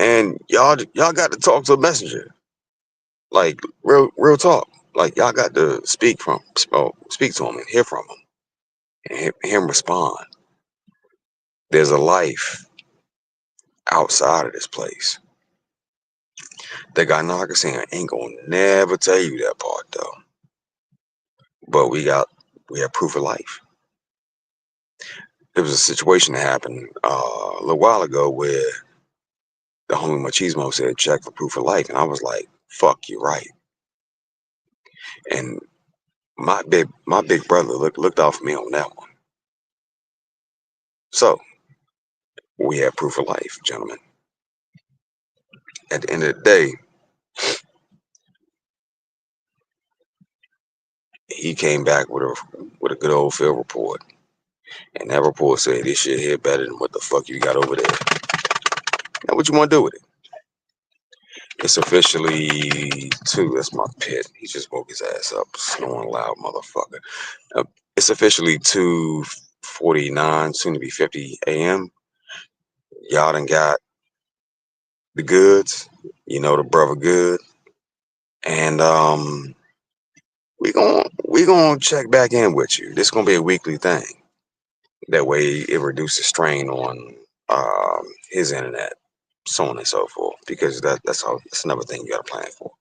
And y'all got to talk to a messenger. Like real talk. Like y'all got to speak to him and hear from him and hear him respond. There's a life outside of this place. The guy Nagasena ain't gonna never tell you that part though. But we have proof of life. There was a situation that happened a little while ago where the homie Machismo said check for proof of life, and I was like, fuck, you're right. And my big brother looked out for me on that one. So we have proof of life, gentlemen. At the end of the day, he came back with a good old field report, and that report said this shit here better than what the fuck you got over there. Now, what you want to do with it? It's officially 2. That's my pit. He just woke his ass up, snoring loud, motherfucker. It's officially 2:49, soon to be 50 a.m. Y'all done got the goods, the brother good, and we gonna check back in with you. This gonna be a weekly thing. That way, it reduces strain on his internet, so on and so forth. Because that's another thing you gotta plan for.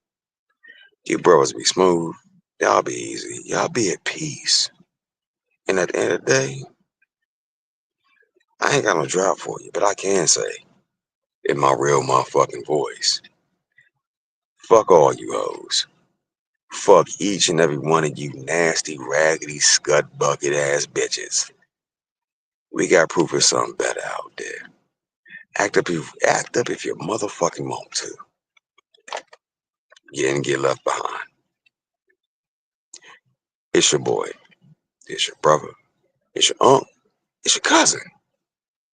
You brothers be smooth, y'all be easy, y'all be at peace. And at the end of the day, I ain't got no drop for you, but I can say, in my real motherfucking voice, fuck all you hoes. Fuck each and every one of you nasty, raggedy, scut bucket ass bitches. We got proof of something better out there. Act up if you motherfucking want to. You didn't get left behind. It's your boy. It's your brother. It's your uncle. It's your cousin.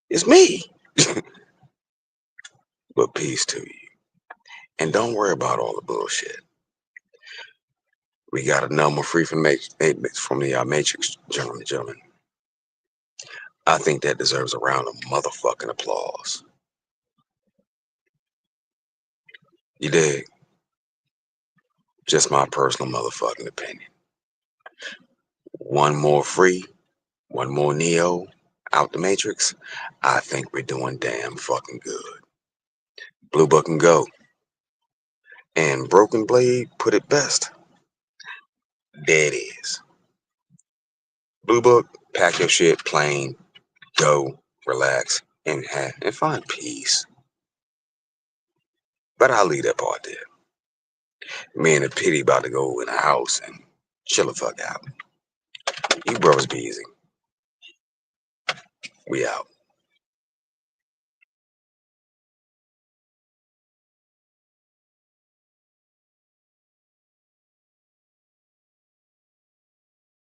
It's me. But peace to you. And don't worry about all the bullshit. We got a number free from the Matrix, gentlemen. I think that deserves a round of motherfucking applause. You dig? Just my personal motherfucking opinion. One more free, one more Neo out the Matrix. I think we're doing damn fucking good. Blue Book and go. And Broken Blade put it best. There it is. Blue Book, pack your shit, plane, go, relax, and find peace. But I'll leave that part there. Me and the Pity about to go in the house and chill the fuck out. You brothers be easy. We out.